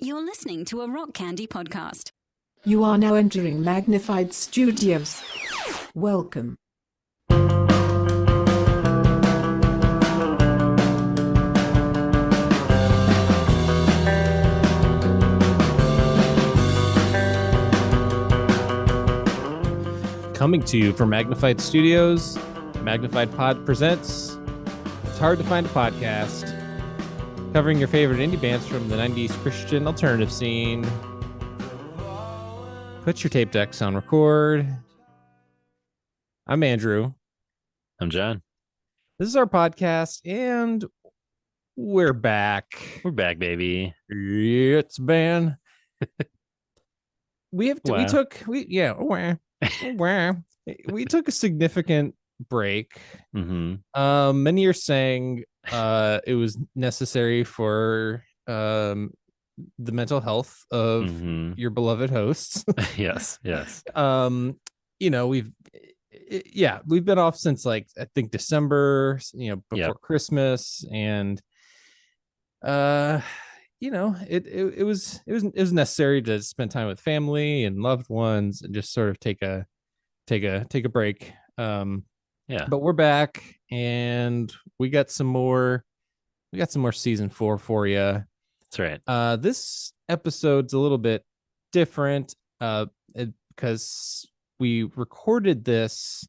You're listening to a Rock Candy podcast. You are now entering Magnified Studios. Welcome. Coming to you from Magnified Studios, Magnified Pod presents It's Hard to Find a Podcast, covering your favorite indie bands from the 90s Christian alternative scene. Put your tape decks on record. I'm Andrew. I'm John. This is our podcast, and we're back. We're back, baby. It's been. We took a significant break. Mm-hmm. Many are saying it was necessary for the mental health of your beloved hosts. Yes. We've been off since I think December, before Christmas, and it was necessary to spend time with family and loved ones and just sort of take a break. But we're back, and we got some more season 4 for you. That's right. This episode's a little bit different because we recorded this.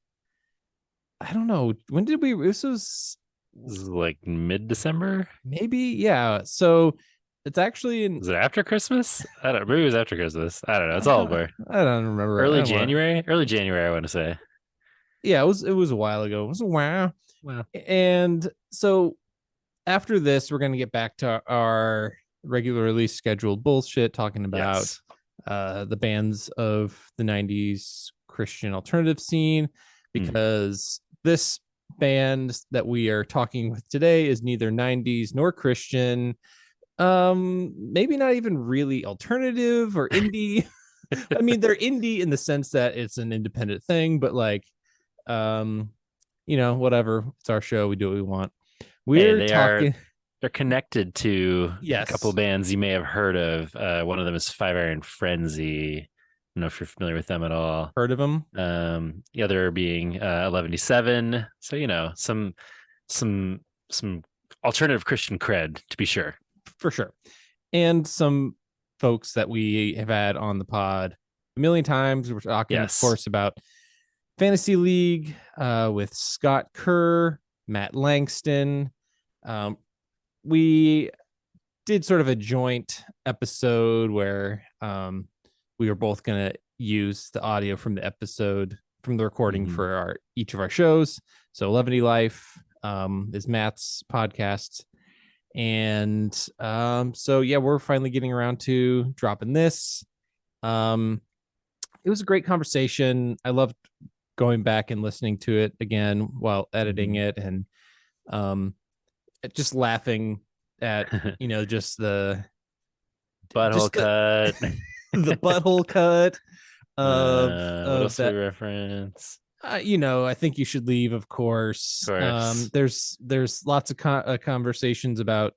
I don't know, when did we? This was like mid-December, maybe. Yeah. So it's actually was it after Christmas? I don't. Maybe it was after Christmas. I don't know. It's all a blur. I don't remember. Early January. I want to say. Yeah, it was a while ago. It was a while. Wow. And so after this, we're gonna get back to our regular release scheduled bullshit, talking about the bands of the 90s Christian alternative scene, because this band that we are talking with today is neither 90s nor Christian, maybe not even really alternative or indie. I mean, they're indie in the sense that it's an independent thing, but whatever, it's our show, we do what we want. They're connected to a couple of bands you may have heard of. One of them is Five Iron Frenzy. I don't know if you're familiar with them at all. Heard of them? The other being 11-7. So some alternative Christian cred, to be sure. For sure. And some folks that we have had on the pod a million times. We're talking, of course, about Fantasy League with Scott Kerr, Matt Langston. We did sort of a joint episode where we were both going to use the audio from the episode, from the recording for each of our shows. So 11 Life is Matt's podcast. And we're finally getting around to dropping this. It was a great conversation. I loved going back and listening to it again while editing it, and just laughing at just the butthole cut. The butthole cut what else that reference? I think you should leave, of course. There's lots of conversations about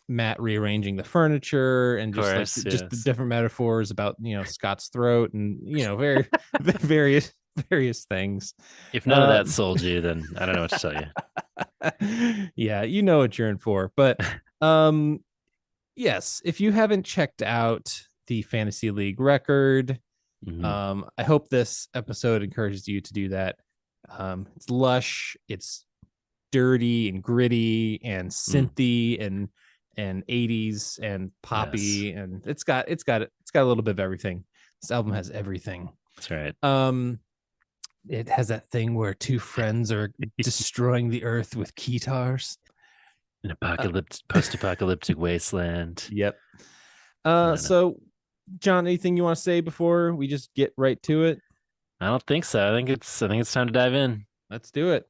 Matt rearranging the furniture, and just just the different metaphors about Scott's throat, and various things. If none of that sold you, then I don't know what to tell you. Yeah, you know what you're in for. But yes, if you haven't checked out the Fantasy League record, I hope this episode encourages you to do that. It's lush, it's dirty and gritty and synthy and 80s and poppy, and it's got a little bit of everything. This album has everything. That's right. It has that thing where two friends are destroying the earth with guitars. An post-apocalyptic wasteland. Yep. So, John, anything you want to say before we just get right to it? I don't think so. I think it's time to dive in. Let's do it.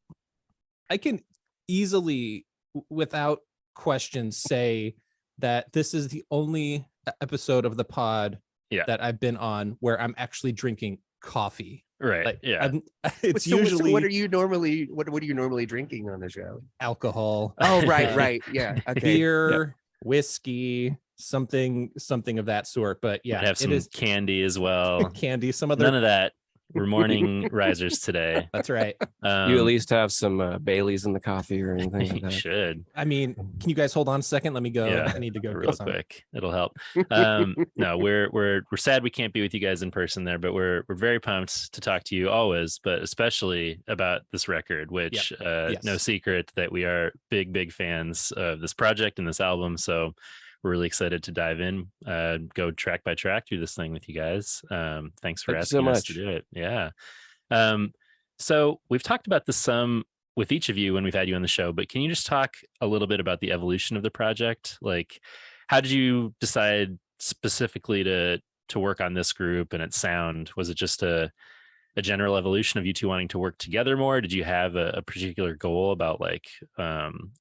I can easily, without question, say that this is the only episode of the pod that I've been on where I'm actually drinking coffee. Right. It's so usually. What are you normally drinking on the show? Alcohol. Oh, right. Yeah. Okay. Beer, whiskey, something of that sort. But yeah, we'd have some candy as well. Candy, some other. None of that. We're morning risers today. That's right. You at least have some Baileys in the coffee or anything like that. Should. I mean, can you guys hold on a second? Let me go. Yeah, I need to go real quick. It'll help. No, we're sad we can't be with you guys in person there, but we're very pumped to talk to you always, but especially about this record, which Yes. No secret that we are big fans of this project and this album. So we're really excited to dive in, go track by track through this thing with you guys. Thanks for asking us to do it. Yeah. So we've talked about this some with each of you when we've had you on the show, but can you just talk a little bit about the evolution of the project? Like, how did you decide specifically to work on this group and its sound? Was it just a general evolution of you two wanting to work together more? Did you have a particular goal about like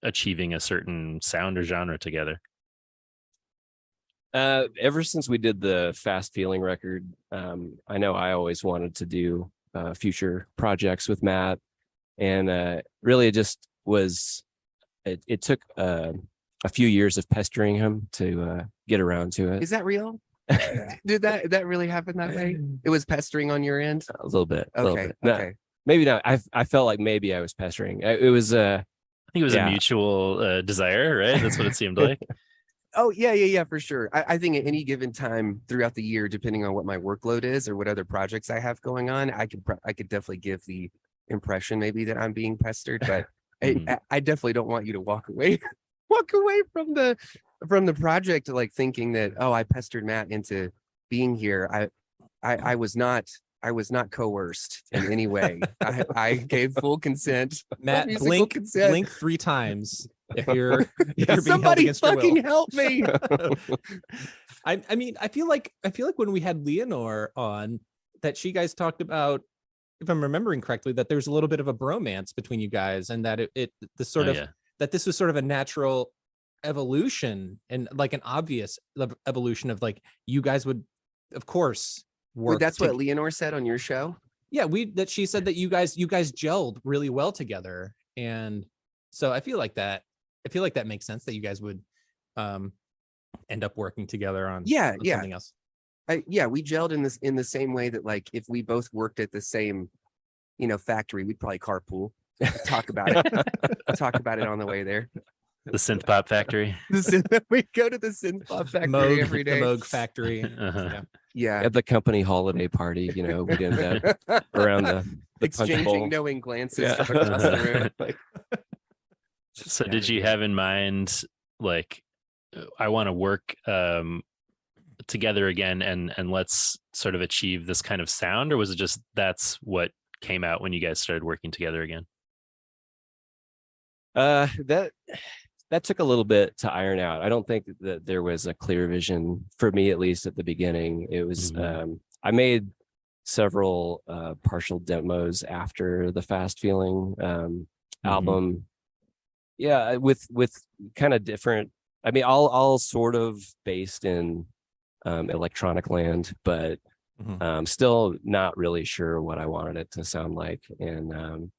achieving a certain sound or genre together? Ever since we did the Fast Feeling record, I know I always wanted to do future projects with Matt, and really it just was. It took a few years of pestering him to get around to it. Is that real? Did that really happen that way? It was pestering on your end? A little bit. Okay. No, maybe not. I felt like maybe I was pestering. It was. I think it was a mutual desire, right? That's what it seemed like. Oh, yeah, for sure. I think at any given time throughout the year, depending on what my workload is or what other projects I have going on, I could definitely give the impression maybe that I'm being pestered, but I definitely don't want you to walk away from the project like thinking that, oh, I pestered Matt into being here. I was not coerced in any way. I gave full consent. Matt, blink 3 times if you're being somebody held against your will. fucking help me. I mean, I feel like when we had Leonore on, that she guys talked about, if I'm remembering correctly, that there's a little bit of a bromance between you guys, and that that this was sort of a natural evolution and like an obvious evolution of like you guys would, of course. Wait, that's what Leonore said on your show? Yeah, she said that you guys gelled really well together, and so I feel like that makes sense that you guys would end up working together on something else. We gelled in the same way that like if we both worked at the same factory, we'd probably carpool, talk about it on the way there. The synth pop factory. We go to the synth pop factory every day. The Moog factory. Yeah. At the company holiday party, we'd end up around the exchanging knowing glances across the room. So did you have in mind like, I want to work together again and let's sort of achieve this kind of sound, or was it just that's what came out when you guys started working together again? That took a little bit to iron out. I don't think that there was a clear vision for me, at least at the beginning. It was I made several partial demos after the Fast Feeling album. Yeah, with kind of different. I mean, all sort of based in electronic land, but still not really sure what I wanted it to sound like. And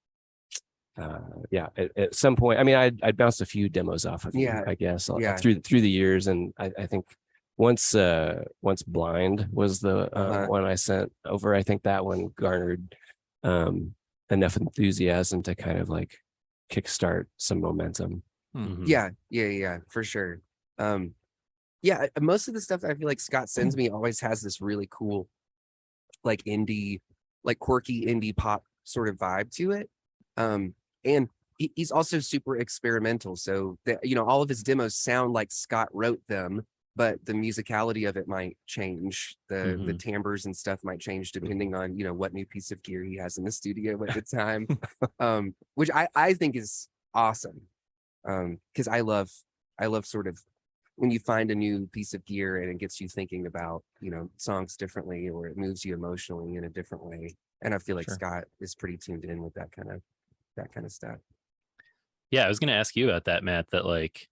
at some point, I mean, I'd bounced a few demos off of you, I guess, through the years, and I think once Blind was the one I sent over, I think that one garnered enough enthusiasm to kind of like kickstart some momentum. Yeah, for sure. Most of the stuff I feel like Scott sends me always has this really cool, like indie, like quirky indie pop sort of vibe to it. And he's also super experimental. So that, all of his demos sound like Scott wrote them, but the musicality of it might change. The timbres and stuff might change depending on, what new piece of gear he has in the studio at the time. Which I think is awesome. Because I love sort of when you find a new piece of gear and it gets you thinking about, songs differently, or it moves you emotionally in a different way. And I feel like Scott is pretty tuned in with that kind of stuff. Yeah, I was going to ask you about that, Matt, that like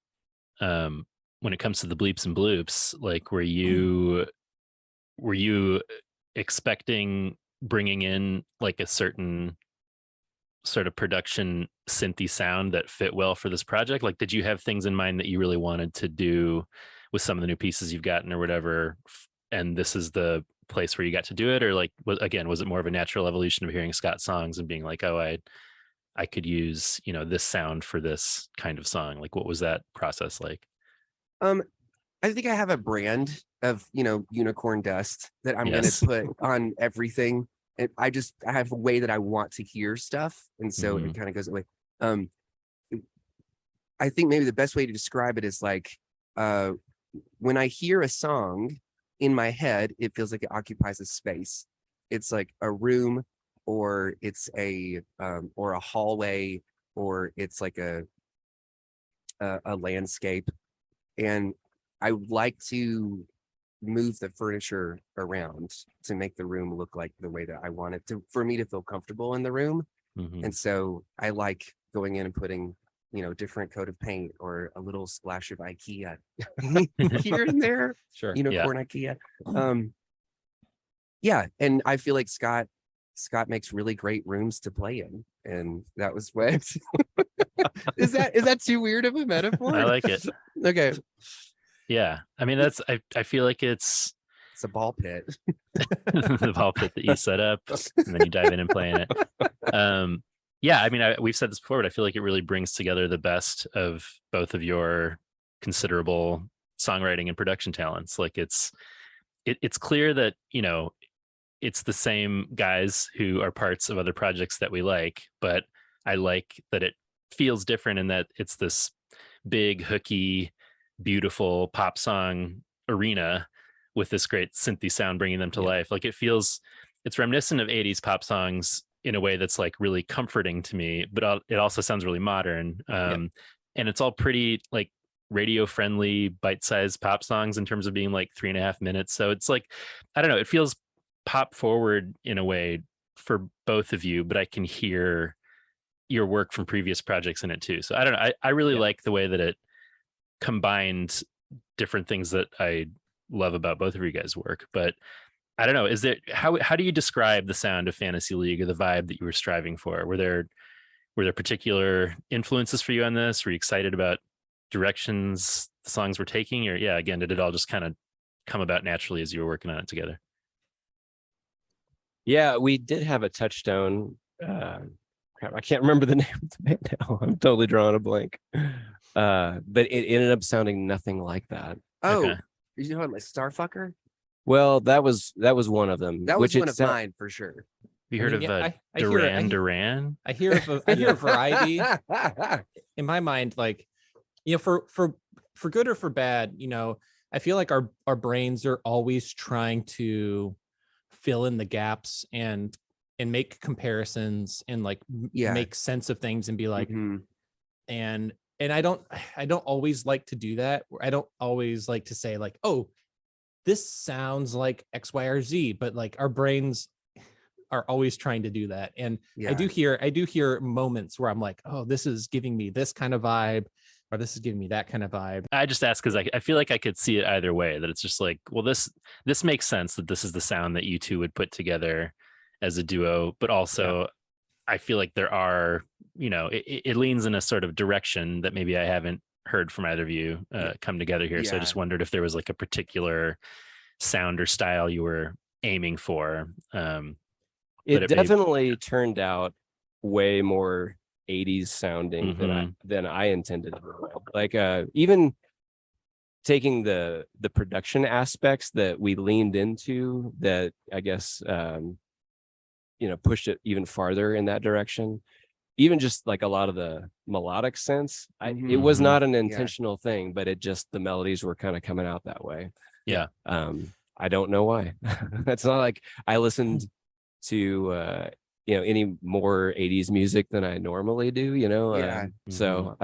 when it comes to the bleeps and bloops, like were you expecting bringing in like a certain sort of production synthy sound that fit well for this project? Like, did you have things in mind that you really wanted to do with some of the new pieces you've gotten or whatever, and this is the place where you got to do it? Or like, was it more of a natural evolution of hearing Scott songs and being like, oh, I could use, this sound for this kind of song? Like, what was that process like? I think I have a brand of, unicorn dust that I'm Yes. going to put on everything. And I have a way that I want to hear stuff. And so it kind of goes that way. I think maybe the best way to describe it is like, when I hear a song in my head, it feels like it occupies a space. It's like a room, or it's a hallway, or it's like a landscape. And I like to move the furniture around to make the room look like the way that I want it to, for me to feel comfortable in the room. And so I like going in and putting, different coat of paint or a little splash of IKEA here and there. Sure. Unicorn IKEA. Yeah. And I feel like Scott makes really great rooms to play in. And that was what is that too weird of a metaphor? I like it. Okay. Yeah. I mean, I feel like it's a ball pit. the ball pit that you set up and then you dive in and play in it. Yeah, I mean, we've said this before, but I feel like it really brings together the best of both of your considerable songwriting and production talents. Like it's clear that, it's the same guys who are parts of other projects that we like, but I like that it feels different in that it's this big, hooky, beautiful pop song arena with this great synthy sound bringing them to life. Like it's reminiscent of 80s pop songs in a way that's like really comforting to me, but it also sounds really modern. And it's all pretty like radio friendly, bite-sized pop songs in terms of being like 3.5 minutes. So it's like, I don't know, it feels pop forward in a way for both of you, but I can hear your work from previous projects in it too. So I don't know. I really like the way that it combined different things that I love about both of you guys' work. But I don't know, how do you describe the sound of Fantasy League, or the vibe that you were striving for? Were there particular influences for you on this? Were you excited about directions the songs were taking? Or again, did it all just kind of come about naturally as you were working on it together? Yeah, we did have a touchstone. Crap, I can't remember the name of the band now. I'm totally drawing a blank. But it ended up sounding nothing like that. Oh, Okay. you know what, like Starfucker? Well, that was one of them. That was one of mine for sure. Have you heard of Duran? I hear a variety. In my mind, like, for good or for bad, I feel like our brains are always trying to fill in the gaps and make comparisons and like make sense of things and be like, and I don't always like to do that. I don't always like to say like, oh, this sounds like X, Y, or Z, but like our brains are always trying to do that. And I do hear moments where I'm like, oh, this is giving me this kind of vibe, or this is giving me that kind of vibe. I just asked because I feel like I could see it either way, that it's just like, well, this makes sense that this is the sound that you two would put together as a duo, but also I feel like there are, it leans in a sort of direction that maybe I haven't heard from either of you come together here. So I just wondered if there was like a particular sound or style you were aiming for. It definitely turned out way more 80s sounding than I intended. Like even taking the production aspects that we leaned into, that I guess pushed it even farther in that direction. Even just like a lot of the melodic sense, it was not an intentional thing, but the melodies were kind of coming out that way. Yeah. I don't know why. It's not like I listened to any more 80s music than I normally do, So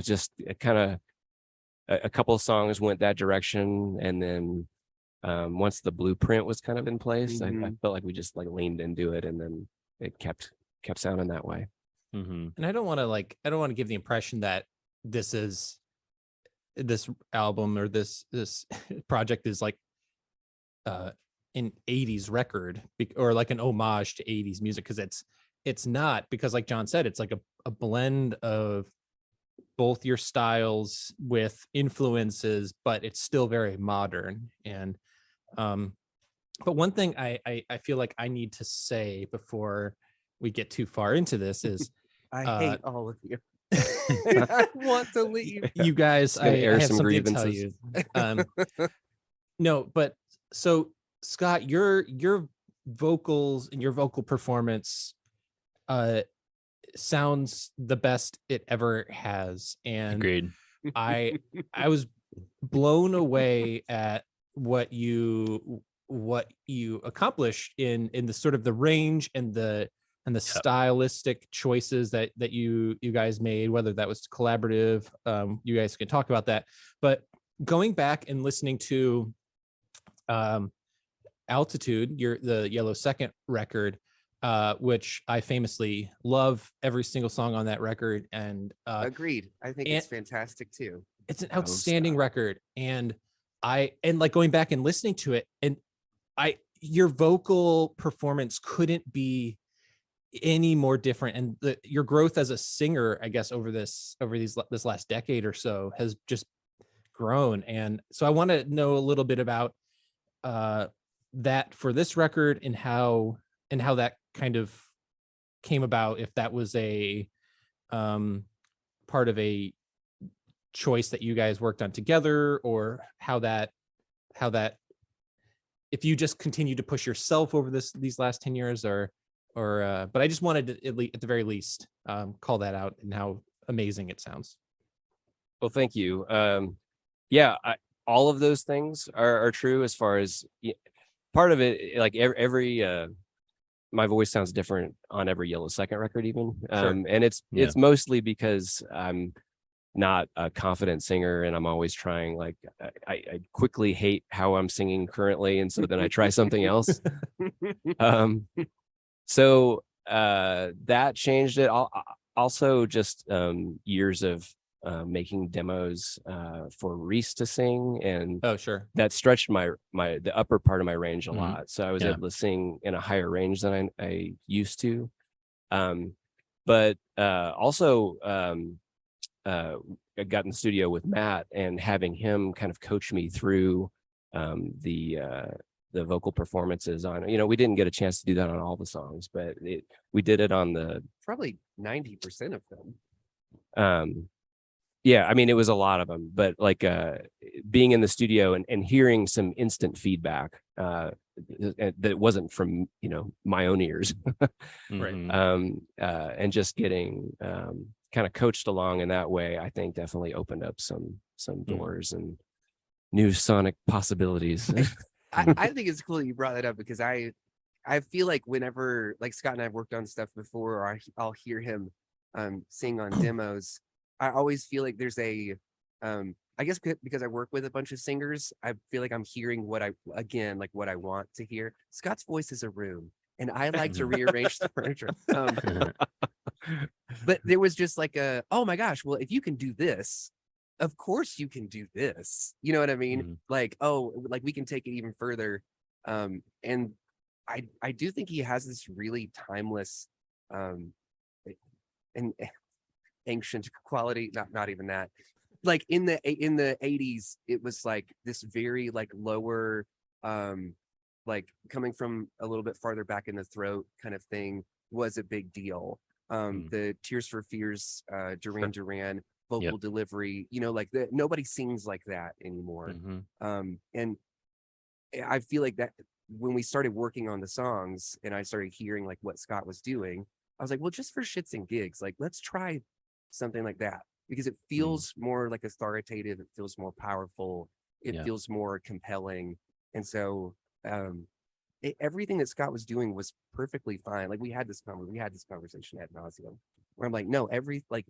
just kind of a couple of songs went that direction, and then once the blueprint was kind of in place, I felt like we just like leaned into it, and then it kept sounding that way. And I don't want to give the impression that this album or this project is like an 80s record or like an homage to 80s music, because it's not, because like John said, it's like a blend of both your styles with influences, but it's still very modern. And but one thing I feel like I need to say before we get too far into this is I hate all of you. I want to leave. You guys, I air have some something grievances. to tell you. No, but so Scott, your vocals and your vocal performance sounds the best it ever has. And Agreed. I was blown away at what you accomplished in the sort of the range and the stylistic choices that you guys made, whether that was collaborative. You guys can talk about that, but going back and listening to Altitude, the Yellow Second record, which I famously love every single song on that record. And agreed. I think it's fantastic too. It's an outstanding record. And like going back and listening to it, and your vocal performance couldn't be any more different. And your growth as a singer, I guess, over this last decade or so has just grown. And so I want to know a little bit about that for this record, and how that kind of came about, if that was a part of a choice that you guys worked on together, or how that if you just continue to push yourself over these last 10 years, or but I just wanted to at the very least call that out, and how amazing it sounds. Well, thank you. Yeah, all of those things are true. As far as part of it, like every my voice sounds different on every Yellow Second record, even. Sure. And it's mostly because I'm not a confident singer, and I'm always trying. Like I quickly hate how I'm singing currently, and so then I try something else. So that changed it. Also, just years of making demos for Reese to sing, and Oh, sure. that stretched the upper part of my range a lot. So I was Yeah. able to sing in a higher range than I used to. But also I got in the studio with Matt, and having him kind of coach me through the vocal performances on, we didn't get a chance to do that on all the songs, but we did it on Probably 90% of them. Yeah, I mean, it was a lot of them, but like being in the studio and hearing some instant feedback that wasn't from, my own ears. Right. And just getting kind of coached along in that way, I think definitely opened up some doors and new sonic possibilities. I think it's cool that you brought that up, because I feel like whenever, like, Scott and I have worked on stuff before, or I'll hear him sing on demos, I always feel like there's I guess because I work with a bunch of singers, I feel like I'm hearing what I want to hear. Scott's voice is a room, and I like to rearrange the furniture. But there was just like oh my gosh, well, if you can do this, of course you can do this. You know what I mean? Mhm. Like, oh, like we can take it even further. And I do think he has this really timeless and ancient quality. Not even that. Like in the 80s, it was like this very like lower, like coming from a little bit farther back in the throat kind of thing was a big deal. The Tears for Fears, Duran vocal delivery, like nobody sings like that anymore. And I feel like that when we started working on the songs and I started hearing like what Scott was doing, I was like, well, just for shits and gigs, like let's try something like that, because it feels more like authoritative, it feels more powerful, it feels more compelling. And so everything that Scott was doing was perfectly fine. Like we had this conversation ad nauseum, where I'm like, no,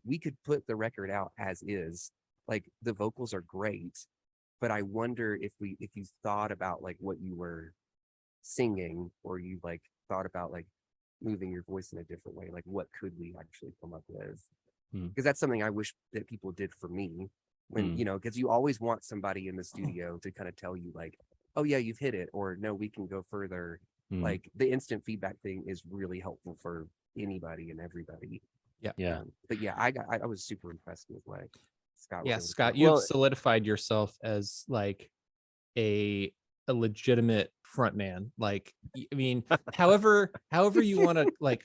we could put the record out as is. Like the vocals are great, but I wonder if you thought about like what you were singing, or you like thought about like moving your voice in a different way. Like what could we actually come up with? Because that's something I wish that people did for me, when because you always want somebody in the studio to kind of tell you like, oh yeah, you've hit it, or no, we can go further. Like the instant feedback thing is really helpful for anybody and everybody. Yeah. But yeah, I was super impressed with what Scott. Yeah, was able to Scott, do. you've solidified yourself as like a legitimate front man. Like, I mean, however you want to, like,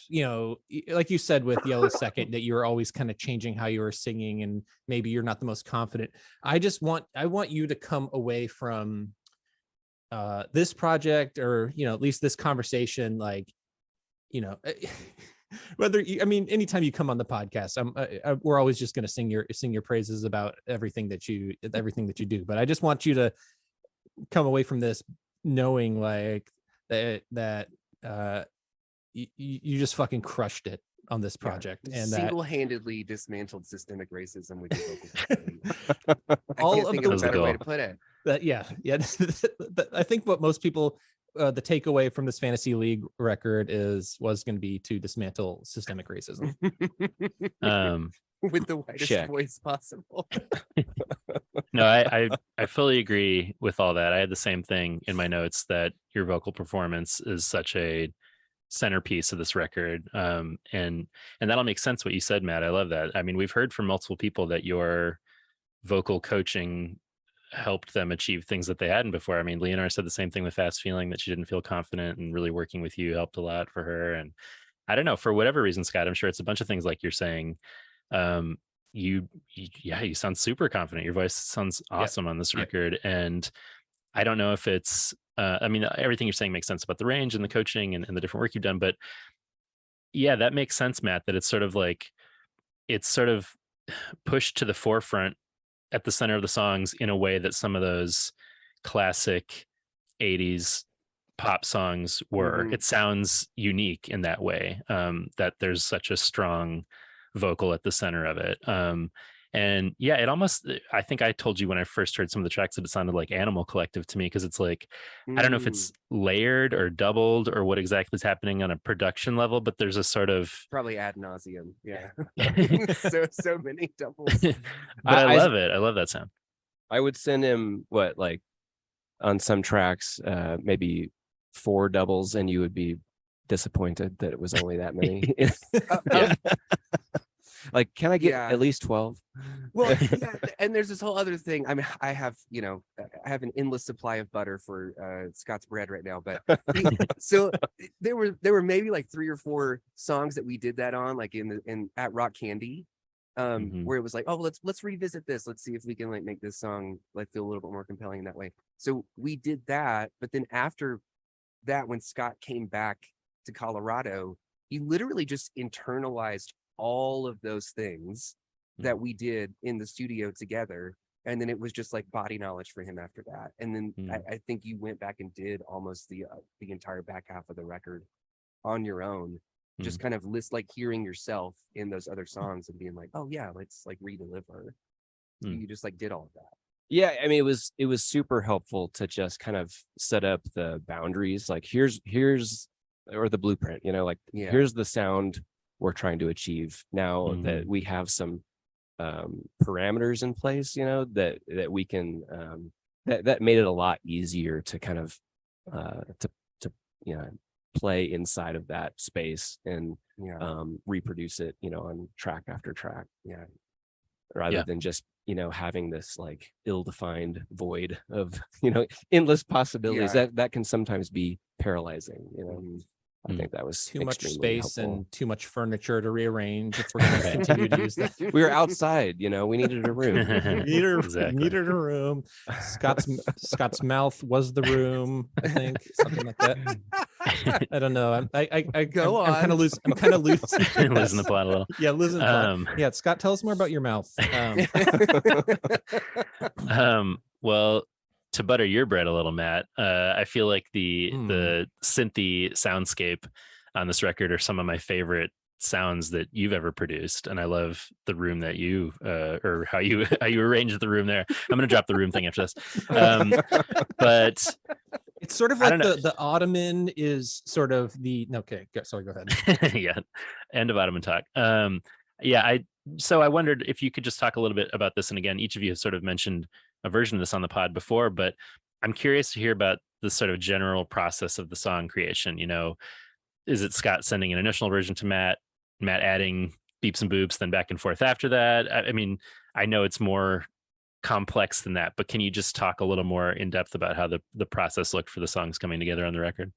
you know, like you said with Yellow Second, that you were always kind of changing how you were singing, and maybe you're not the most confident. I want you to come away from this project, or, you know, at least this conversation, like, you know, whether you, I mean, anytime you come on the podcast, we're always just going to sing your praises about everything that you do. But I just want you to come away from this knowing like that you just fucking crushed it on this project, and single-handedly dismantled systemic racism with your vocal. I all can't of think the of a better way to put it. yeah. I think what most people, the takeaway from this fantasy league record was going to be to dismantle systemic racism. With the whitest voice possible. No, I fully agree with all that. I had the same thing in my notes, that your vocal performance is such a centerpiece of this record. And that'll make sense what you said, Matt. I love that. I mean, we've heard from multiple people that your vocal coaching helped them achieve things that they hadn't before. I mean, Leonora said the same thing with Fast Feeling, that she didn't feel confident, and really working with you helped a lot for her. And I don't know, for whatever reason, Scott, I'm sure it's a bunch of things like you're saying. You sound super confident. Your voice sounds awesome on this record. And I don't know if it's I mean, everything you're saying makes sense about the range and the coaching and the different work you've done, but yeah, that makes sense, Matt, that it's sort of pushed to the forefront at the center of the songs in a way that some of those classic 80s pop songs were. Mm-hmm. It sounds unique in that way, that there's such a strong vocal at the center of it. And yeah, it almost, I think I told you when I first heard some of the tracks that it sounded like Animal Collective to me, because it's like, I don't know if it's layered or doubled or what exactly is happening on a production level, but there's a sort of probably ad nauseum. Yeah. so many doubles. But I love it. I love that sound. I would send him like on some tracks, maybe 4 doubles, and you would be disappointed that it was only that many. Like, can I get at least 12? Well, yeah, and there's this whole other thing. I mean, I have an endless supply of butter for Scott's bread right now, but so there were maybe like 3 or 4 songs that we did that on, like at Rock Candy, where it was like, oh, let's revisit this. Let's see if we can like make this song like feel a little bit more compelling in that way. So we did that, but then after that, when Scott came back to Colorado, he literally just internalized all of those things that we did in the studio together, and then it was just like body knowledge for him after that. And then I think you went back and did almost the entire back half of the record on your own, just kind of hearing yourself in those other songs and being like, oh yeah, let's like redeliver. You just like did all of that. Yeah, I mean, it was super helpful to just kind of set up the boundaries. Like here's or the blueprint, here's the sound we're trying to achieve now that we have some parameters in place, that we can that made it a lot easier to kind of to play inside of that space and reproduce it, on track after track. Rather than just having this like ill-defined void of endless possibilities that can sometimes be paralyzing. I think that was too much space helpful. And too much furniture to rearrange if we're going to continue to use that. We were outside, we needed a room. needed a room. Scott's mouth was the room, I think, something like that. I don't know. I'm kind of losing. I'm kind of losing. Losing the plot a little. Yeah, losing the plot. Yeah, Scott, tell us more about your mouth. Well, to butter your bread a little, Matt, I feel like the synthy soundscape on this record are some of my favorite sounds that you've ever produced, and I love the room that you or how you arranged the room there. I'm gonna drop the room thing after this, but it's sort of like the ottoman is sort of the sorry, go ahead. Yeah, end of ottoman talk. So I wondered if you could just talk a little bit about this, and again, each of you have sort of mentioned a version of this on the pod before, but I'm curious to hear about the sort of general process of the song creation. Is it Scott sending an initial version to Matt? Matt adding beeps and boops, then back and forth after that. I mean, I know it's more complex than that, but can you just talk a little more in depth about how the process looked for the songs coming together on the record?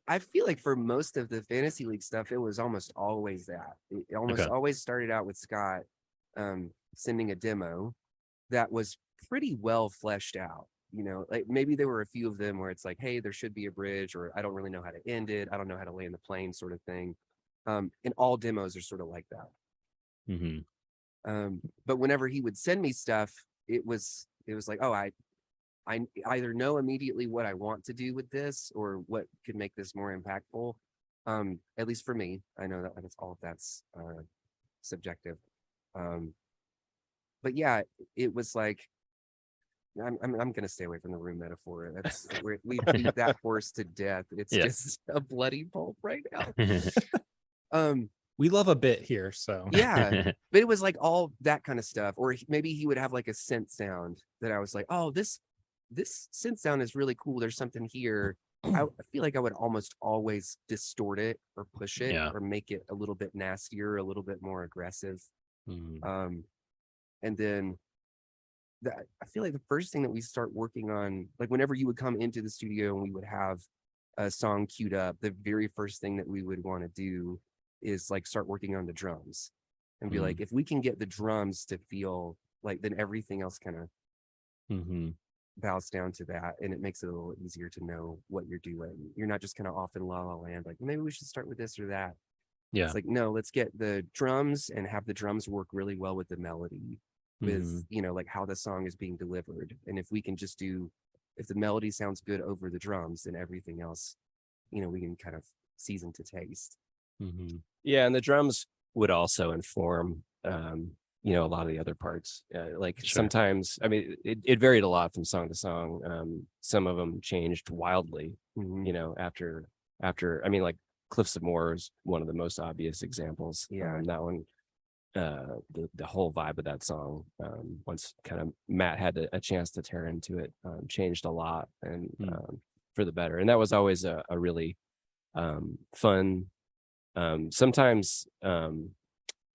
I feel like for most of the Fantasy League stuff, it was almost always that. It almost always started out with Scott sending a demo that was pretty well fleshed out. You know, like maybe there were a few of them where it's like, hey, there should be a bridge, or I don't really know how to end it. I don't know how to land the plane, sort of thing. And all demos are sort of like that. But whenever he would send me stuff, it was like, oh, I either know immediately what I want to do with this or what could make this more impactful. At least for me, I know that that's all of that's subjective. But yeah, it was like, I'm gonna stay away from the room metaphor. That's we beat that horse to death. It's just a bloody pulp right now. We love a bit here, so yeah, but it was like all that kind of stuff. Or maybe he would have like a synth sound that I was like, oh, this synth sound is really cool. There's something here. I feel like I would almost always distort it or push it or make it a little bit nastier, a little bit more aggressive. And then I feel like the first thing that we start working on, like whenever you would come into the studio and we would have a song queued up, the very first thing that we would want to do is like start working on the drums and be like, if we can get the drums to feel like, then everything else kind of bows down to that, and it makes it a little easier to know what you're doing. You're not just kind of off in la la land, like maybe we should start with this or that. It's like, no, let's get the drums and have the drums work really well with the melody, with you know, like how the song is being delivered. And if we can just if the melody sounds good over the drums, then everything else, you know, we can kind of season to taste. Yeah, and the drums would also inform you know, a lot of the other parts. Sometimes, I mean, it varied a lot from song to song. Some of them changed wildly, you know, after, I mean, like Cliffs of Moher is one of the most obvious examples. That one, the whole vibe of that song, once kind of Matt had a chance to tear into it, changed a lot, and for the better. And that was always a really fun, sometimes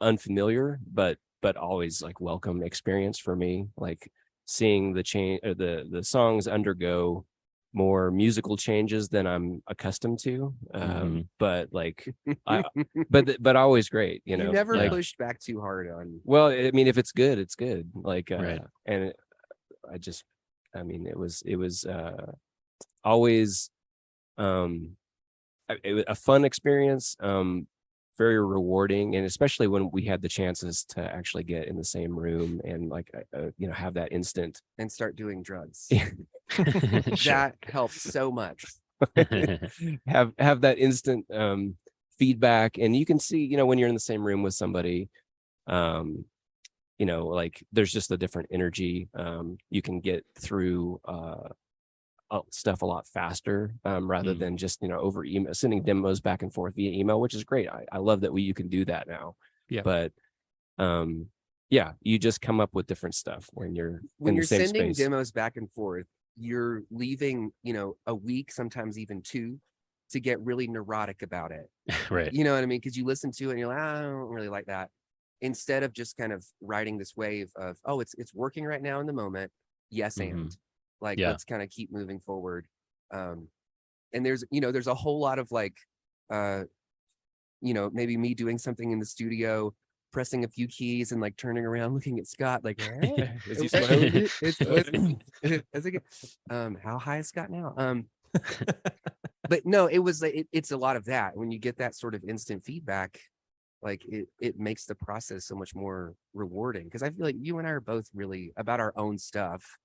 unfamiliar, but always like welcome experience for me, like seeing the change, or the songs undergo more musical changes than I'm accustomed to. But like, but always great, you know. You never pushed back too hard on. Well, I mean, if it's good, it's good. Like, and I mean, it was always a fun experience. Very rewarding, and especially when we had the chances to actually get in the same room and like you know, have that instant and start doing drugs. That helps so much. have that instant feedback, and you can see, you know, when you're in the same room with somebody, you know, like there's just a different energy. You can get through stuff a lot faster, rather than just, you know, over email, sending demos back and forth via email, which is great. I love that you can do that now. But you just come up with different stuff when you're sending demos back and forth. You're leaving, you know, a week, sometimes even 2, to get really neurotic about it. Right. You know what I mean? Because you listen to it and you're like, I don't really like that. Instead of just kind of riding this wave of, oh, it's working right now in the moment. Yes, and like, let's kind of keep moving forward. And there's a whole lot of like, you know, maybe me doing something in the studio, pressing a few keys and like turning around, looking at Scott, like, is he slow? How high is Scott now? But no, it was like, it's a lot of that. When you get that sort of instant feedback, like it makes the process so much more rewarding. Because I feel like you and I are both really about our own stuff.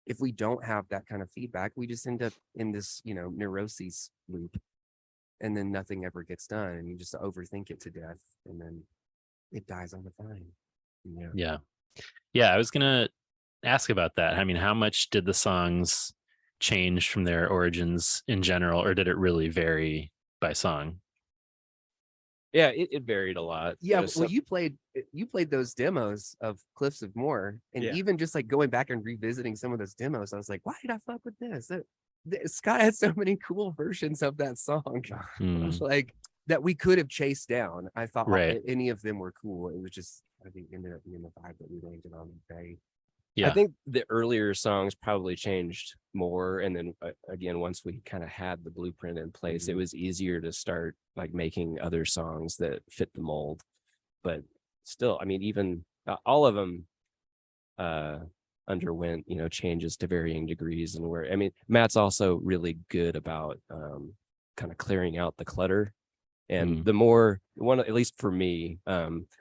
If we don't have that kind of feedback, we just end up in this, you know, neuroses loop, and then nothing ever gets done, and you just overthink it to death, and then it dies on the vine. Yeah, I was gonna ask about that. I mean, how much did the songs change from their origins in general, or did it really vary by song? Yeah, it varied a lot. Yeah, well, you played those demos of Cliffs of Moher, and even just like going back and revisiting some of those demos, I was like, why did I fuck with this? Scott had so many cool versions of that song. I was like, that we could have chased down. I thought Right. any of them were cool. It was just, I think, ended up being the vibe that we landed on today. Yeah. I think the earlier songs probably changed more. And then again, once we kind of had the blueprint in place, it was easier to start like making other songs that fit the mold. But still, I mean, even all of them underwent, changes to varying degrees. And where, I mean, Matt's also really good about kind of clearing out the clutter. And the more at least for me,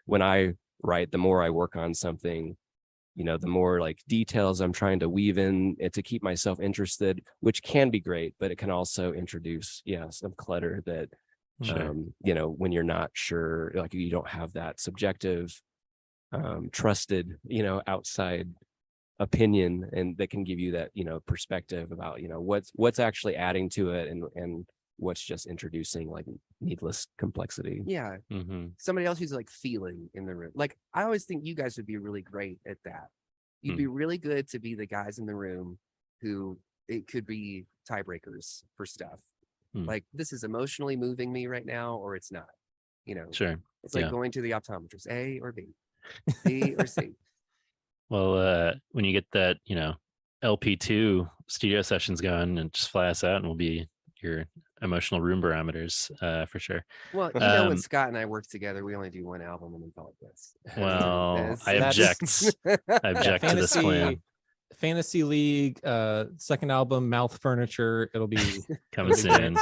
when I write, the more I work on something, the more like details I'm trying to weave in to keep myself interested, which can be great, but it can also introduce, some clutter that, when you're not sure, like you don't have that subjective, trusted, outside opinion, and that can give you that, perspective about, what's actually adding to it and what's just introducing like needless complexity. Yeah. Somebody else who's like feeling in the room. Like, I always think you guys would be really great at that. You'd be really good to be the guys in the room who it could be tiebreakers for stuff. Like, this is emotionally moving me right now, or it's not. Sure. It's like going to the optometrist, A or B, B or C. Well, when you get that, LP2 studio sessions going, and just fly us out, and we'll be your emotional room barometers for sure. Well, when Scott and I work together, we only do one album and then call it this. Well, I object. I object to this plan. Fantasy League, second album, Mouth Furniture. It'll be coming soon.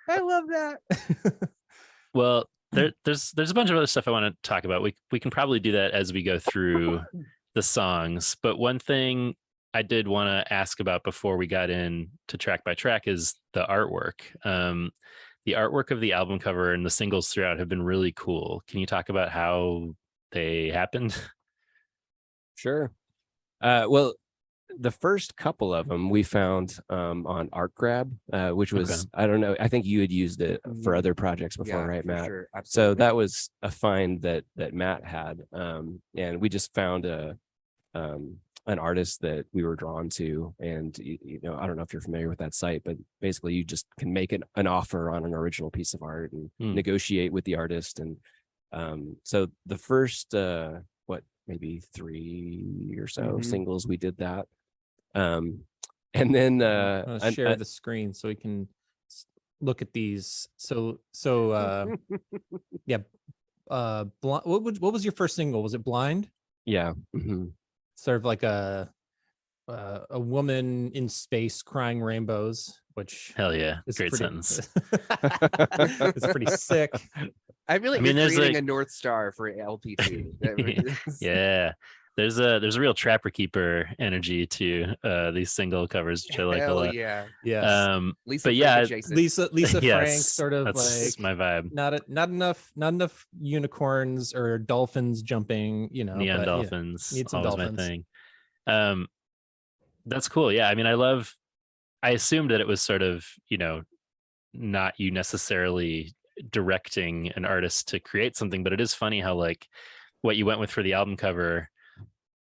I love that. Well, there's a bunch of other stuff I want to talk about. We can probably do that as we go through the songs. But one thing I did want to ask about before we got in to track by track is the artwork. The artwork of the album cover and the singles throughout have been really cool. Can you talk about how they happened? Sure. Well, the first couple of them we found on ArtGrab, which was, I don't know, I think you had used it for other projects before, right, Matt? Sure. So that was a find that Matt had, and we just found an artist that we were drawn to. And, I don't know if you're familiar with that site, but basically you just can make an offer on an original piece of art and negotiate with the artist. And so the first, maybe 3 or so singles, we did that. And then I'll share the screen so we can look at these. So yeah. What was your first single? Was it Blind? Yeah. Sort of like a woman in space crying rainbows, which hell yeah, is great pretty, sentence. It's pretty sick. I really creating a North Star for LP2. Yeah, there's a real Trapper Keeper energy to these single covers, which I like a lot. Yeah. Lisa yes, Frank, sort of that's like my vibe. Not enough unicorns or dolphins jumping. Neon dolphins. Need some always dolphins. my thing. That's cool. Yeah, I mean, I assumed that it was sort of, not you necessarily directing an artist to create something, but it is funny how like what you went with for the album cover,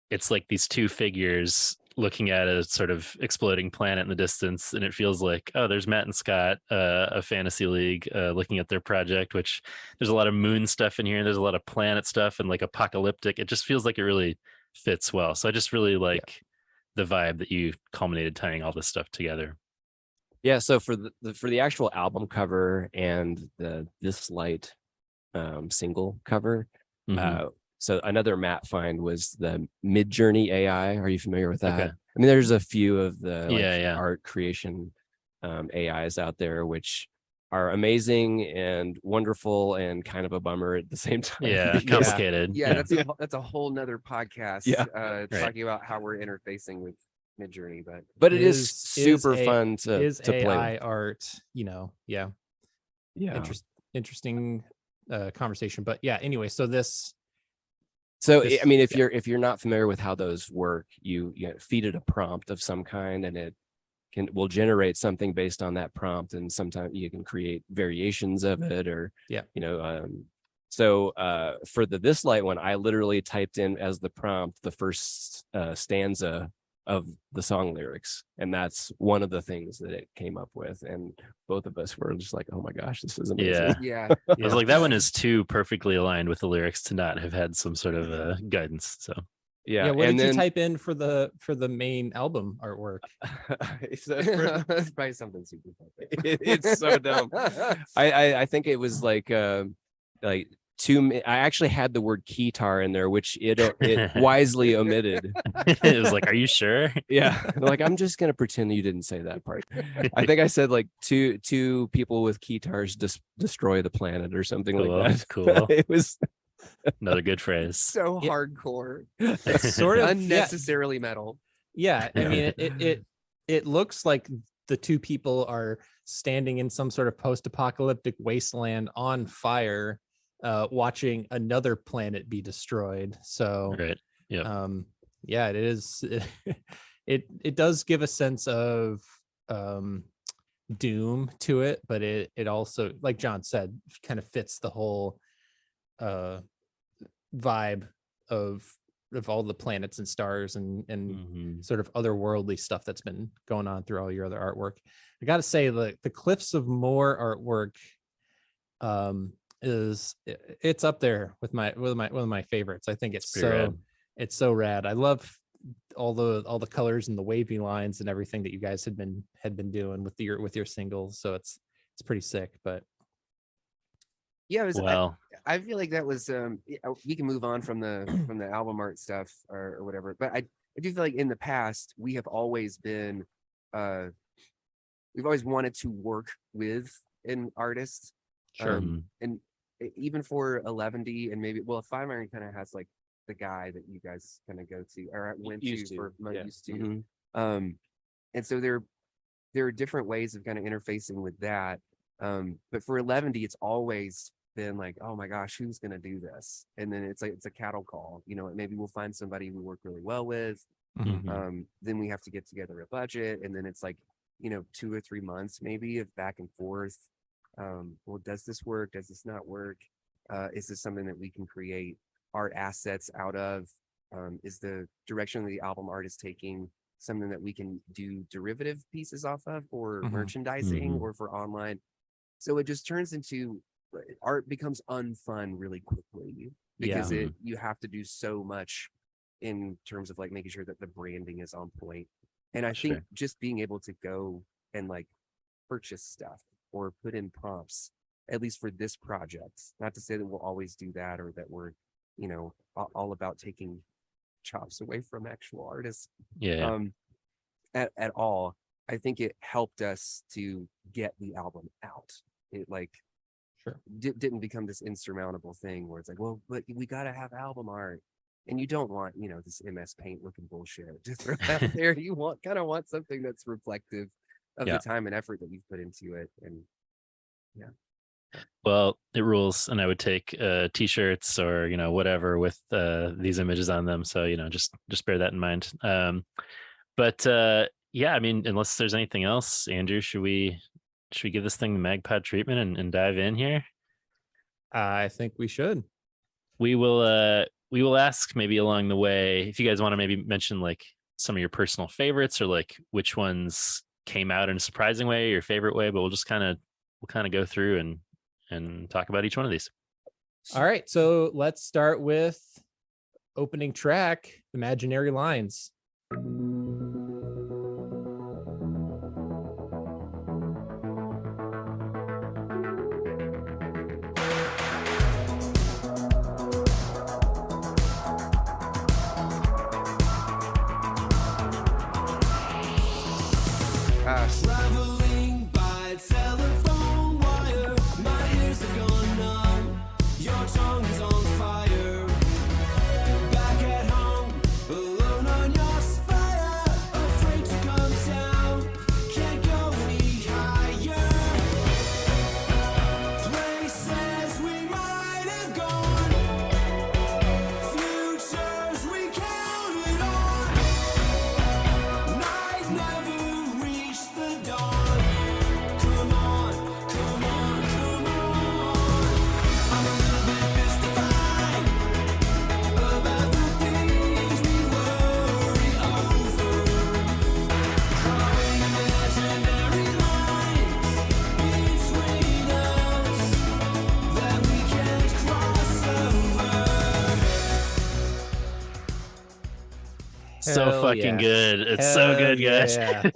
it's like these two figures looking at a sort of exploding planet in the distance, and it feels like, oh, there's Matt and Scott, a Fantasy League, looking at their project, which there's a lot of moon stuff in here, there's a lot of planet stuff and like apocalyptic. It just feels like it really fits well. So I just really like the vibe that you culminated tying all this stuff together. Yeah, so for the actual album cover and the This Light single cover, so another Matt find was the Midjourney AI. Are you familiar with that? Okay. I mean, there's a few of the art creation AIs out there, which are amazing and wonderful and kind of a bummer at the same time. Yeah, complicated. Yeah, that's a whole nother podcast. Talking about how we're interfacing with Midjourney, but it is super fun to play AI with. art, interesting conversation. But yeah, anyway, so I mean, if you're not familiar with how those work, you feed it a prompt of some kind, and it will generate something based on that prompt, and sometimes you can create variations of it, or so for the This Light one, I literally typed in as the prompt the first stanza of the song lyrics, and that's one of the things that it came up with, and both of us were just like, oh my gosh, this is amazing. Yeah. I was like, that one is too perfectly aligned with the lyrics to not have had some sort of guidance. So Yeah. What and did then, you type in for the main album artwork? It's probably something super it's so dumb. I think it was like I actually had the word keytar in there, which it wisely omitted. it was like, are you sure? Yeah. Like, I'm just gonna pretend you didn't say that part. I think I said like two people with keytars destroy the planet or something like that. Cool. It was Another good phrase. So hardcore. It's sort of Unnecessarily metal. Yeah, I mean it looks like the two people are standing in some sort of post-apocalyptic wasteland on fire, watching another planet be destroyed. So right. Yeah. Yeah, it is. It does give a sense of doom to it, but it also, like John said, kind of fits the whole vibe of all the planets and stars and sort of otherworldly stuff that's been going on through all your other artwork. I gotta say, the Cliffs of Moher artwork it's up there with one of my favorites. I think it's so rad. I love all the colors and the wavy lines and everything that you guys had been doing with your singles. So it's pretty sick. But yeah, it was, I feel like that was we can move on from the album art stuff or whatever, but I do feel like in the past we have always been we've always wanted to work with an artist. Sure. And even for 11D and maybe, well, Five Iron kind of has like the guy that you guys kind of go to or used to. And so there are different ways of kind of interfacing with that. But for 11D, it's always been like, oh my gosh, who's gonna do this? And then it's like it's a cattle call. Maybe we'll find somebody we work really well with. Then we have to get together a budget, and then it's like 2 or 3 months maybe of back and forth. Well, does this work? Does this not work? Is this something that we can create art assets out of? Is the direction the album art is taking something that we can do derivative pieces off of, or merchandising, or for online? So it just turns into, art becomes unfun really quickly because you have to do so much in terms of like making sure that the branding is on point. And I think just being able to go and like purchase stuff or put in prompts, at least for this project, not to say that we'll always do that or that we're all about taking chops away from actual artists at all. I think it helped us to get the album out. It didn't become this insurmountable thing where it's like, well, but we got to have album art, and you don't want this MS Paint looking bullshit to throw out there. You want something that's reflective of the time and effort that you've put into it. And well, it rules. And I would take t-shirts or whatever with these images on them, so just bear that in mind. But I mean, unless there's anything else, Andrew, should we give this thing the Magpod treatment and dive in here? I think we should. We will ask maybe along the way if you guys want to maybe mention like some of your personal favorites or like which ones came out in a surprising way, your favorite way, but we'll kind of go through and talk about each one of these. All right, so let's start with opening track, Imaginary Lines. Traveling by telephone wire, my ears have gone numb, your tongue is on fire. Back at home, alone on your spire, afraid to come down, can't go any higher. Places we might have gone, futures we counted on, night never reached the dawn. so Hell fucking yeah. good. It's Hell so good, guys. yeah.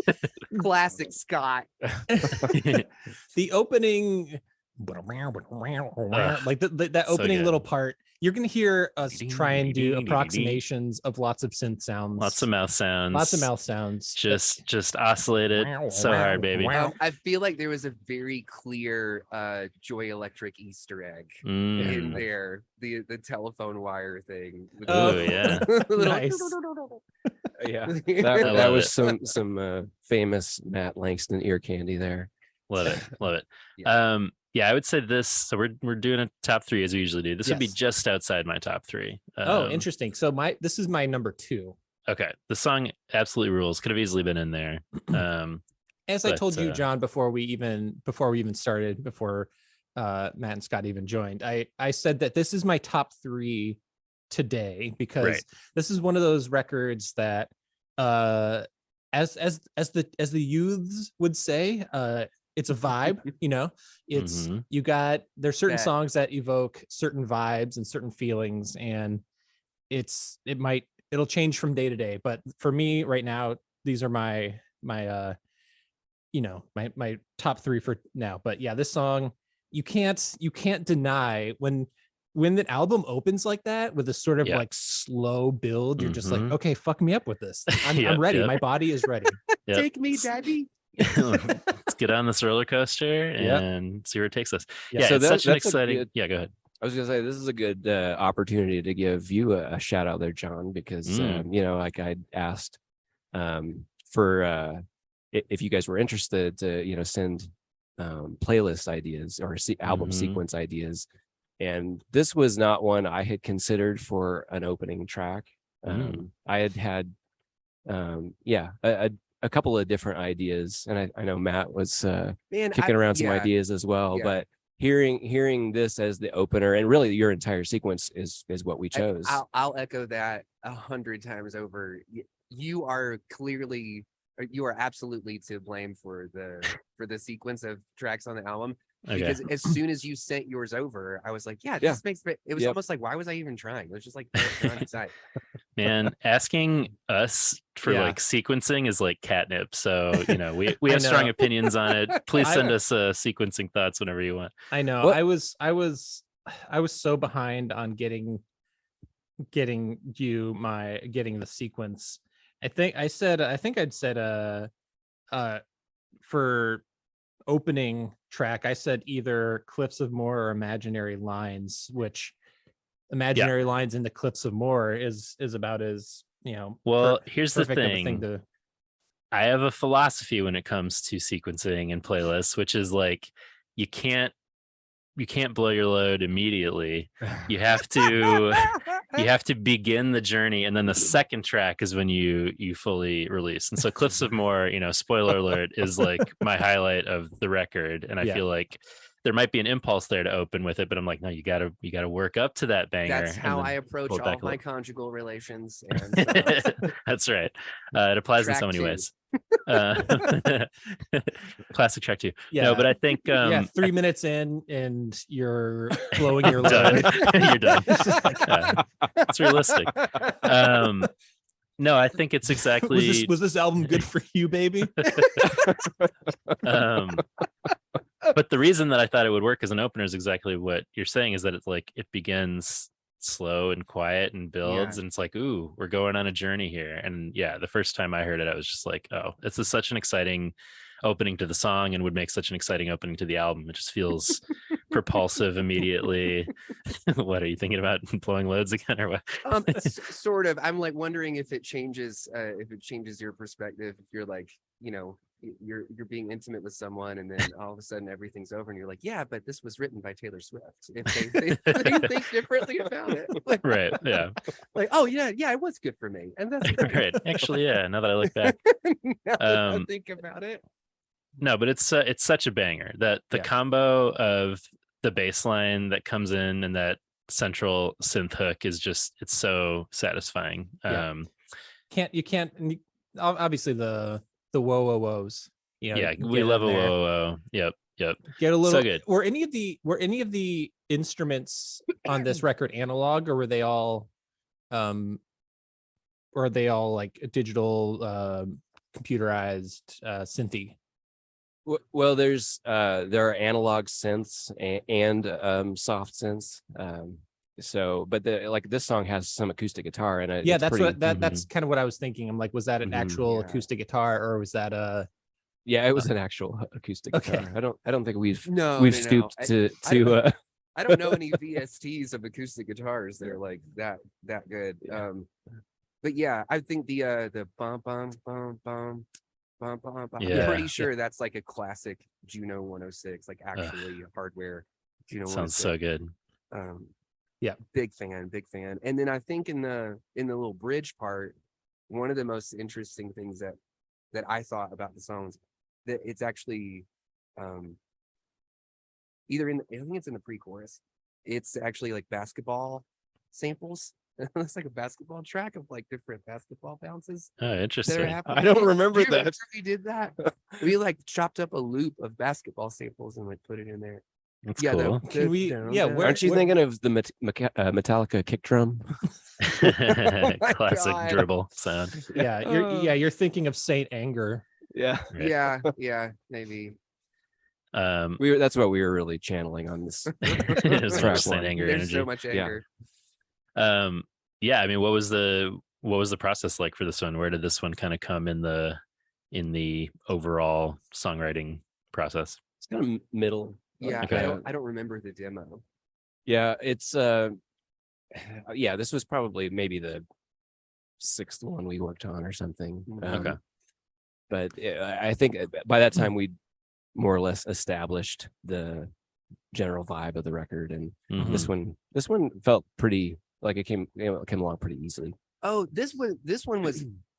Classic Scott. The opening, like that so opening good. little part, you're gonna hear us try and do approximations of lots of synth sounds, Lots of mouth sounds. Just oscillate it so hard, baby. I feel like there was a very clear Joy Electric Easter egg Mm. in there. The telephone wire thing. Oh yeah. Nice. Yeah, I that love was it. some famous Matt Langston ear candy there. Love it. Yeah. Yeah, I would say this. So we're doing a top 3 as we usually do. This would be Yes. just outside my top 3. Oh, interesting. So this is my number 2. Okay, the song absolutely rules. Could have easily been in there. As I But, told you, John, before we even started, before Matt and Scott even joined, I said that this is my top 3 today because Right. this is one of those records that, as the youths would say, it's a vibe. It's Mhm. there's certain Yeah. songs that evoke certain vibes and certain feelings, and it'll change from day to day. But for me right now, these are my my top 3 for now. But yeah, this song, you can't deny when the album opens like that with a sort of Yeah. like slow build, you're just like, Mhm. okay, fuck me up with this. I'm Yep, ready. yep. My body is ready. Yep. Take me, daddy. Let's get on this roller coaster Yep. and see where it takes us. Yeah. Yeah, So it's such an that's a exciting. good- Yeah, go ahead. I was gonna say this is a good opportunity to give you a shout out there, John, because like I asked for if you guys were interested to send playlist ideas or album Mhm. sequence ideas, and this was not one I had considered for an opening track. I had a couple of different ideas, and I know Matt was kicking around some ideas as well, Yeah. but hearing this as the opener, and really your entire sequence is what we chose. I'll echo that 100 times over. You are absolutely to blame for the sequence of tracks on the album. Okay. Because as soon as you sent yours over, I was like, this makes it. It was Yep. almost like, why was I even trying? It was just like on its side. Man, asking us for Yeah. like sequencing is like catnip. So we I have strong know. opinions on it. Please send us sequencing thoughts whenever you want. I know. What- I was so behind on getting the sequence. I think I'd said for opening track, I said either Cliffs of Moher or Imaginary Lines, which Imaginary Lines into Cliffs of Moher is about as Well, here's the perfect of a thing. to I have a philosophy when it comes to sequencing and playlists, which is like you can't blow your load immediately. You have to begin the journey, and then the second track is when you fully release. And so Cliffs of Moher, spoiler alert, is like my highlight of the record, and I Yeah. feel like there might be an impulse there to open with it, but I'm like, no, you gotta work up to that banger. That's how I approach pull it all back a my little. conjugal relations. And That's right. It applies in Track so many 2. ways. Classic track 2. Yeah. No, but I think 3 minutes in and you're blowing your done. load. You're done. It's just like, It's realistic. No, I think it's exactly. was this album good for you, baby? But the reason that I thought it would work as an opener is exactly what you're saying, is that it's like it begins slow and quiet and builds, and it's like, ooh, we're going on a journey here. And yeah, the first time I heard it, I was just like, oh, this is such an exciting opening to the song and would make such an exciting opening to the album. It just feels propulsive immediately. What are you thinking about, blowing loads again or what? Sort of. I'm like wondering if it changes your perspective. If you're like, you're being intimate with someone, and then all of a sudden everything's over, and you're like, yeah, but this was written by Taylor Swift. If they think differently about it, like, Right. Yeah. like, oh yeah, it was good for me, and that's Right. Actually, yeah. Now that I look back, now that I think about it. no, but it's such a banger that the combo of the bass line that comes in and that central synth hook is just, it's so satisfying. Yeah. Obviously the whoa whoa whoas. Yeah, we love a whoa whoa. Yep. Get a little So good. Were any of the instruments on this record analog, or were they all or are they all like digital, computerized, synthy? Well, there are analog synths and soft synths. So, but like this song has some acoustic guitar and Yeah, that's that's kind of what I was thinking. I'm like, was that an actual Yeah. acoustic guitar, or was that a? Yeah, it was an actual acoustic Okay. guitar. I don't think we've No. stooped to I don't know any VSTs of acoustic guitars that are like that good. But yeah, I think the bum bum bum bum bum bum bum. Yeah. I'm pretty sure that's like a classic Juno 106, like actually hardware Juno 106. Sounds so good. Yeah. Big fan. And then I think in the little bridge part, one of the most interesting things that I thought about the songs, that it's actually either I think it's in the pre-chorus. It's actually like basketball samples. It's like a basketball track of like different basketball bounces Oh, that are interesting. happening. I don't remember Do you that. we did that? We like chopped up a loop of basketball samples and like put it in there. That's Yeah, cool. Can we- yeah, where- Aren't you thinking of the Metallica kick drum? my Classic God. dribble sound. Yeah, you're thinking of Saint Anger. Yeah, Right. Yeah, maybe. that's what we were really channeling on this. There's Track much Saint one. Anger There's energy. so much anger. Yeah, I mean, what was the process like for this one? Where did this one kind of come in the overall songwriting process? It's kind of middle. Yeah, Okay. I don't remember the demo. Yeah, it's yeah, this was probably maybe the sixth one we worked on or something. Okay. But I think by that time we'd more or less established the general vibe of the record, and Mhm. this one felt pretty like it came along pretty easily. Oh, this one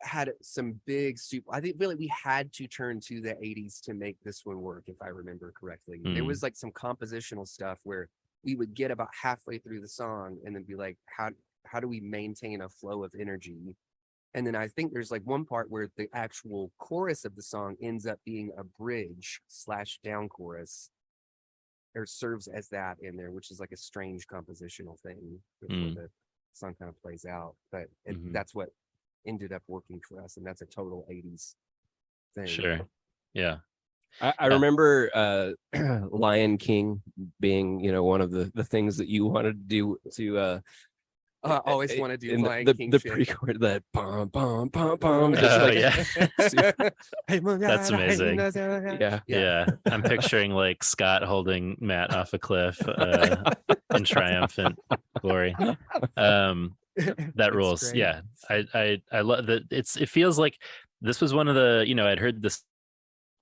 had some big super. I think really we had to turn to the 80s to make this one work, if I remember correctly. There was like some compositional stuff where we would get about halfway through the song and then be like, how do we maintain a flow of energy? And then I think there's like one part where the actual chorus of the song ends up being a bridge / down chorus, or serves as that in there, which is like a strange compositional thing before the song kind of plays out. But that's what ended up working for us, and that's a total 80s thing. Sure. Yeah. I remember Lion King being, one of the things that you wanted to do to I always want to do in Lion the King shit. pre-chord, that pom pom pom pom. Oh, yeah. That's amazing. Yeah. I'm picturing like Scott holding Matt off a cliff in triumphant glory. That rules. great. Yeah. I love that. It feels like this was one of the, I'd heard this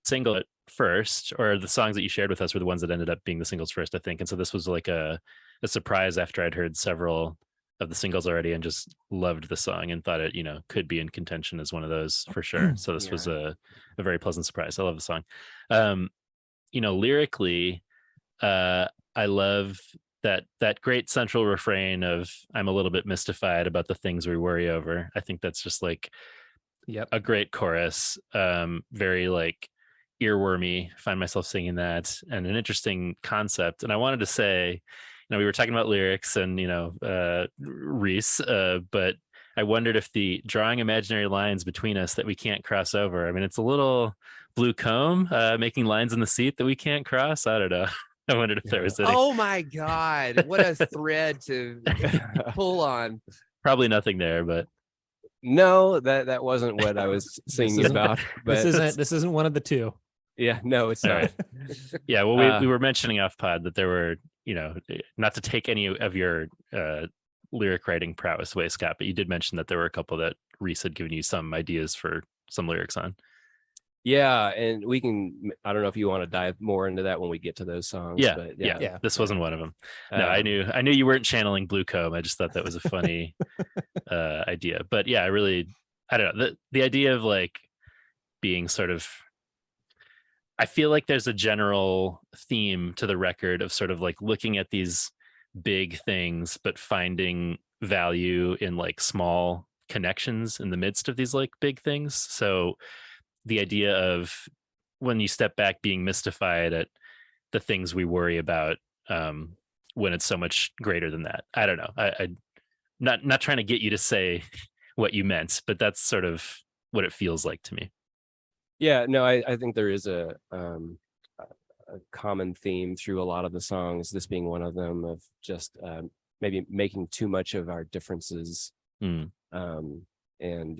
single at first, or the songs that you shared with us were the ones that ended up being the singles first, I think. And so this was like a surprise after I'd heard several of the singles already and just loved the song and thought it, could be in contention as one of those for sure. So this was a very pleasant surprise. I love the song. Lyrically, I love that great central refrain of "I'm a little bit mystified about the things we worry over." I think that's just like a great chorus. Very like earwormy. Find myself singing that, and an interesting concept. And I wanted to say, we were talking about lyrics and Reese, but I wondered if the drawing imaginary lines between us that we can't cross over. I mean, it's a little Blue Comb making lines in the seat that we can't cross. I don't know. I wondered if there was any. Oh my God, what a thread to pull on. Probably nothing there, but No, that wasn't what I was singing about. But This isn't one of the two. yeah, no, it's All not. right. Yeah, well, we were mentioning off pod that there were, not to take any of your lyric writing prowess away, Scott, but you did mention that there were a couple that Reese had given you some ideas for some lyrics on. Yeah, and we can. I don't know if you want to dive more into that when we get to those songs. Yeah, but yeah. This wasn't one of them. No, I knew you weren't channeling Blue Comb. I just thought that was a funny idea. But yeah, I don't know, the idea of like being sort of. I feel like there's a general theme to the record of sort of like looking at these big things, but finding value in like small connections in the midst of these like big things. So the idea of when you step back, being mystified at the things we worry about when it's so much greater than that. I don't know. I not trying to get you to say what you meant, but that's sort of what it feels like to me. Yeah, no, I think there is a common theme through a lot of the songs, this being one of them, of just maybe making too much of our differences. Mm. And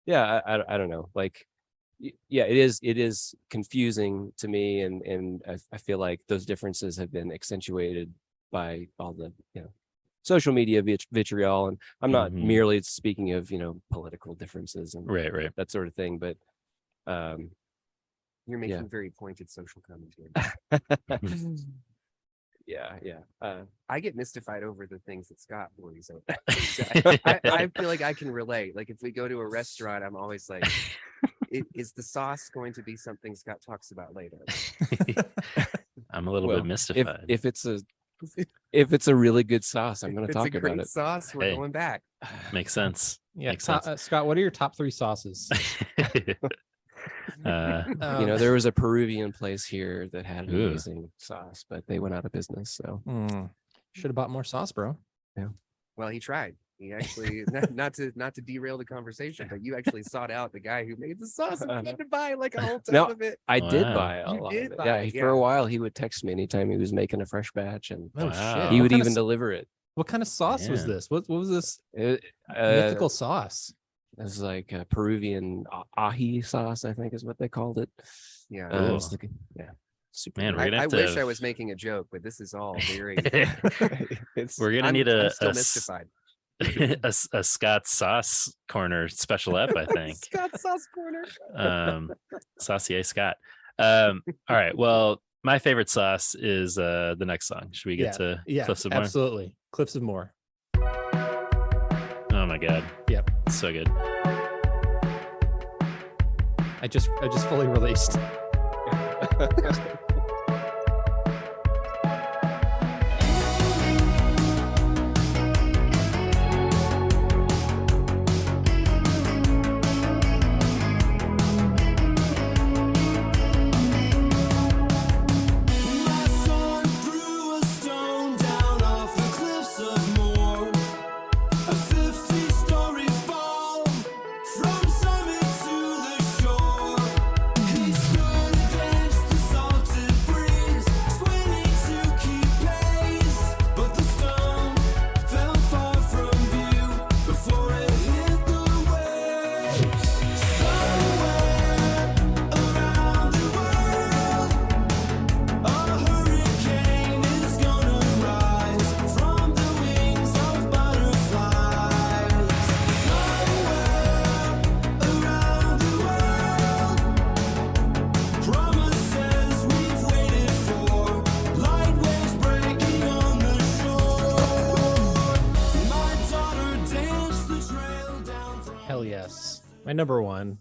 yeah, I don't know, like, yeah, it is confusing to me, and I feel like those differences have been accentuated by all the social media vitriol, and I'm not Mhm. merely speaking of political differences and Right. that sort of thing, but You're making Yeah. very pointed social commentary. yeah. I get mystified over the things that Scott worries over. I feel like I can relate. Like if we go to a restaurant, I'm always like, is the sauce going to be something Scott talks about later? I'm a little Well, bit mystified. if it's a really good sauce, I'm going to If it's talk a about great it. sauce, we're Hey. going back. Makes sense. Yeah, Makes sense. Scott, what are your top 3 sauces? There was a Peruvian place here that had an Ooh. amazing sauce, but they went out of business. So Should have bought more sauce, bro. Well, he tried. He actually not to derail the conversation, but you actually sought out the guy who made the sauce and you had to buy like a whole ton No, of it. I did Wow. buy a You lot did of it. buy Yeah, it, for a yeah. while he would text me anytime he was making a fresh batch, and Oh Wow. shit! he What would kind even of, deliver it. what kind of sauce was Man. this? What was this It mythical sauce? was like a Peruvian ají sauce, I think is what they called it. Yeah. Cool. It's looking- yeah, super. Man, good. we're gonna I have to wish I have- was making a joke, but this is all very. We're gonna I'm, need I'm a still mystified. a Scott sauce corner special ep, I think. Scott Sauce Corner. Saucier Scott. All right. Well, my favorite sauce is the next song. Should we get to Cliffs of Moher? Absolutely. Cliffs of Moher. Oh my god. Yep. So good. I just fully released. My son threw a stone down off the cliffs of Moher. A 50-story fall from summit to the shore. He stood against the salted breeze, squinting to keep pace. But the stone fell far from view before it hit the waves. Somewhere around the world, a hurricane is gonna rise from the wings of butterflies. Somewhere around the world, promises we've waited for, light waves breaking on the shore. My daughter danced the trail down from Hell yes. My number 1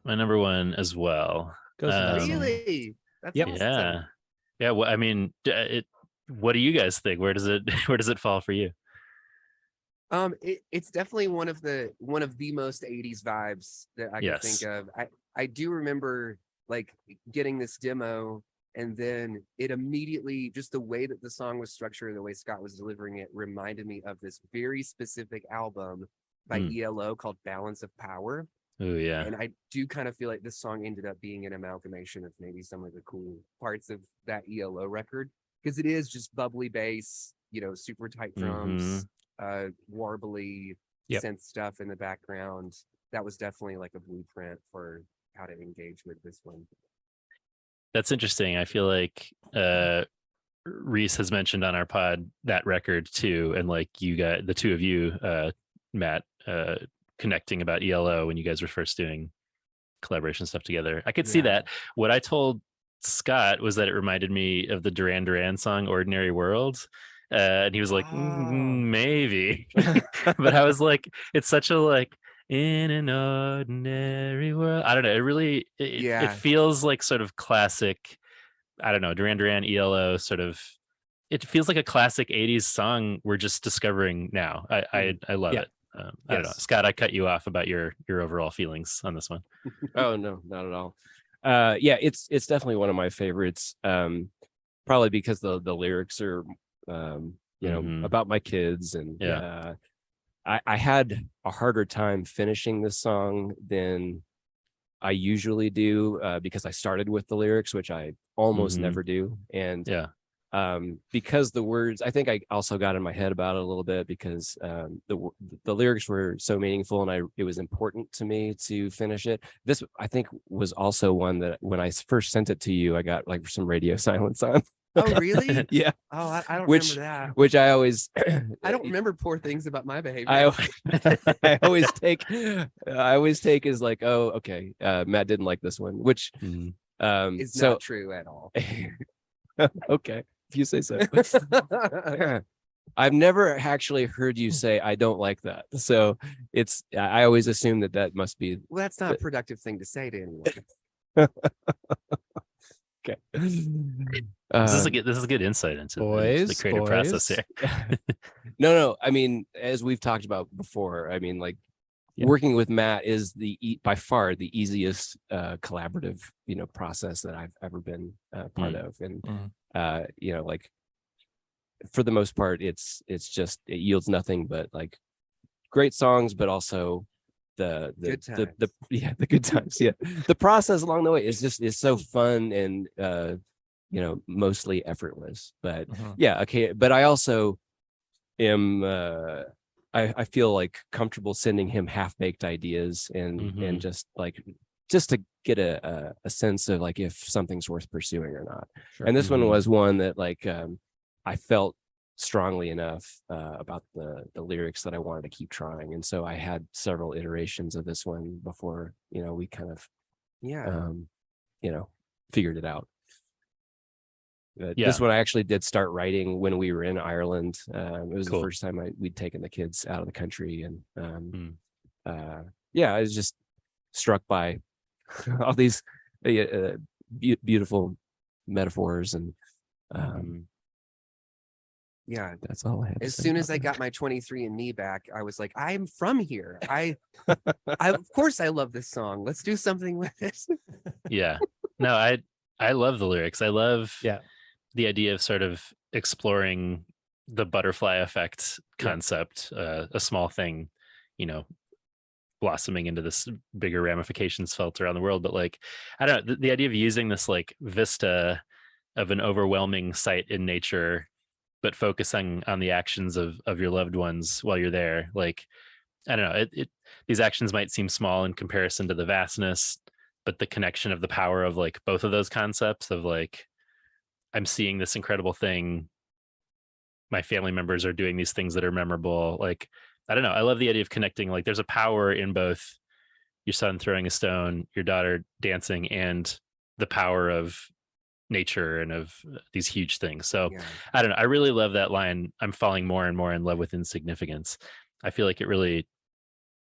My number 1 as well. goes to that song. Really? That's Yep. awesome. Yeah. Well, I mean, what do you guys think? Where does it fall for you? It's definitely one of the most 80s vibes that I can Yes. think of. I do remember like getting this demo, and then it immediately, just the way that the song was structured, the way Scott was delivering it, reminded me of this very specific album by ELO called Balance of Power. Oh yeah. And I do kind of feel like this song ended up being an amalgamation of maybe some of the cool parts of that ELO record, because it is just bubbly bass, super tight drums, warbly Yep. synth stuff in the background. That was definitely like a blueprint for how to engage with this one. That's interesting. I feel like Reese has mentioned on our pod that record too, and like you got the two of you, Matt, connecting about ELO when you guys were first doing collaboration stuff together. I could see that. What I told Scott was that it reminded me of the Duran Duran song "Ordinary World," and he was like, maybe, but I was like, it's such a like. In an ordinary world, I don't know. It really, it feels like sort of classic. I don't know, Duran Duran, ELO, sort of. It feels like a classic '80s song we're just discovering now. I love it. I don't know, Scott. I cut you off about your overall feelings on this one. Oh no, not at all. Yeah, it's definitely one of my favorites. Probably because the lyrics are, about my kids, and I had a harder time finishing this song than I usually do, because I started with the lyrics, which I almost never do. And Yeah. because the words, I think I also got in my head about it a little bit because the lyrics were so meaningful, and it was important to me to finish it. This, I think, was also one that when I first sent it to you, I got like some radio silence on. Oh, really? Yeah. Oh, I don't Which- remember that. Which I always I don't remember poor things about my behavior. I always take as like, oh, okay, Matt didn't like this one, which It's so not true at all. okay, if you say so. I've never actually heard you say I don't like that, so I always assume that must be Well, that's not a productive thing to say to anyone. okay. This is a good insight into the creative process here. No, I mean, as we've talked about before, I mean, like working with Matt is by far the easiest collaborative, process that I've ever been part of. And, like for the most part, it's just, it yields nothing but like great songs, but also the good times. Yeah. The process along the way is so fun and, mostly effortless, but okay. But I also am, I feel like comfortable sending him half-baked ideas and just to get a sense of like if something's worth pursuing or not. Sure. And this one was one that like I felt strongly enough about the lyrics that I wanted to keep trying, and so I had several iterations of this one before we kind of figured it out. This one I actually did start writing when we were in Ireland. It was the first time we'd taken the kids out of the country, and I was just struck by all these beautiful metaphors, and that's all I had. As soon as I got my 23andMe back, I was like, I'm from here. I of course I love this song. Let's do something with it. Yeah. No, I love the lyrics. I love the idea of sort of exploring the butterfly effect concept, a small thing, blossoming into this bigger ramifications felt around the world. But like, I don't know, the idea of using this like vista of an overwhelming sight in nature, but focusing on the actions of your loved ones while you're there. Like, I don't know, these actions might seem small in comparison to the vastness, but the connection of the power of like both of those concepts of like, I'm seeing this incredible thing. My family members are doing these things that are memorable. Like, I don't know. I love the idea of connecting. Like, there's a power in both your son throwing a stone, your daughter dancing, and the power of nature and of these huge things. So I don't know. I really love that line. I'm falling more and more in love with insignificance. I feel like it really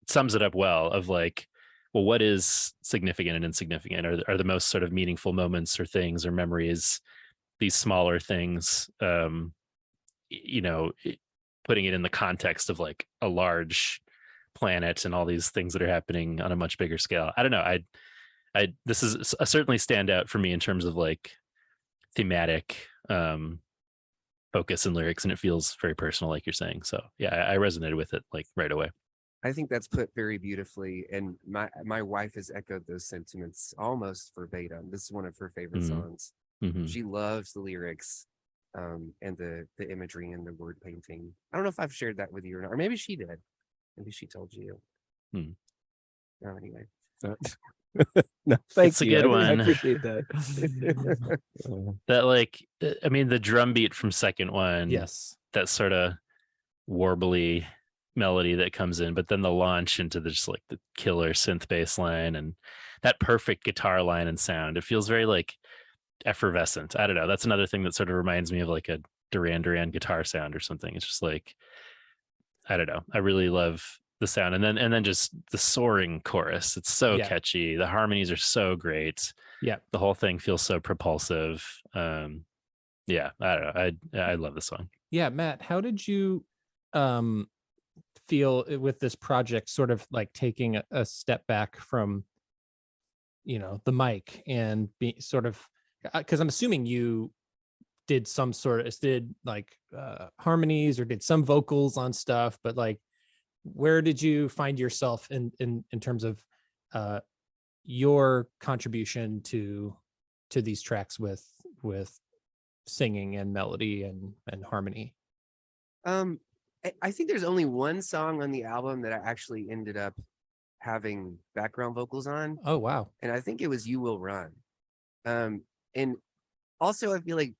sums it up well of like, well, what is significant and insignificant? Are the most sort of meaningful moments or things or memories these smaller things, putting it in the context of like a large planet and all these things that are happening on a much bigger scale. I don't know. This is a certainly standout for me in terms of like thematic focus and lyrics, and it feels very personal, like you're saying. So yeah, I resonated with it like right away. I think that's put very beautifully, and my wife has echoed those sentiments almost verbatim. This is one of her favorite songs. She loves the lyrics and the imagery and the word painting. I don't know if I've shared that with you or not, or maybe she did. Maybe she told you. No, anyway. No, thanks. It's a good one. I appreciate that. That like, I mean, the drum beat from second one. Yes. That sort of warbly melody that comes in, but then the launch into just like the killer synth bass line and that perfect guitar line and sound. It feels very like effervescent. I don't know. That's another thing that sort of reminds me of like a Duran Duran guitar sound or something. It's just like, I don't know. I really love the sound. And then just the soaring chorus. It's so catchy. The harmonies are so great. Yeah. The whole thing feels so propulsive. I don't know. I love the song. Yeah. Matt, how did you feel with this project, sort of like taking a step back from, the mic and be sort of, because I'm assuming you did some sort of harmonies or did some vocals on stuff, but like where did you find yourself in terms of your contribution to these tracks with singing and melody and harmony? I think there's only one song on the album that I actually ended up having background vocals on. Oh wow. And I think it was You Will Run. And also I feel like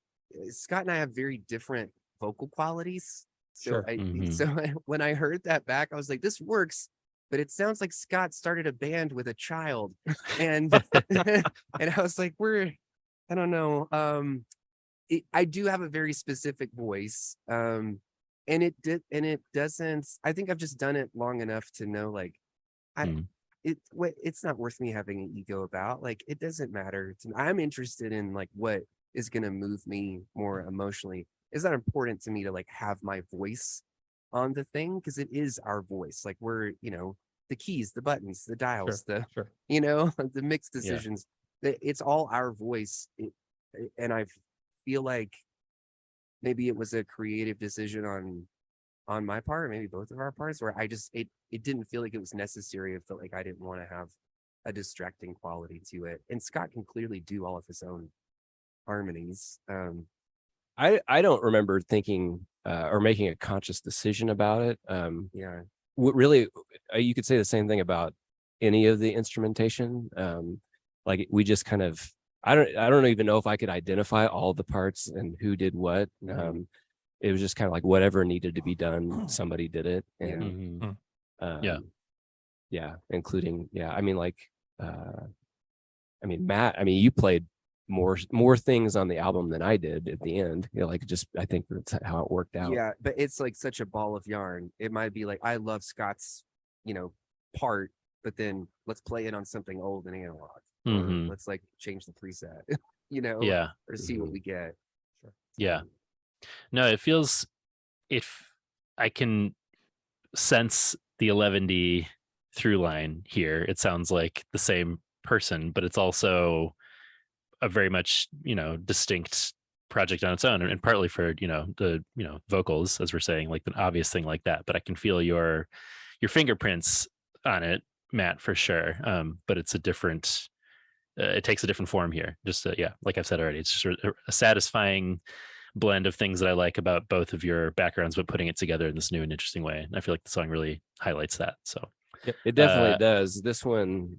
Scott and I have very different vocal qualities. So Sure. so when I heard that back, I was like, this works, but it sounds like Scott started a band with a child. And and I was like, I don't know. I do have a very specific voice. And it doesn't, I think I've just done it long enough to know, like, it's not worth me having an ego about. Like, it doesn't matter to me. I'm interested in like what is going to move me more emotionally. It's not important to me to like have my voice on the thing, because it is our voice. Like, we're, the keys, the buttons, the dials, the mix decisions. It's all our voice. And I feel like maybe it was a creative decision on my part, or maybe both of our parts, where it didn't feel like it was necessary. It felt like I didn't want to have a distracting quality to it. And Scott can clearly do all of his own harmonies. I don't remember thinking or making a conscious decision about it. Really, you could say the same thing about any of the instrumentation. Like, we just kind of, I don't even know if I could identify all the parts and who did what. It was just kind of like whatever needed to be done, somebody did it. And including, Matt, you played more things on the album than I did at the end. I think that's how it worked out. Yeah, but it's like such a ball of yarn. It might be like, I love Scott's, part, but then let's play it on something old and analog. Or let's like change the preset, or see what we get. Sure. Yeah. No, it feels, if I can sense the 11D through line here, it sounds like the same person, but it's also a very much, distinct project on its own, and partly for, the, vocals, as we're saying, like the obvious thing like that, but I can feel your fingerprints on it, Matt, for sure. But it's a different, it takes a different form here. Just like I've said already, it's just a satisfying blend of things that I like about both of your backgrounds, but putting it together in this new and interesting way. And I feel like the song really highlights that. So it definitely does. This one,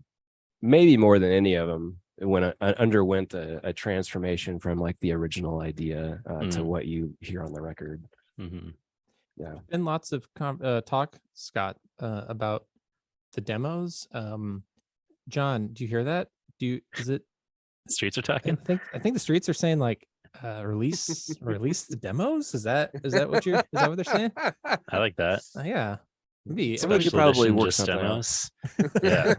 maybe more than any of them, when I underwent a transformation from like the original idea to what you hear on the record. Yeah. And lots of talk, Scott, about the demos. John, do you hear that? Is it the streets are talking? I think the streets are saying like, release the demos. Is that what they're saying? I like that. Yeah, maybe somebody could probably work something demos. Yeah.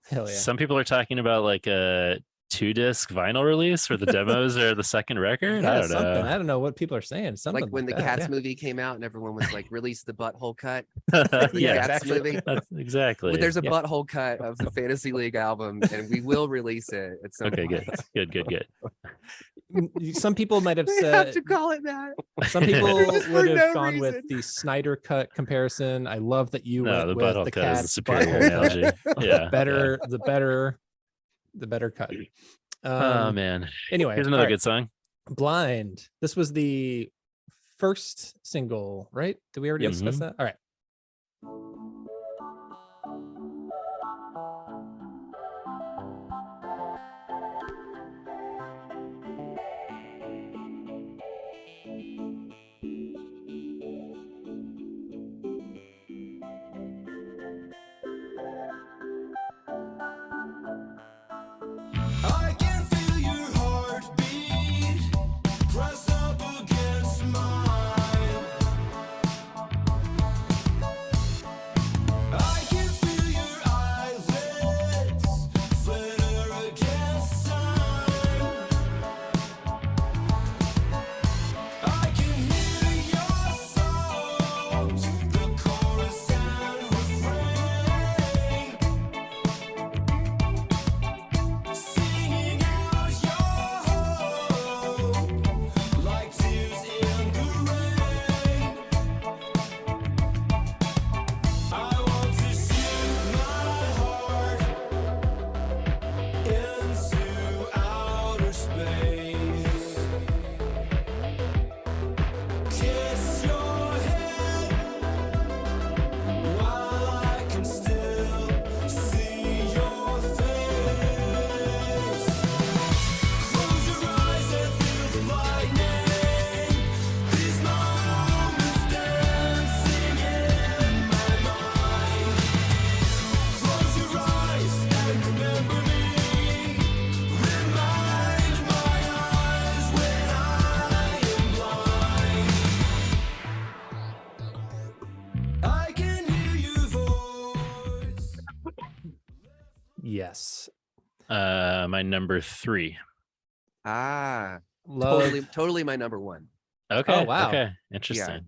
Hell yeah. Some people are talking about like a 2-disc vinyl release where the demos are the second record. Yeah, I don't know. I don't know what people are saying. Something like when the that, Cats movie came out and everyone was like, release the butthole cut. Yeah, Cats movie. That's exactly. Well, there's a butthole cut of the Fantasy League album, and we will release it at some point. Good. Some people might have We said have to call it that. some people Just for would have no gone reason. with the Snyder cut comparison. I love that you No, went the with butthole the cut is the Cats superior butthole analogy. Yeah, the better cut. Oh man. Anyway, Here's another all right. good song. Blind. This was the first single, right? Did we already discuss that? All right. I can feel your heartbeat pressed up against mine. I can feel your eyelids flitter against time. I can hear your songs, the chorus and refrain. Singing My number 3. Ah, Love. totally my number 1. Okay. Oh, wow. Okay. Interesting.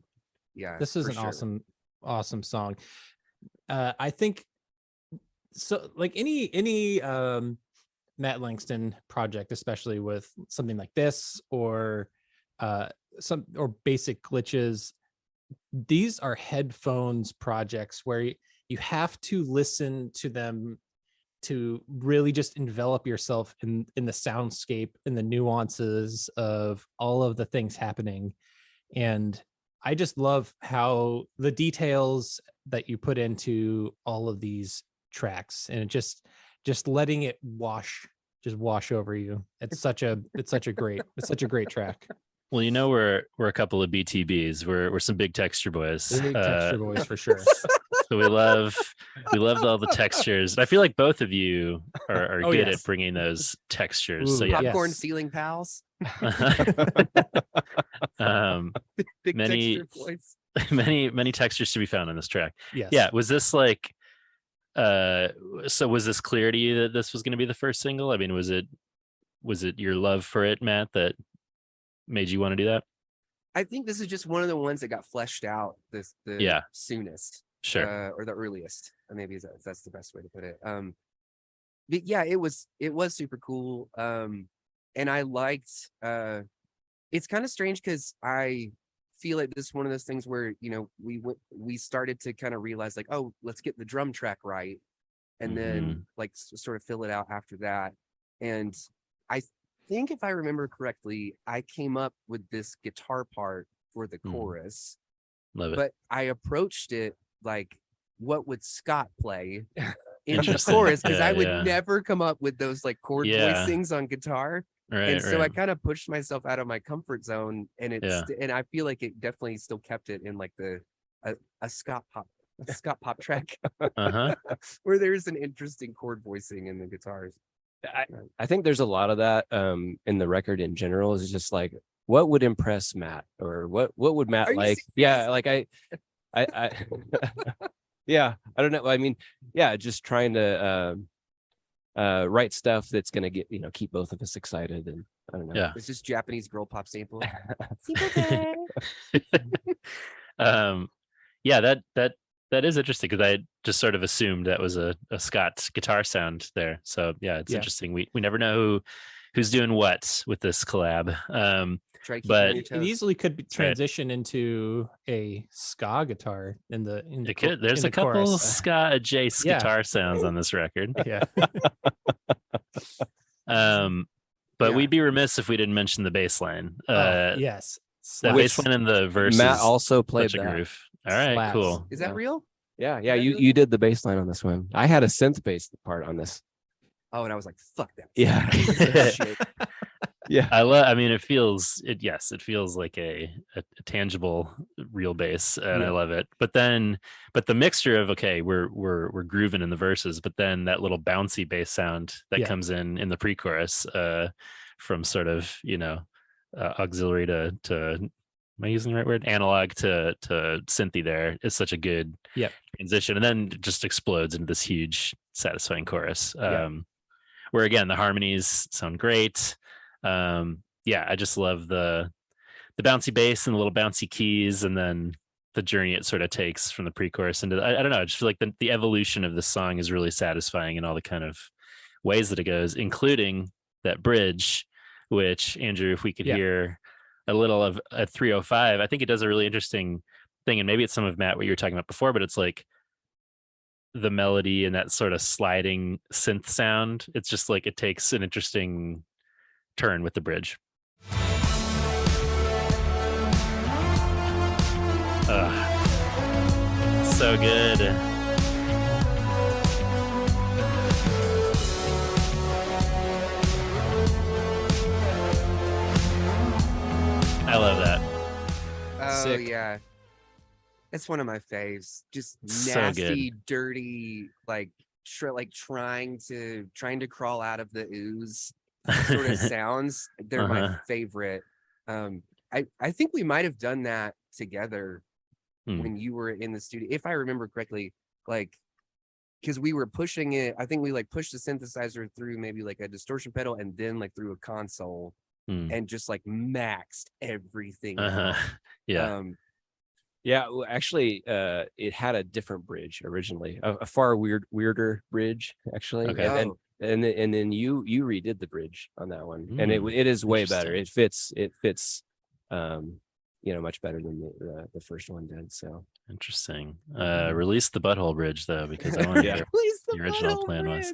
Yeah, This is for an sure. awesome song. I think so. Like any Matt Langston project, especially with something like this or or basic glitches, these are headphones projects where you have to listen to them to really just envelop yourself in the soundscape and the nuances of all of the things happening. And I just love how the details that you put into all of these tracks, and it just letting it wash over you. It's such a great track. Well, you know, we're a couple of BTBs. We're some big texture boys. Big texture boys for sure. So we love all the textures. I feel like both of you are Oh, good yes. at bringing those textures. Ooh, So yeah, Popcorn yes. ceiling pals. Big many texture voice. many textures to be found on this track. Yes. Yeah, was this like so was this clear to you that this was going to be the first single? I mean, was it your love for it, Matt, that made you want to do that? I think this is just one of the ones that got fleshed out the Yeah. soonest. Sure. Or the earliest. Maybe that's the best way to put it. But yeah, it was super cool. And I liked it's kind of strange because I feel like this is one of those things where, you know, we started to kind of realize like, oh, let's get the drum track right, and then like sort of fill it out after that. And I think if I remember correctly, I came up with this guitar part for the chorus, Love it. but I approached it like, what would Scott play in the Interesting. chorus? Because Yeah, I would yeah. never come up with those like chord Yeah. voicings on guitar. Right. And so I right. kind of pushed myself out of my comfort zone, and and I feel like it definitely still kept it in like a Scott pop track Uh-huh. where there's an interesting chord voicing in the guitars. I think there's a lot of that in the record in general. Is just like, what would impress Matt, or what would Matt Are you like? serious? Yeah, like I yeah, I don't know. I mean, yeah, just trying to write stuff that's gonna get, you know, keep both of us excited. And I don't know. Yeah. It's just Japanese girl pop sample. Yeah, that is interesting because I just sort of assumed that was a Scott guitar sound there. So yeah, it's interesting. We never know who's doing what with this collab. Try keeping But your It toes. easily could transition into a ska guitar in the it could. There's a couple chorus. ska adjacent Yeah. guitar sounds on this record. Yeah. But Yeah. we'd be remiss if we didn't mention the bass line. Yes. The Slaps. bass line in the verse Matt is also played such a that. groove. All right, Slaps. cool. Is that real? Yeah, that you really? did the bass line on this one. I had a synth bass part on this. Oh, and I was like, fuck that. Yeah. Shit. Yeah. I mean, it feels like a tangible real bass, and I love it. But the mixture of, okay, we're grooving in the verses, but then that little bouncy bass sound that comes in the pre-chorus, from sort of, you know, auxiliary to am I using the right word? Analog to synthy there is such a good transition, and then it just explodes into this huge, satisfying chorus. Where again the harmonies sound great. I just love the bouncy bass and the little bouncy keys, and then the journey it sort of takes from the pre-chorus into I don't know. I just feel like the evolution of this song is really satisfying in all the kind of ways that it goes, including that bridge, which, Andrew, if we could hear a little of at 305, I think it does a really interesting thing, and maybe it's some of, Matt, what you were talking about before, but it's like the melody and that sort of sliding synth sound. It's just like it takes an interesting turn with the bridge. So good. I love that. Oh Sick. yeah, it's one of my faves. Just So nasty, dirty, like trying to crawl out of the ooze sort of sounds. They're my favorite. I think we might have done that together when you were in the studio, if I remember correctly. Like because we were pushing it. I think we like pushed the synthesizer through maybe like a distortion pedal and then like through a console and just like maxed everything out. Yeah. Yeah, well, actually, it had a different bridge originally, a far weirder bridge actually. Okay. And then you redid the bridge on that one, and it is way better. It fits much better than the first one did. So interesting. Release the butthole bridge though, because I want to hear what the original plan was.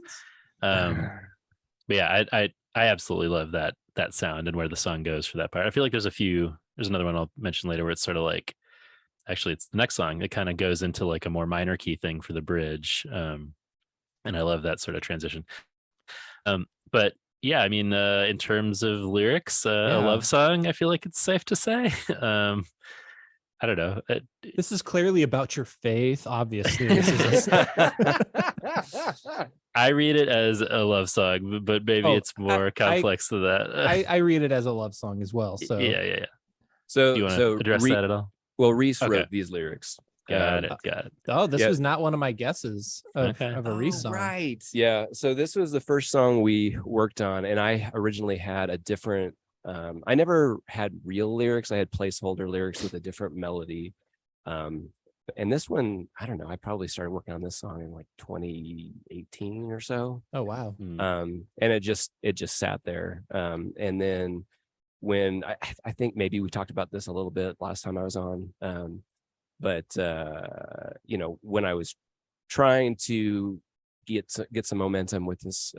But yeah, I absolutely love that sound and where the song goes for that part. I feel like there's another one I'll mention later where it's sort of like, actually it's the next song that kind of goes into like a more minor key thing for the bridge. And I love that sort of transition. But yeah, I mean, in terms of lyrics, a love song, I feel like it's safe to say. I don't know. This is clearly about your faith. Obviously, this is I read it as a love song, but maybe it's more complex than that. I read it as a love song as well. So yeah. So do you want to address that at all? Well, Reese wrote these lyrics. Got it. Oh, this was not one of my guesses of a Reese song. Right. Yeah. So this was the first song we worked on, and I originally had a different. I never had real lyrics. I had placeholder lyrics with a different melody. And this one, I don't know. I probably started working on this song in like 2018 or so. Oh wow. And it just sat there. And then when I think maybe we talked about this a little bit last time I was on. But when I was trying to get some momentum with this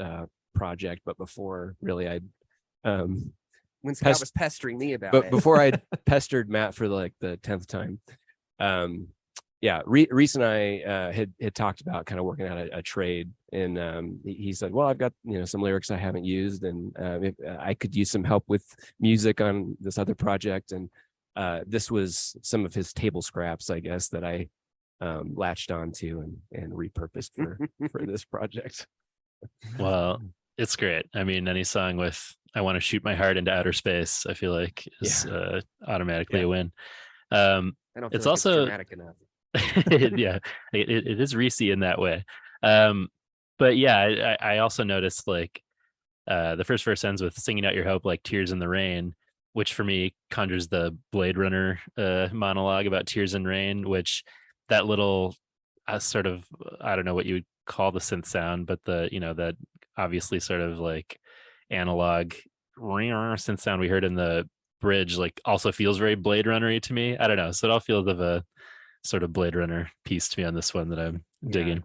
project, but before really I'd when Scott was pestering me about but it. before I'd pestered Matt for like the 10th time. Reese and I had talked about kind of working out a trade, and he said, well, I've got some lyrics I haven't used, and if I could use some help with music on this other project. And this was some of his table scraps, I guess, that I latched onto and repurposed for this project. Well, it's great. I mean, any song with "I want to shoot my heart into outer space," I feel like is automatically a win. I don't feel it's like also it's dramatic enough. it is Reese in that way. But yeah, I also noticed like the first verse ends with "singing out your hope like tears in the rain," which for me conjures the Blade Runner monologue about tears and rain, which that little sort of, I don't know what you would call the synth sound, but that obviously sort of like analog synth sound we heard in the bridge like also feels very Blade Runner-y to me. I don't know. So it all feels of a sort of Blade Runner piece to me on this one that I'm digging.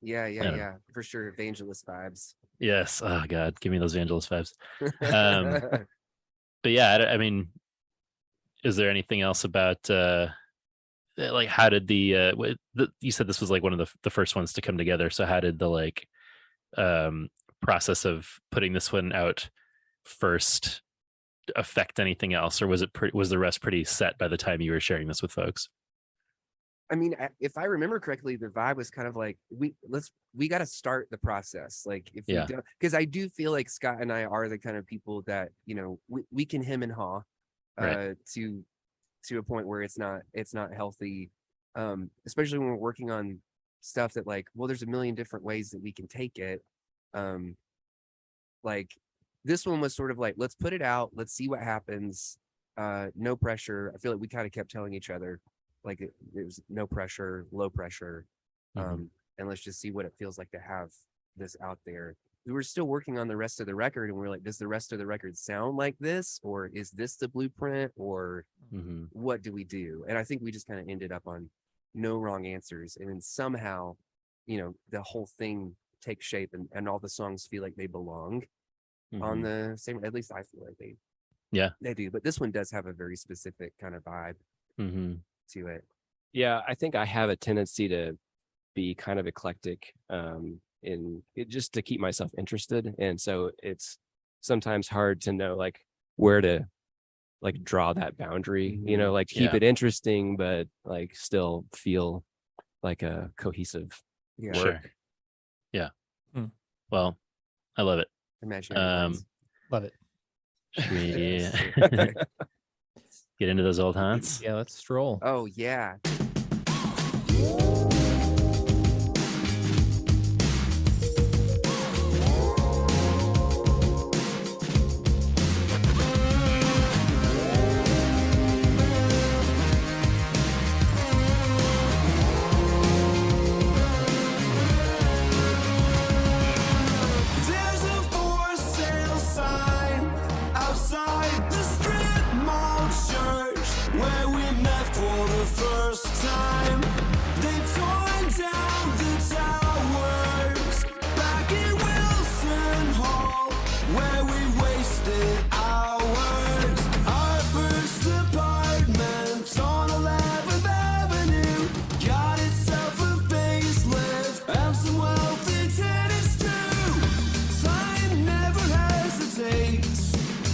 Yeah, for sure. Evangelist vibes. Yes. Oh God, give me those Evangelist vibes. But yeah, I mean, is there anything else about like how did you said this was like one of the first ones to come together, so how did the like process of putting this one out first affect anything else, or was the rest pretty set by the time you were sharing this with folks? I mean, if I remember correctly, the vibe was kind of like we got to start the process. Like if we don't, because I do feel like Scott and I are the kind of people that we can hem and haw to a point where it's not healthy, especially when we're working on stuff that like, well, there's a million different ways that we can take it. Like this one was sort of like, let's put it out, let's see what happens. No pressure. I feel like we kind of kept telling each other like it was no pressure, low pressure, and let's just see what it feels like to have this out there. We were still working on the rest of the record, and we were like, does the rest of the record sound like this, or is this the blueprint, or what do we do? And I think we just kind of ended up on no wrong answers, and then somehow the whole thing takes shape, and all the songs feel like they belong on the same, at least I feel like they do. But this one does have a very specific kind of vibe to it. Yeah, I think I have a tendency to be kind of eclectic in it, just to keep myself interested, and so it's sometimes hard to know like where to like draw that boundary, like keep it interesting but like still feel like a cohesive work. Sure. Well, I love it. Imagine Love it. Should we get into those old haunts? Yeah, let's stroll. Oh yeah.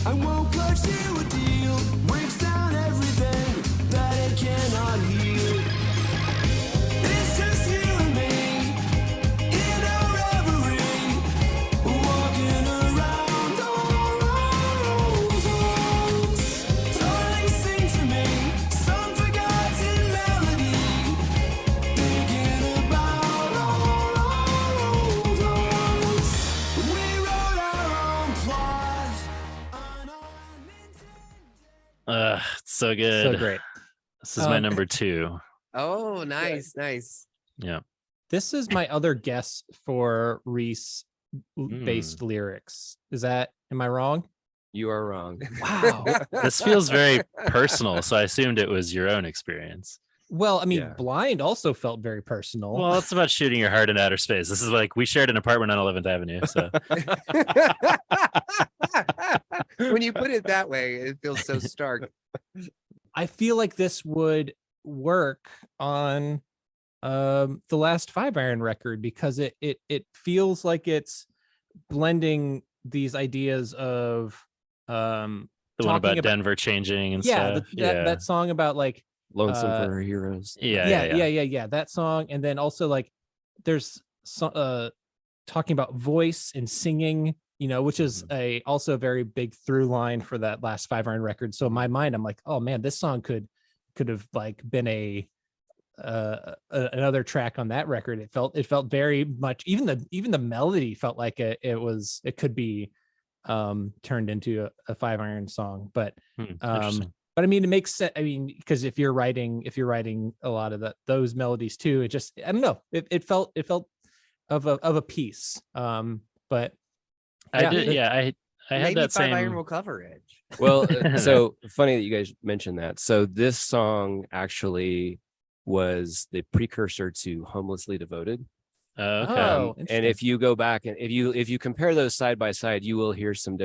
I won't cut you a deal. Breaks down everything that it cannot heal. It's just you and me in our reverie, walking around on our own songs. Darling, sing to me some forgotten melody, thinking about all our old songs. We wrote our own plot, It's so good. So great. This is my number 2. Oh, nice. Yeah. This is my other guess for Reese based lyrics. Am I wrong? You are wrong. Wow. This feels very personal, so I assumed it was your own experience. Well, I mean, Yeah. Blind also felt very personal. Well, it's about shooting your heart in outer space. This is like we shared an apartment on 11th Avenue. So When you put it that way, it feels so stark. I feel like this would work on the last 5 Iron record because it feels like it's blending these ideas of the one talking about Denver changing and yeah, stuff. that song about like Lonesome for Our Heroes. yeah, that song, and then also like there's talking about voice and singing, which is also a very big through line for that last 5 Iron record. So in my mind, I'm like, oh man, this song could have like been another track on that record. It felt very much, even the melody felt like it could be turned into a 5 Iron song. But interesting. but I mean, it makes sense. I mean, because if you're writing a lot of those melodies too, it just, I don't know, it felt of a piece. But I had Maybe that 5 Iron same. will cover it. Well, so funny that you guys mentioned that. So this song actually was the precursor to Homelessly Devoted. Okay. Oh, And if you go back and if you compare those side by side, you will hear some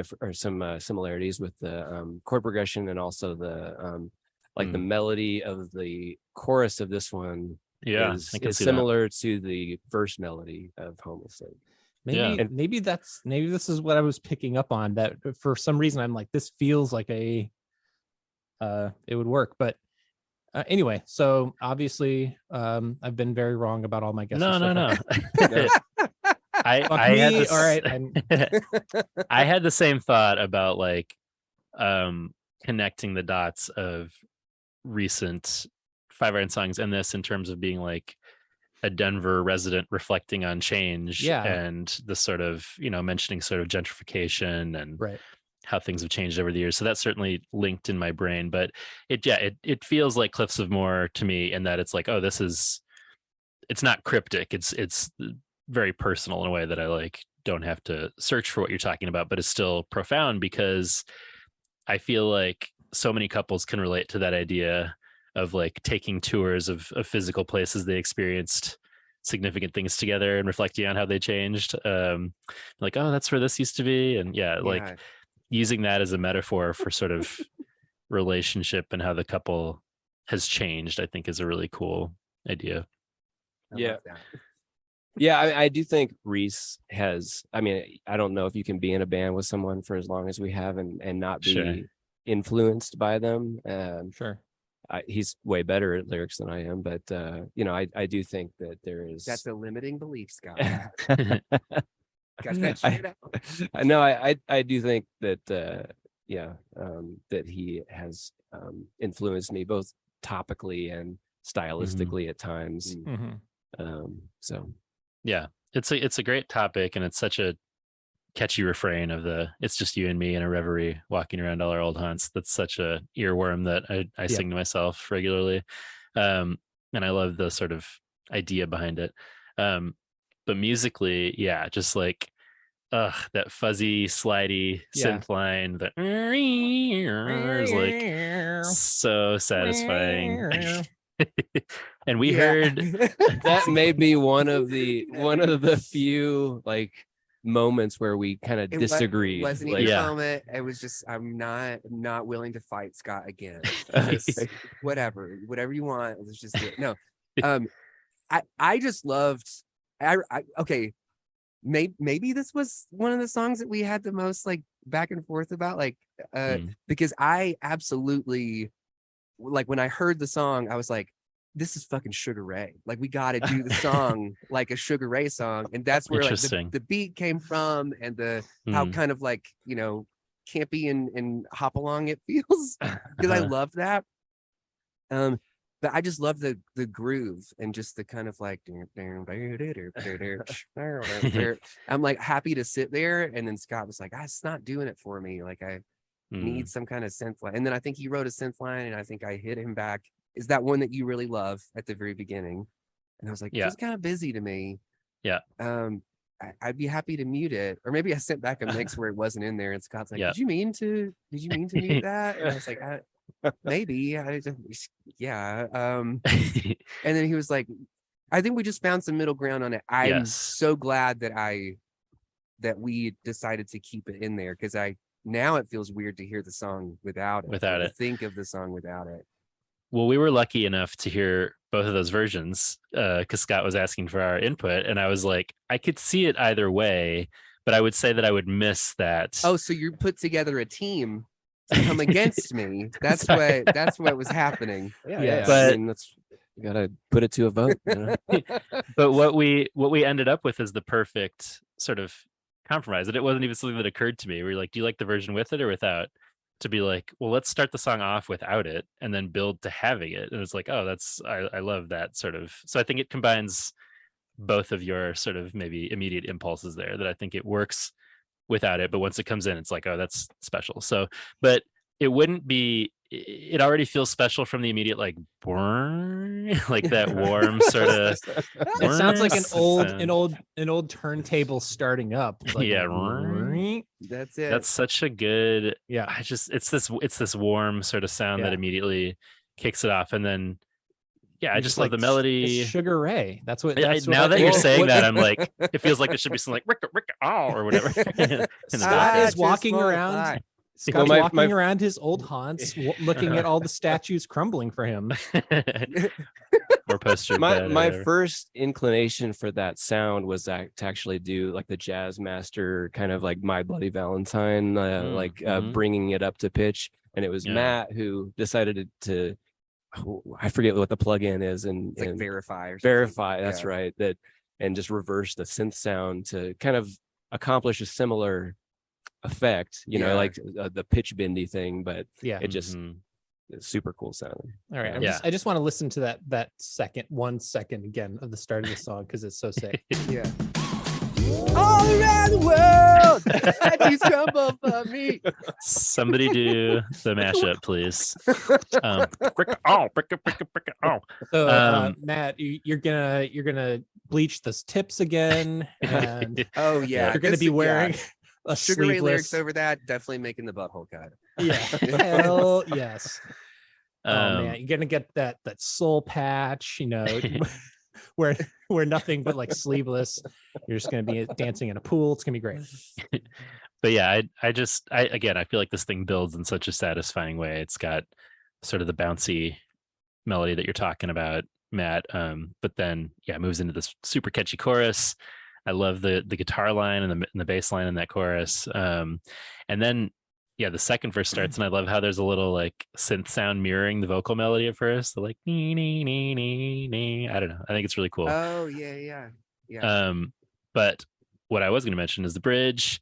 similarities with the chord progression and also the the melody of the chorus of this one. Yeah, is I can see similar to the verse melody of Homelessly. maybe this is what I was picking up on, that for some reason I'm like, this feels like it would work. But anyway, so obviously I've been very wrong about all my guesses. No. I had this, all right. I had the same thought about like connecting the dots of recent 5 Iron songs and this in terms of being like a Denver resident reflecting on change and the sort of, mentioning sort of gentrification and right. how things have changed over the years. So that's certainly linked in my brain, but it feels like Cliffs of Moher to me, in that it's like, oh, it's not cryptic. It's very personal in a way that I like don't have to search for what you're talking about, but it's still profound because I feel like so many couples can relate to that idea of like taking tours of physical places they experienced significant things together and reflecting on how they changed. Like, oh, that's where this used to be. And like using that as a metaphor for sort of relationship and how the couple has changed, I think is a really cool idea. I love that. Yeah, I do think Reese has, I mean, I don't know if you can be in a band with someone for as long as we have and not be influenced by them. Sure. He's way better at lyrics than I am, but I do think that there is. That's a limiting belief, Scott. I do think that that he has influenced me both topically and stylistically at times. So yeah, it's a great topic, and it's such a catchy refrain of it's just you and me in a reverie walking around all our old haunts. That's such a earworm that I sing to myself regularly. And I love the sort of idea behind it. But musically, just like that fuzzy slidey synth line that is like so satisfying. And we heard that may be one of the few like moments where we kind of disagree. It wasn't even a moment. It was just, I'm not willing to fight Scott again. Just, whatever you want. Let's just do it. No, I just loved. Okay, maybe this was one of the songs that we had the most like back and forth about, like, because I absolutely, like, when I heard the song, I was like, this is fucking Sugar Ray. Like, we got to do the song like a Sugar Ray song. And that's where like the beat came from, and the how kind of like, you know, campy and hop along it feels, because I love that. But I just love the groove and just the kind of like I'm like happy to sit there. And then Scott was like, it's not doing it for me. Like, I need some kind of synth line. And then I think he wrote a synth line, and I think I hit him back. Is that one that you really love at the very beginning? And I was like, it's kind of busy to me. Yeah. I'd be happy to mute it. Or maybe I sent back a mix where it wasn't in there, and Scott's like, did you mean to mute that? And I was like, maybe. Yeah. And then he was like, I think we just found some middle ground on it. I'm so glad that we decided to keep it in there, because now it feels weird to hear the song without it. To think of the song without it. Well, we were lucky enough to hear both of those versions because Scott was asking for our input, and I was like, I could see it either way, but I would say that I would miss that. Oh, so you put together a team to come against me. That's what was happening. Yeah. But I mean, you gotta put it to a vote. You know? But what we ended up with is the perfect sort of compromise, and it wasn't even something that occurred to me. We were like, do you like the version with it or without? To be like, well, let's start the song off without it and then build to having it. And it's like, oh, I love that sort of. So I think it combines both of your sort of maybe immediate impulses there, that I think it works without it, but once it comes in, it's like, oh, that's special. So, but it wouldn't be, it already feels special from the immediate, like, like that warm sort of. It sounds like an old turntable starting up. Like, that's it. That's such a good. Yeah. It's this warm sort of sound that immediately kicks it off, and then I just love the melody. Sugar Ray. That's what. Now that you're saying that, I'm like, it feels like there should be some like Ricka or whatever. Scott is walking around. Scott's walking around his old haunts, looking at all the statues crumbling for him. Or poster. My first inclination for that sound was to actually do like the jazz master kind of like My Bloody Valentine, bringing it up to pitch. And it was Matt who decided to I forget what the plugin is, and it's like Verify. That's right. And just reverse the synth sound to kind of accomplish a similar effect, like the pitch bendy thing, but it just it's super cool sounding. All right, I just want to listen to that 1 second again of the start of the song, because it's so sick. All around the world, statues crumble for me. Somebody do the mashup, please. So Matt, you're gonna bleach the tips again, and you're gonna be wearing a Sugar Ray sleeveless lyrics over that. Definitely making the butthole cut. Yeah, hell yes. Oh man, you're gonna get that soul patch, where nothing but like sleeveless. You're just gonna be dancing in a pool. It's gonna be great. But yeah, I feel like this thing builds in such a satisfying way. It's got sort of the bouncy melody that you're talking about, Matt. But then it moves into this super catchy chorus. I love the guitar line and the bass line in that chorus. And then the second verse starts, and I love how there's a little like synth sound mirroring the vocal melody at first. So like nee, nee, nee, nee, nee. I don't know. I think it's really cool. Oh yeah. But what I was going to mention is the bridge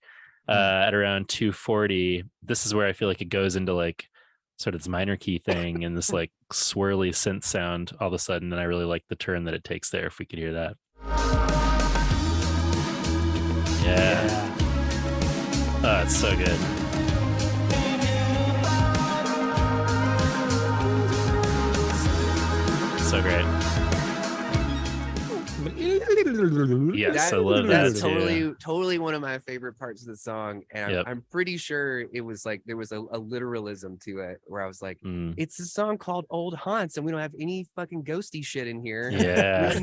at around 240. This is where I feel like it goes into like sort of this minor key thing and this like swirly synth sound all of a sudden. And I really like the turn that it takes there. If we could hear that. Yeah. Oh, it's so good. So great. Yes, I love that. That's totally one of my favorite parts of the song. And I'm pretty sure it was like there was a literalism to it where I was like, it's a song called Old Haunts, and we don't have any fucking ghosty shit in here. Yeah.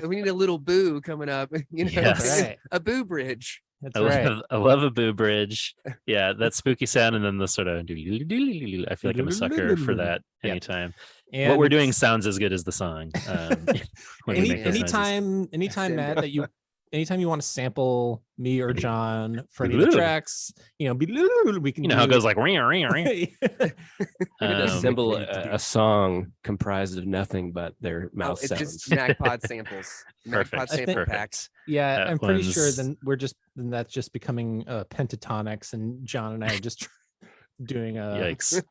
we need a little boo coming up, Right. A boo bridge. That's right. I love a boo bridge. Yeah, that spooky sound, and then the sort of I feel like I'm a sucker for that anytime. And what we're doing sounds as good as the song. Anytime, Matt, that anytime you want to sample me or John for any of the tracks, we can. How it goes like ring. We could assemble a song comprised of nothing but their mouth it's sounds. just MagPod samples. MagPod sample packs. Yeah, That I'm pretty one's- sure then that's just becoming pentatonics, and John and I are just doing Yikes.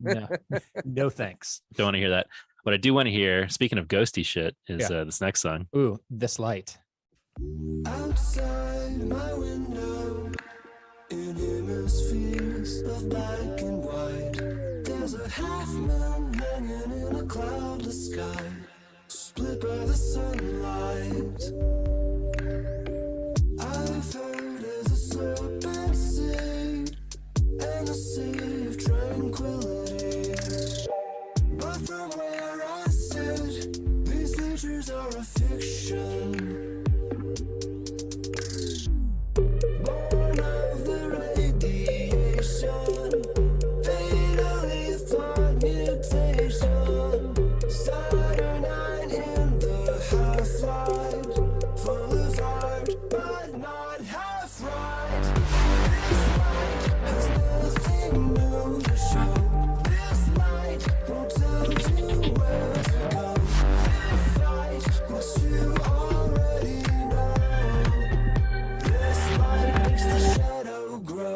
no thanks. Don't want to hear that. What I do want to hear, speaking of ghosty shit, is this next song. Ooh, This Light. Outside my window, in hemispheres of black and white, there's a half moon hanging in a cloudless sky, split by the sunlight. I've heard there's a serpent sea and a sea of tranquility, but from where I sit, these features are a fiction. Born of the radiation, fatally flawed mutation, Saturnine in the half-light, full of heart but not half right. This light has nothing new to show. This light won't tell you where to go. This light what you already know. This light makes the shadow grow.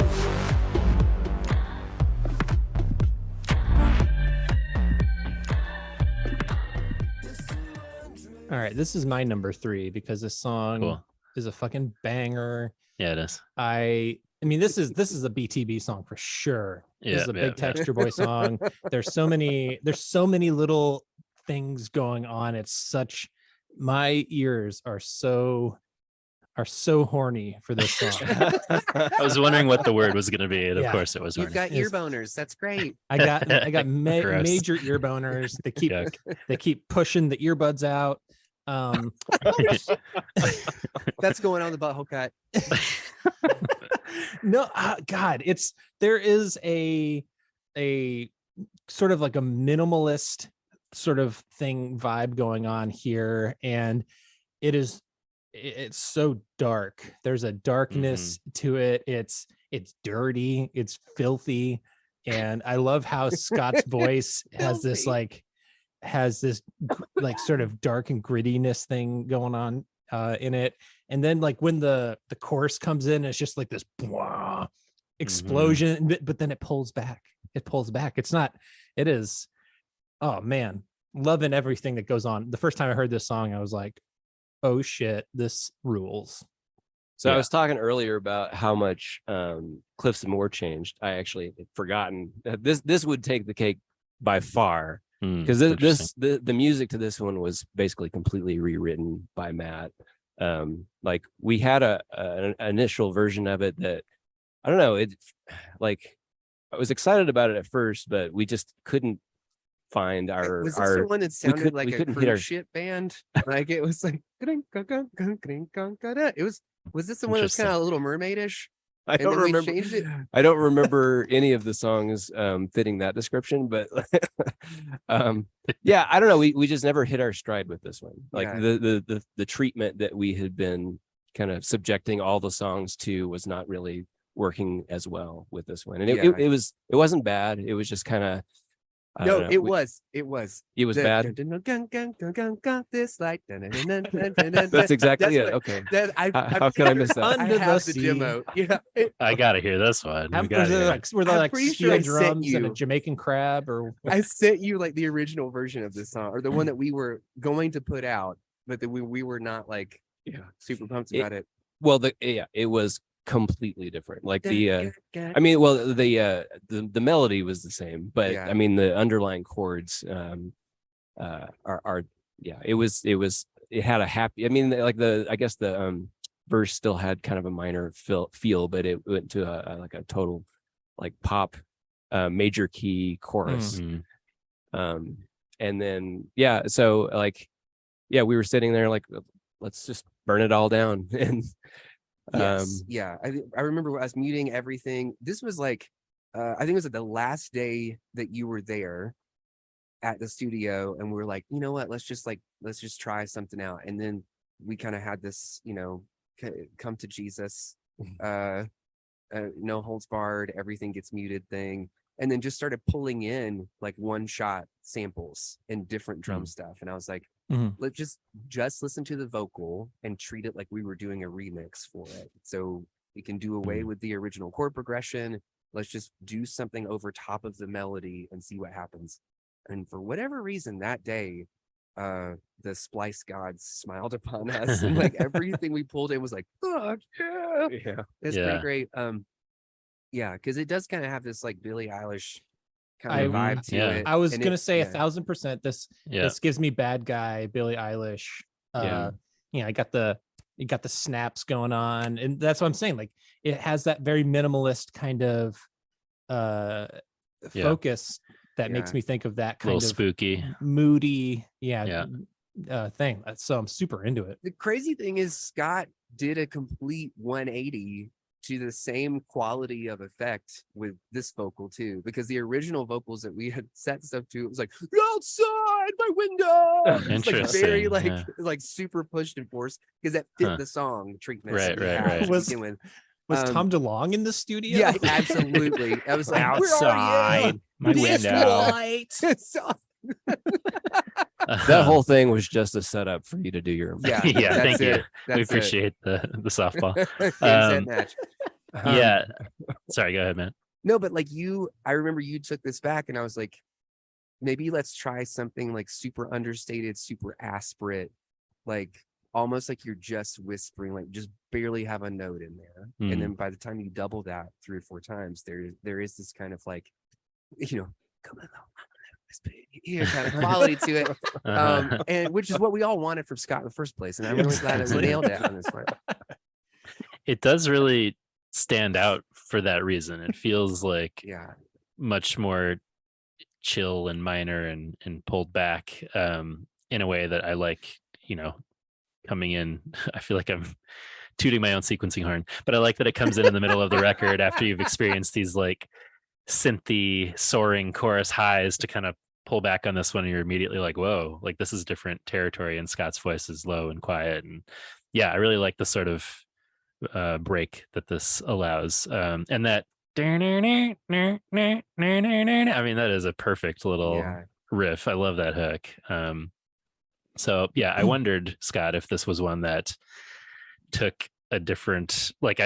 All right, this is my number 3 because this song Cool. is a fucking banger. Yeah, it is. I mean, this is a BTB song for sure. This is a big Texture Boy song. There's so many little things going on. It's such, my ears are so horny for this song. I was wondering what the word was going to be, and of Yeah. course it was. You've got Yes. ear boners. That's great. I got Gross. major ear boners. Yuck. They keep pushing the earbuds out. That's going on the butthole cut. No, God, there is a sort of like a minimalist sort of thing vibe going on here, and it's so dark. There's a darkness to it. It's dirty, it's filthy, and I love how Scott's voice has this sort of dark and grittiness thing going on in it. And then like when the chorus comes in, it's just like this blah, explosion, but then it pulls back. It is, oh man, loving everything that goes on. The first time I heard this song, I was like, oh shit, this rules. So I was talking earlier about how much Cliffs and Moore changed. I actually had forgotten this would take the cake by far, because the music to this one was basically completely rewritten by Matt. Like we had an initial version of it that, I don't know, I was excited about it at first, but we just couldn't find our. Was this the one that sounded like a couldn't hit cruise our ship band? Like it was like it was. Was this the one that was kind of a Little Mermaid-ish? I don't remember. Changed it? I don't remember any of the songs fitting that description, but yeah, I don't know. We just never hit our stride with this one. Like the treatment that we had been kind of subjecting all the songs to was not really working as well with this one. And it wasn't bad. It was just kind of. It was bad. This light. That's exactly it. Okay. How could I miss that? Under the sea. demo. Yeah. I gotta hear this one. Were there like pretty steel sure I sent drums and a you- Jamaican crab, or I sent you like the original version of this song, or the one that we were going to put out, but that we were not like super pumped about it. Well, it was completely different. Like the melody was the same, but I mean the underlying chords it had a happy, I mean, like I guess the verse still had kind of a minor feel, but it went to like a total like pop major key chorus. And then so like we were sitting there like, let's just burn it all down. And I remember us muting everything. This was like I think it was like the last day that you were there at the studio, and we were like, you know what, let's just try something out. And then we kind of had this, come to Jesus, no holds barred, everything gets muted thing. And then just started pulling in like one shot samples and different drum stuff. And I was like, let's just listen to the vocal and treat it like we were doing a remix for it. So we can do away with the original chord progression. Let's just do something over top of the melody and see what happens. And for whatever reason that day, the splice gods smiled upon us, and like everything we pulled in was like, fuck yeah. It's pretty great. Yeah, because it does kind of have this like Billie Eilish kind of vibe to it. I was gonna say 1,000%. This gives me bad guy Billie Eilish. I got the snaps going on, and that's what I'm saying. Like it has that very minimalist kind of focus that makes me think of that kind of spooky, moody, thing. So I'm super into it. The crazy thing is Scott did a complete 180 to the same quality of effect with this vocal too, because the original vocals that we had set stuff to, it was like outside my window. It's like very like super pushed and forced because that fit the song treatment. Right. Was Tom DeLonge in the studio? Yeah, absolutely. I was like, outside my window. That whole thing was just a setup for you to do your impression. Thank you. We appreciate the softball. Match. Sorry, go ahead, man. No, but like I remember you took this back and I was like, maybe let's try something like super understated, super aspirate, like almost like you're just whispering, like just barely have a note in there. And then by the time you double that 3 or 4 times, there is this kind of like, come on, kind of quality to it. And which is what we all wanted from Scott in the first place. And I'm really glad that we nailed it on this one. It does really stand out for that reason. It feels like much more chill and minor and pulled back in a way that I like, coming in. I feel like I'm tooting my own sequencing horn, but I like that it comes in the middle of the record after you've experienced these like synthy soaring chorus highs to kind of pull back on this one, and you're immediately like, whoa, like this is different territory, and Scott's voice is low and quiet. And I really like the sort of break that this allows, and that I mean, that is a perfect little riff. I love that hook. So I wondered, Scott, if this was one that took a different, like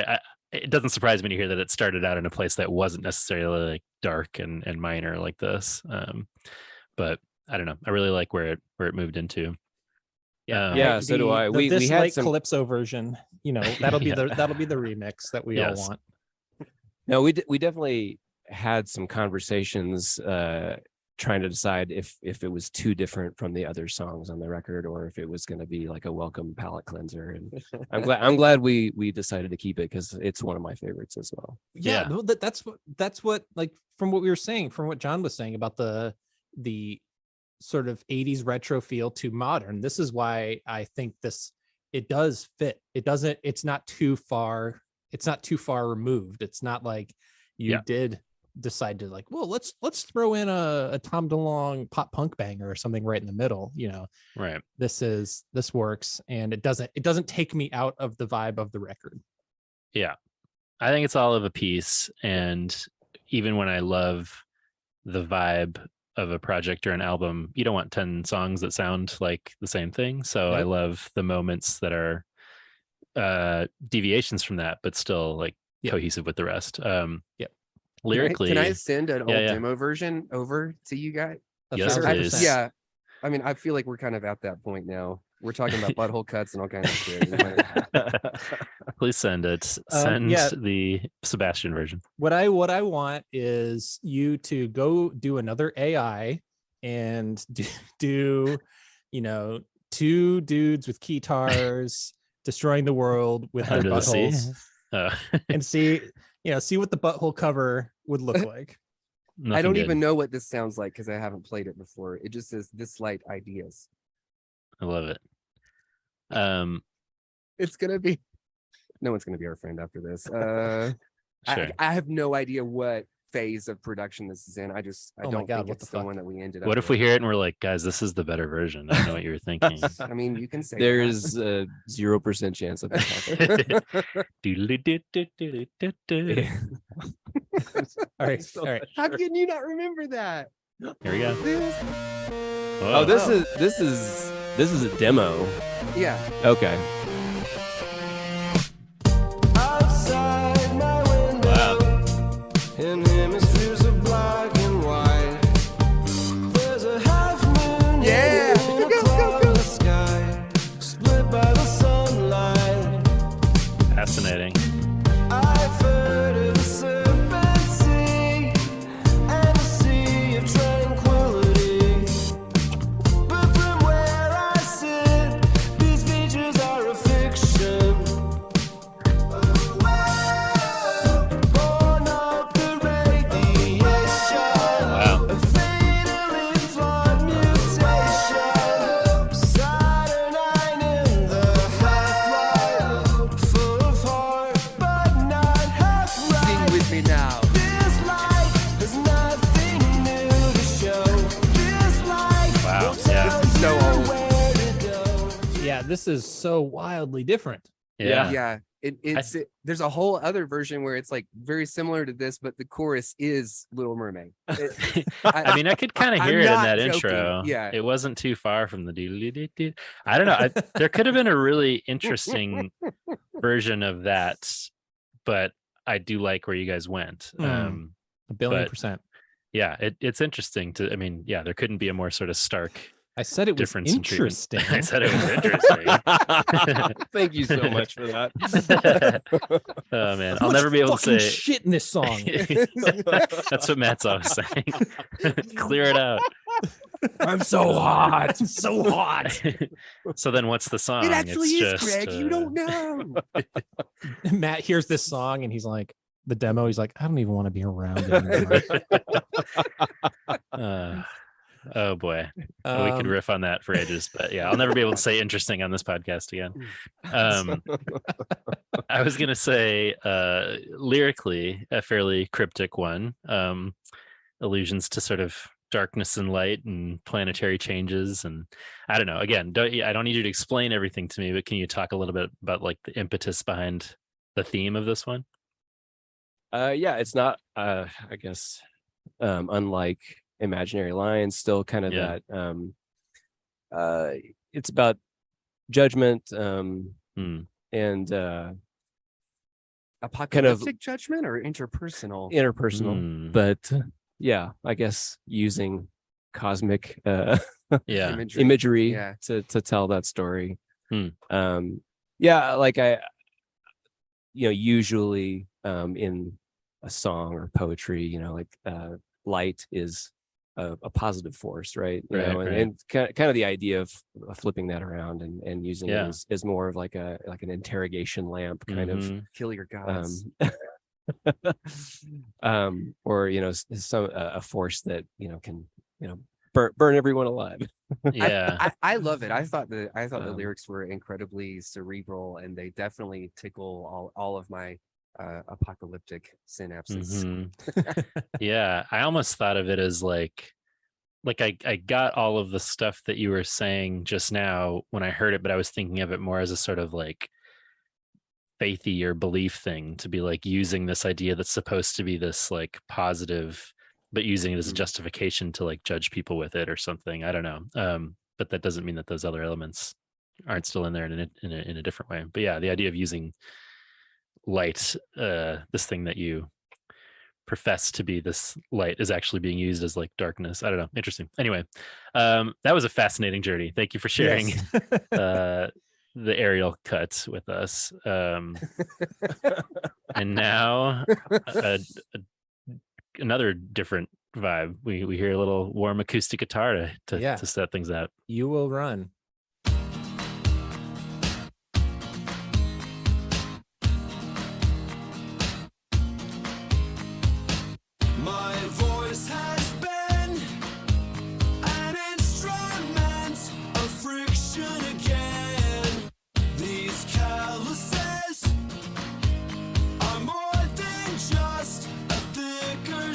it doesn't surprise me to hear that it started out in a place that wasn't necessarily like dark and minor like this. But I don't know. I really like where it moved into. So do I. We had some calypso version. That'll be the remix that we all want. No, we definitely had some conversations trying to decide if it was too different from the other songs on the record, or if it was going to be like a welcome palate cleanser. And I'm glad we decided to keep it, because it's one of my favorites as well. That's what like from what we were saying, from what John was saying about the sort of 80s retro feel to modern. This is why I think it does fit. It's not too far removed. It's not like you did decide to like, well, let's throw in a Tom DeLonge pop punk banger or something right in the middle. Right. This works, and it doesn't take me out of the vibe of the record. Yeah, I think it's all of a piece. And even when I love the vibe of a project or an album, you don't want 10 songs that sound like the same thing. So I love the moments that are deviations from that, but still like cohesive with the rest. Lyrically, can I send an old demo version over to you guys? Yes, please. Yeah, I mean, I feel like we're kind of at that point now. We're talking about butthole cuts and all kinds of shit. Please send it. Send the Sebastian version. What I want is you to go do another AI and do 2 dudes with guitars destroying the world with their buttholes, and see what the butthole cover would look like. I don't even know what this sounds like because I haven't played it before. It just says this light ideas. I love it. It's gonna be no one's gonna be our friend after this. Sure. I have no idea what phase of production this is in. I Oh my don't God, think what it's the fuck? one that we ended up What if we with. hear it and we're like, guys, this is the better version? I don't know what you were thinking. I mean, you can say There's a 0% chance of that happening. All right. All right. How can you not remember that? Here we go. Oh, this is a demo. Yeah. Okay. Outside my window, Wow. in hemispheres of black and white, there's a half moon Yeah. in a cloudless sky, split by the sunlight. Fascinating. I've heard of a serpent sea and a sea of tranquility, but from where I sit, these features are a fiction. Born of the radiation, Wow. a fatally flawed mutation, Saturnine in the half-light, full of heart but not half right. Sing with me now. This life has nothing new to show. This life Wow, will tell yeah. This is so you old. where to go. Yeah, this is so wildly different. Yeah. Yeah. There's a whole other version where it's like very similar to this, but the chorus is Little Mermaid. I mean, I could kind of I'm hear it in not that joking. intro. Yeah. It wasn't too far from the doo-doo-doo-doo. I don't know. There could have been a really interesting version of that, but I do like where you guys went. Mm. 1,000,000,000%. Yeah, it's interesting I mean, yeah, there couldn't be a more sort of stark I said it was difference in treatment. interesting. I said it was interesting. Thank you so much for that. Oh man, I'll never be able to Fucking say shit in this song. That's what Matt's always saying. Clear it out. I'm so hot. I'm so hot. So then what's the song? It actually It's is, just, Greg. You don't know. Matt hears this song and he's like, the demo, he's like, I don't even want to be around anymore. Oh boy. We could riff on that for ages, but yeah, I'll never be able to say interesting on this podcast again. I was gonna say lyrically a fairly cryptic one. Allusions to sort of darkness and light and planetary changes, and I don't know. Again, I don't need you to explain everything to me, but can you talk a little bit about like the impetus behind the theme of this one? Yeah, it's not I guess unlike Imaginary Lines, still kind of Yeah. that it's about judgment and Apocalyptic judgment or interpersonal? interpersonal, but yeah, I guess using cosmic Yeah. imagery Yeah. to tell that story. Hmm. Yeah, like usually in a song or poetry, like light is a positive force, right? You know, and kind of the idea of flipping that around and using it as more of like an interrogation lamp kind of Kill your gods. or some a force that can burn everyone alive. Yeah. I love it. I thought the lyrics were incredibly cerebral, and they definitely tickle all of my apocalyptic synapses. Yeah, I almost thought of it as like I got all of the stuff that you were saying just now when I heard it, but I was thinking of it more as a sort of like faithy or belief thing, to be like using this idea that's supposed to be this like positive, but using it as a justification to like judge people with it or something. I don't know. But that doesn't mean that those other elements aren't still in there in a different way. But yeah, the idea of using light, this thing that you profess to be this light, is actually being used as like darkness. I don't know. Interesting. Anyway, that was a fascinating journey. Thank you for sharing the aerial cut with us. And now another different vibe. We hear a little warm acoustic guitar to set things out. You Will Run. My voice has been an instrument of friction again. These calluses are more than just a thicker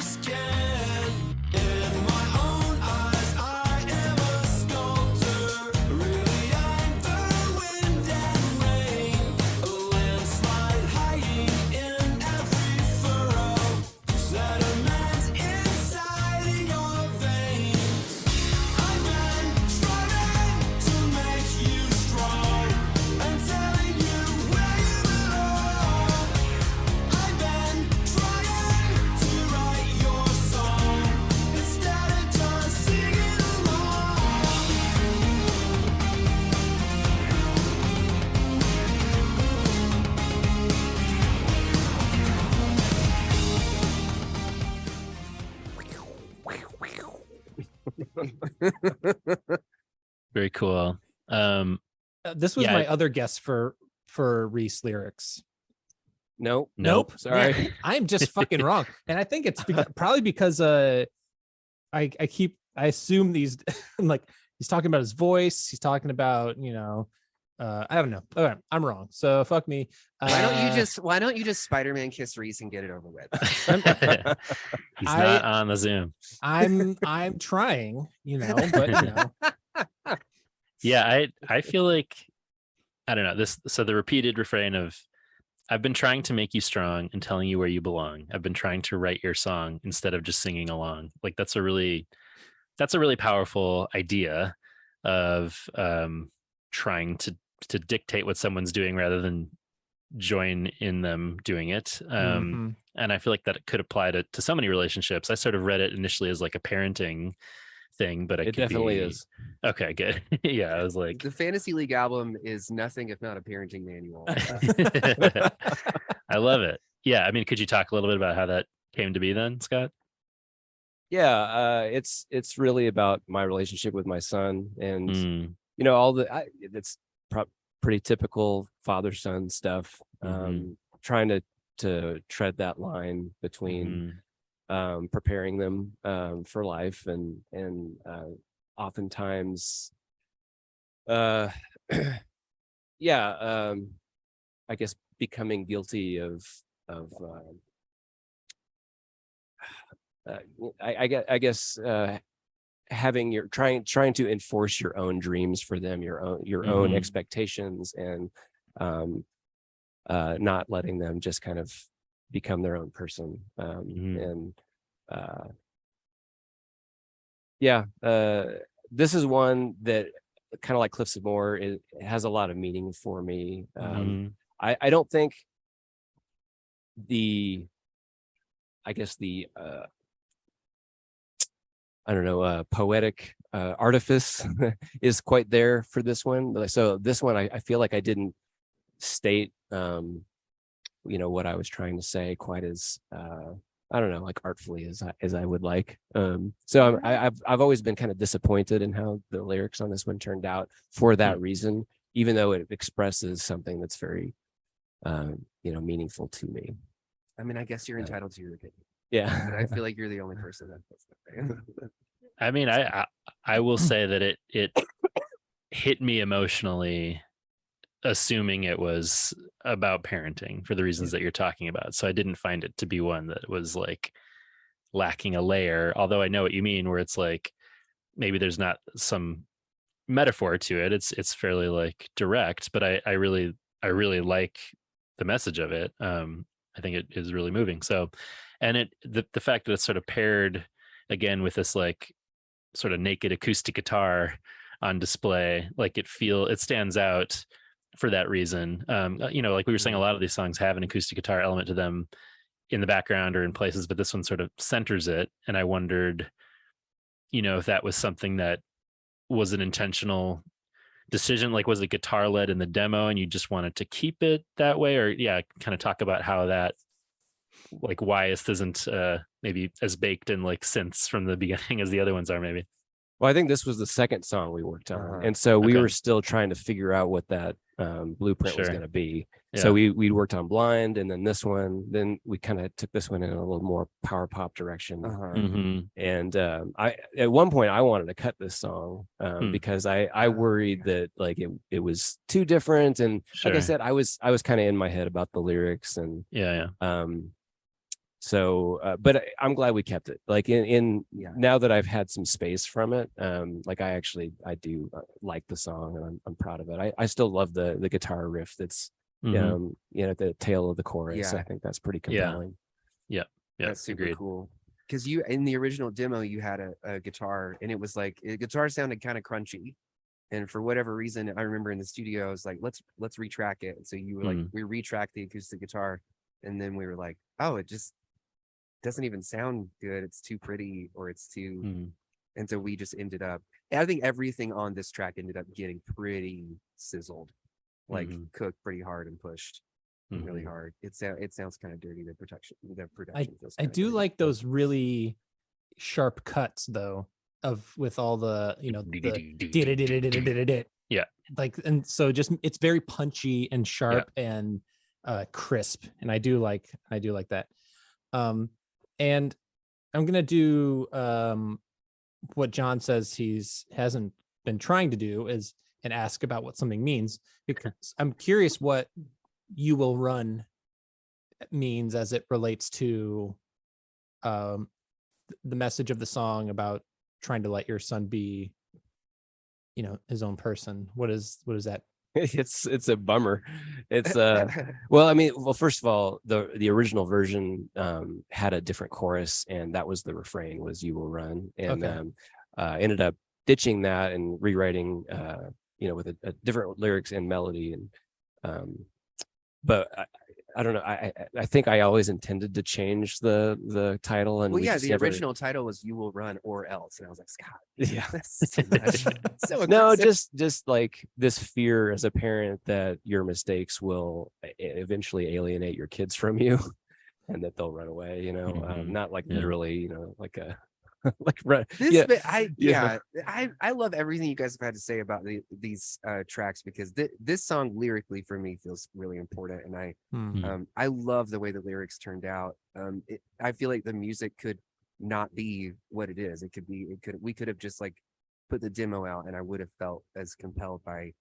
Very cool. This was Yeah, my other guess for Reese lyrics. Nope. Sorry. Yeah, I'm just fucking wrong, and I think it's probably because I assume these like he's talking about his voice. He's talking about I don't know. All right, I'm wrong. So fuck me. Why don't you just Spider-Man kiss Reese and get it over with? He's not on the Zoom. I'm trying, but Yeah, I feel like I don't know this. So the repeated refrain of I've been trying to make you strong and telling you where you belong. I've been trying to write your song instead of just singing along. Like that's a really powerful idea of trying to dictate what someone's doing rather than join in them doing it. And I feel like that it could apply to so many relationships. I sort of read it initially as like a parenting thing, but it definitely is. Okay, good. Yeah, I was like, The Fantasy League album is nothing if not a parenting manual. I love it. Yeah, I mean, could you talk a little bit about how that came to be then, Scott? Yeah, it's really about my relationship with my son, and it's pretty typical father-son stuff. Trying to tread that line between preparing them for life and oftentimes I guess becoming guilty of I guess having your trying to enforce your own dreams for them, your own expectations, and not letting them just kind of become their own person. This is one that kind of like Cliffs of Moher, it has a lot of meaning for me. I don't think the poetic artifice is quite there for this one. So this one, I feel like I didn't state, what I was trying to say quite as, like artfully as I would like. So I've always been kind of disappointed in how the lyrics on this one turned out for that reason, even though it expresses something that's very, meaningful to me. I mean, I guess you're entitled to your opinion. Yeah. But I feel like you're the only person that feels that way. I mean, I will say that it hit me emotionally, assuming it was about parenting for the reasons that you're talking about. So I didn't find it to be one that was like lacking a layer, although I know what you mean, where it's like maybe there's not some metaphor to it. It's fairly like direct, but I really like the message of it. I think it is really moving. So, and the fact that it's sort of paired again with this like sort of naked acoustic guitar on display, like it stands out for that reason. Like we were saying, a lot of these songs have an acoustic guitar element to them in the background or in places, but this one sort of centers it. And I wondered, if that was something that was an intentional decision, like was it guitar led in the demo and you just wanted to keep it that way, or kind of talk about how that, like why this isn't maybe as baked in like synths from the beginning as the other ones are maybe. Well, I think this was the second song we worked on, and so we were still trying to figure out what that blueprint was going to be. Yeah. So we worked on Blind, and then this one. Then we kind of took this one in a little more power pop direction. And I at one point I wanted to cut this song because I worried that like it was too different, and like I said, I was kind of in my head about the lyrics and So, but I'm glad we kept it. Like now that I've had some space from it, like I do like the song, and I'm proud of it. I still love the guitar riff that's at the tail of the chorus. I think that's pretty compelling. Yeah, that's super cool. Because in the original demo you had a guitar, and it was like guitar sounded kind of crunchy, and for whatever reason I remember in the studio I was like, let's retrack it. And so you were like, we retracked the acoustic guitar, and then we were like, oh, it just doesn't even sound good, it's too pretty, or it's too and so we just ended up, I think everything on this track ended up getting pretty sizzled, like cooked pretty hard and pushed really hard. It sounds kind of dirty. The production feels I do dirty. like those really sharp cuts though, with all the, the Yeah. like, and so just it's very punchy and sharp and crisp, and I do like that. And I'm gonna do what John says hasn't been trying to do is and ask about what something means, because I'm curious what "You Will Run" means as it relates to the message of the song about trying to let your son be, his own person. What is that? It's a bummer. It's well, first of all, the original version had a different chorus, and that was the refrain, was "You Will Run," and ended up ditching that and rewriting with a different lyrics and melody, and but I don't know. I think I always intended to change the title, and the original title was "You Will Run or Else," and I was like, Scott, yeah, that's too much. So no, aggressive. just like this fear as a parent that your mistakes will eventually alienate your kids from you, and that they'll run away. Not like literally, like a like run. I love everything you guys have had to say about these tracks, because this song lyrically for me feels really important, and I love the way the lyrics turned out. I feel like the music could not be what it is. We could have just like put the demo out, and I would have felt as compelled by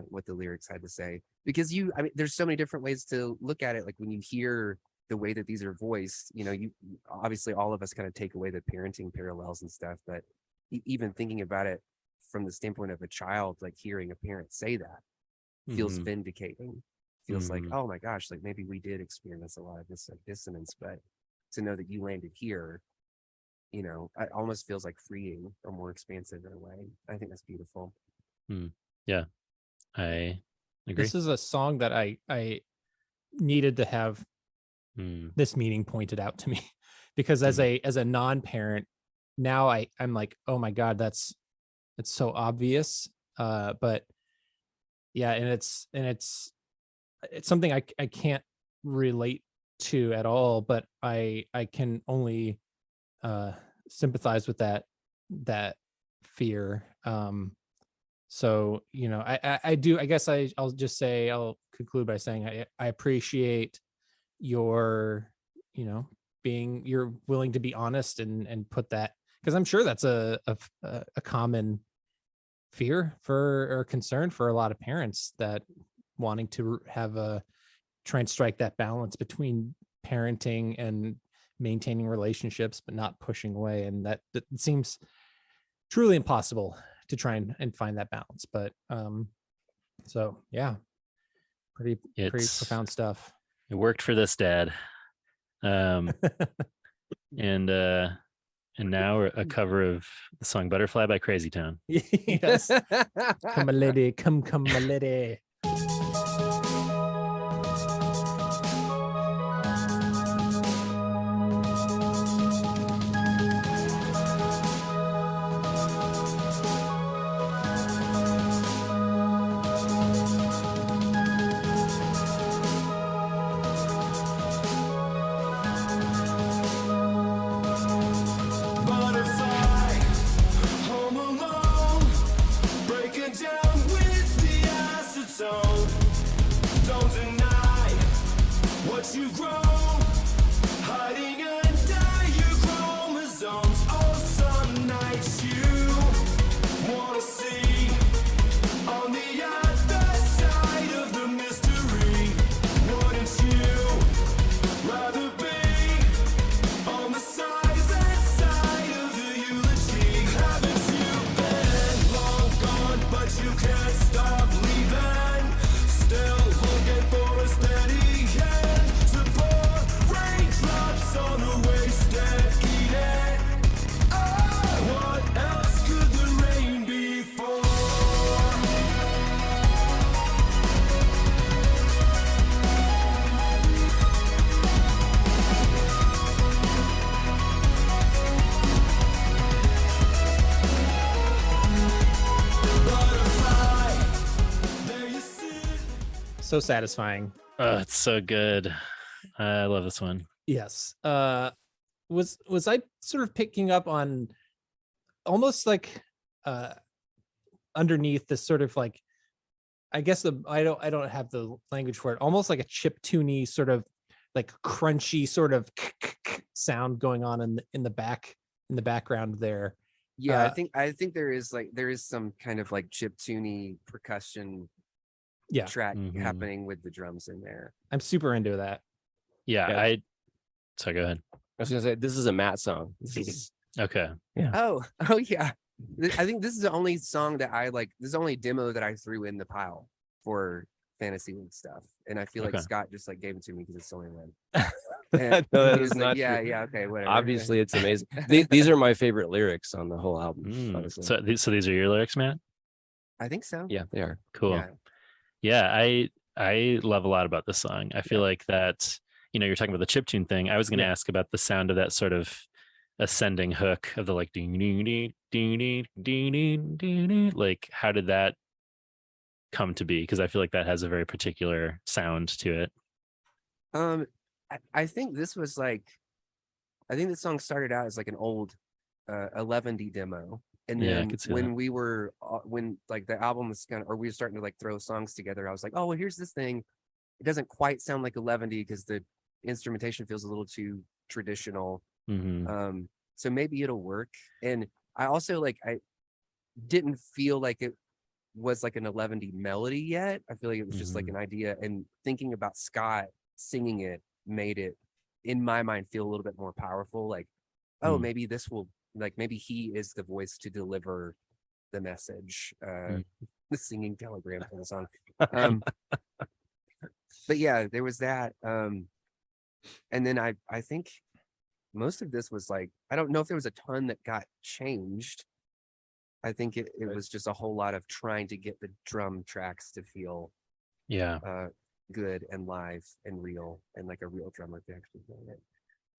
what the lyrics had to say, because there's so many different ways to look at it. Like when you hear the way that these are voiced, you obviously, all of us kind of take away the parenting parallels and stuff, but even thinking about it from the standpoint of a child, like hearing a parent say that feels vindicating, feels like, oh my gosh, like maybe we did experience a lot of this like dissonance, but to know that you landed here, it almost feels like freeing or more expansive in a way. I think that's beautiful. Yeah, I agree. This is a song that I needed to have this meaning pointed out to me, because as a non-parent now, I'm like, oh my God, it's so obvious. But yeah, and it's something I can't relate to at all, but I can only sympathize with that fear. So I do. I guess I'll just say, I'll conclude by saying I appreciate your you're willing to be honest and put that, because I'm sure that's a common fear or concern for a lot of parents, that wanting to try and strike that balance between parenting and maintaining relationships but not pushing away, and that seems truly impossible to try and find that balance. But so yeah, pretty profound stuff. It worked for this dad. And now a cover of the song "Butterfly" by Crazy Town. Yes. Come my lady, come my lady. Butterfly, home alone, breaking down with the acetone. Don't deny what you grow, hiding under your chromosomes. Oh, some nights you wanna see on the other side of the mystery. Wouldn't you rather be on the side of the eulogy? Haven't you been long gone, but you can't stop leaving? Still looking for a steady hand to pour raindrops on a wasted Eden. Oh, what else could the rain be for? Butterfly, there you sit. So satisfying. Oh, it's so good. I love this one. Yes. Was I sort of picking up on almost like underneath this sort of like, I guess I don't have the language for it, almost like a chiptune sort of like crunchy sort of sound going on in the background there. Yeah, I think there is some kind of like chiptune percussion track happening with the drums in there. I'm super into that. Yeah. So go ahead. I was gonna say this is a Matt song. Okay. Yeah. Oh yeah. I think this is the only song that I like. This is the only demo that I threw in the pile for Fantasy League stuff, and I feel like Scott just like gave it to me because it's the only one. No, that is not yeah, true. yeah, okay, whatever. Obviously, it's amazing. These are my favorite lyrics on the whole album. Honestly. So these are your lyrics, Matt? I think so. Yeah, they are. Cool. Yeah, I love a lot about this song. I feel like that, you're talking about the chiptune thing. I was going to ask about the sound of that sort of ascending hook of the like ding ding ding ding ding ding. Like, how did that come to be? Because I feel like that has a very particular sound to it. I think this was like, I think this song started out as like an old Eleventyseven demo, and then when we were when like the album was we were starting to like throw songs together, I was like, oh well, here's this thing. It doesn't quite sound like Eleventy because the instrumentation feels a little too traditional. So maybe it'll work. And I also like, I didn't feel like it was like an Eleventy melody yet. I feel like it was just like an idea, and thinking about Scott singing it made it in my mind feel a little bit more powerful. Like, oh, maybe this will, like, maybe he is the voice to deliver the message, the singing telegram for the song. But yeah, there was that. And then I think most of this was like, I don't know if there was a ton that got changed. I think it was just a whole lot of trying to get the drum tracks to feel good and live and real, and like a real drummer to actually play it.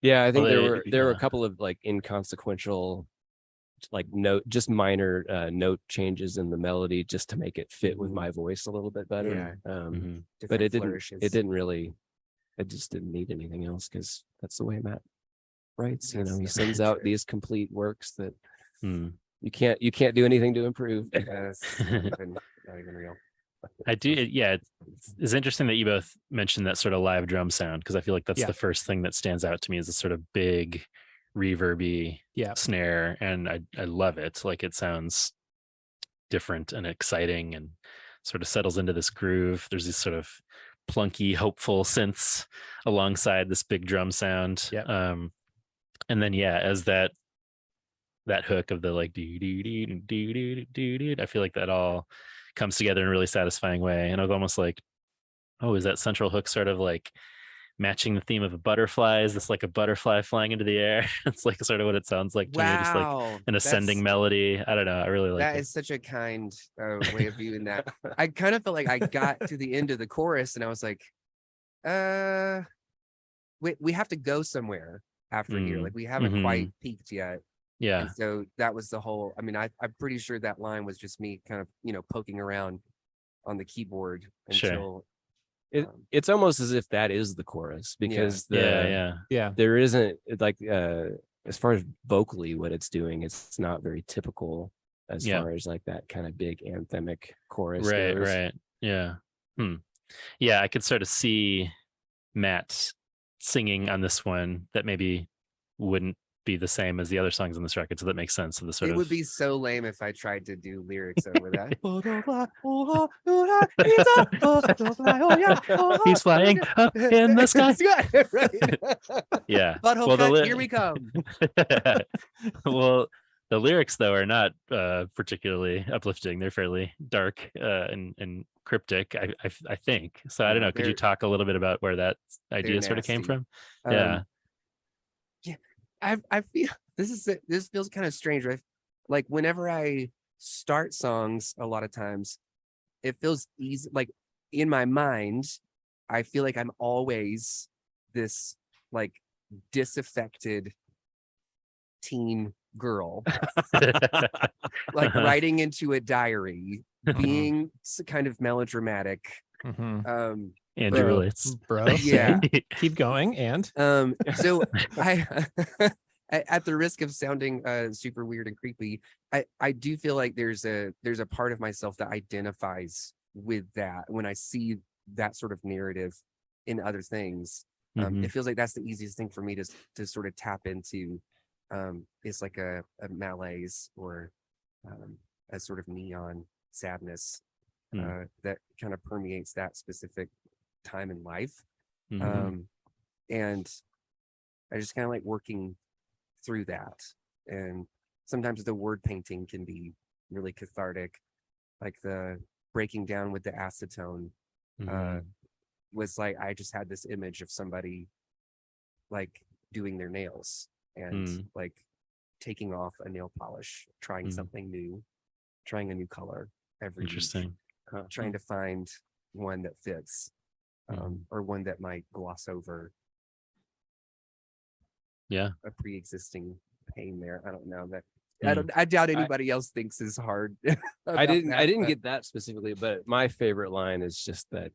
Yeah, I think there were a couple of like inconsequential, like minor note changes in the melody just to make it fit with my voice a little bit better. But it just didn't need anything else, because that's the way Matt writes. He sends out these complete works that you can't do anything to improve. Yes, not even real. I do. Yeah, it's interesting that you both mentioned that sort of live drum sound, because I feel like that's the first thing that stands out to me, is a sort of big reverby snare, and I love it. Like, it sounds different and exciting and sort of settles into this groove. There's these sort of plunky, hopeful synths alongside this big drum sound. And then as that hook of the like I feel like that all comes together in a really satisfying way. And I was almost like, oh, is that central hook sort of like matching the theme of a butterfly? Is this like a butterfly flying into the air? It's like sort of what it sounds like to me, just like an ascending melody. I don't know, I really like that. it. Is such a kind way of viewing that. I kind of felt like I got to the end of the chorus and I was like, we have to go somewhere after here. Like, we haven't quite peaked yet. Yeah. And so that was the whole, I mean, I'm pretty sure that line was just me kind of, poking around on the keyboard until it's almost as if that is the chorus, because there isn't like as far as vocally what it's doing, it's not very typical as far as like that kind of big anthemic chorus goes. Right. Yeah. Yeah, I could sort of see Matt singing on this one that maybe wouldn't be the same as the other songs on this record, so that makes sense. So the sort it of would be so lame if I tried to do lyrics over that. He's flying up in the sky. Yeah. Butthole cut, here we come. Well, the lyrics though are not particularly uplifting. They're fairly dark and cryptic, I think. So I don't know. Could you talk a little bit about where that idea sort of came from? I feel this feels kind of strange, right? Like, whenever I start songs, a lot of times it feels easy. Like, in my mind, I feel like I'm always this like disaffected teen girl, like writing into a diary, being kind of melodramatic. Andrew relates, bro. Yeah. Keep going. And so at the risk of sounding super weird and creepy, I do feel like there's a part of myself that identifies with that when I see that sort of narrative in other things. It feels like that's the easiest thing for me to sort of tap into. It's like a malaise or a sort of neon sadness that kind of permeates that specific time in life. And I just kind of like working through that. And sometimes the word painting can be really cathartic, like the breaking down with the acetone was like, I just had this image of somebody like doing their nails and like taking off a nail polish, trying something new, trying a new color every Interesting. week, trying to find one that fits or one that might gloss over a pre-existing pain there. I don't know that. I doubt anybody else thinks is hard. I didn't get that specifically, but my favorite line is just that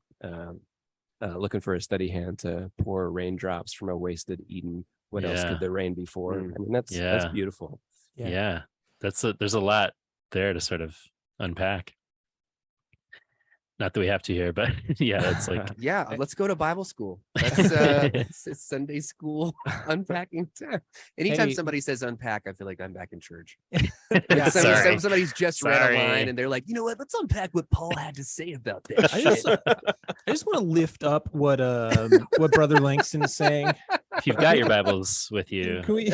looking for a steady hand to pour raindrops from a wasted Eden. What else could there rain before? I mean, that's beautiful. Yeah. There's a lot there to sort of unpack. Not that we have to here, but yeah, that's like let's go to Bible school. That's it's Sunday school unpacking time. Anytime somebody says unpack, I feel like I'm back in church. Somebody's just read a line and they're like, you know what? Let's unpack what Paul had to say about that. I just want to lift up what Brother Langston is saying. If you've got your Bibles with you, can we?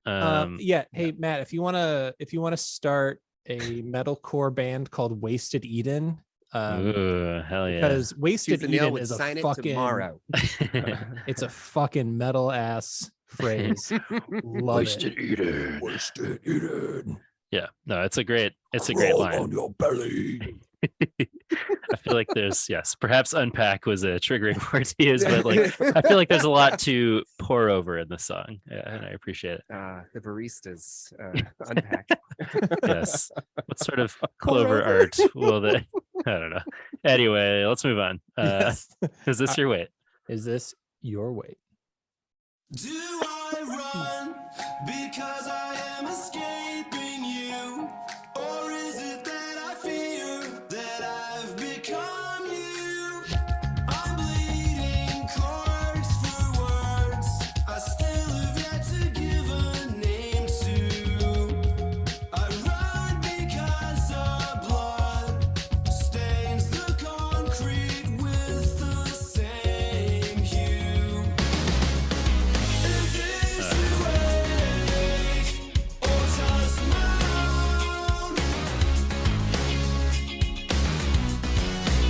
Hey Matt, if you want to start a metalcore band called Wasted Eden. Ooh, hell yeah. Because Wasted Eden is a fucking tomorrow. It's a fucking metal ass phrase. Wasted Eden. Wasted Eden. Yeah, no, it's a great line. On your belly. I feel like there's perhaps unpack was a triggering word to use, but like I feel like there's a lot to pour over in the song. Yeah, and I appreciate it. The baristas unpack. Yes. What sort of clover art will they? I don't know. Anyway, let's move on. Is this your weight? Is this your weight? Do I run because I am escaping you? Or is it that I fear that I've become you? I'm bleeding corks for words I still have yet to give a name to. I run because our blood stains the concrete with the same hue. Is this the way, or just my own?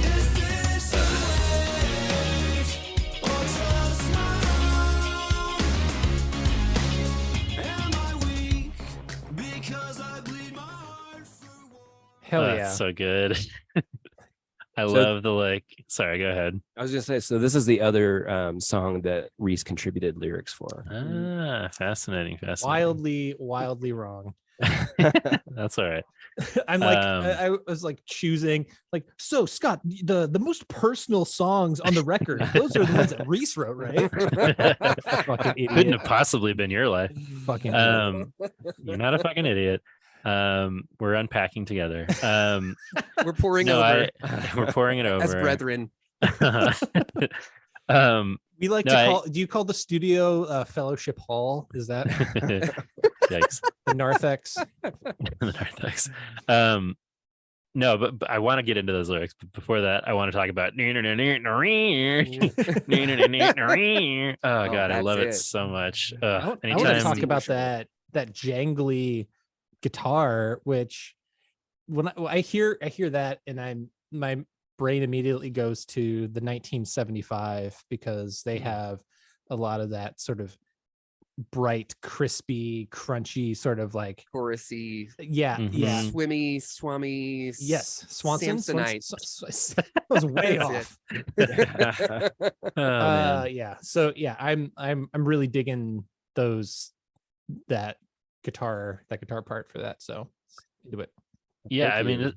Is this the way, or just my own? Am I weak because I bleed my heart for war? Hell Oh, yeah. that's so good. I love the sorry, go ahead. I was gonna say, so this is the other song that Reese contributed lyrics for. Fascinating. Wildly wrong. That's all right. I'm like, I was like choosing, like, so Scott, the most personal songs on the record, those are the ones that Reese wrote, right? Fucking idiot. Couldn't have possibly been your life. Fucking You're not a fucking idiot. We're unpacking together. We're pouring No, over we're pouring it over as brethren. We like to call. Do you call the studio Fellowship Hall? Is that Yikes. the narthex? The narthex. No, but I want to get into those lyrics. But before that, I want to talk about. Oh God, I love it so much. I want to talk about that jangly guitar, which when I hear that, and my brain immediately goes to the 1975 because they have a lot of that sort of bright, crispy, crunchy sort of like Chorusy, swimmy, swummy, yes, Swanson. Samsonite. That was way That's off. Yeah. So yeah, I'm really digging that guitar part for that. So do it. Yeah, I mean,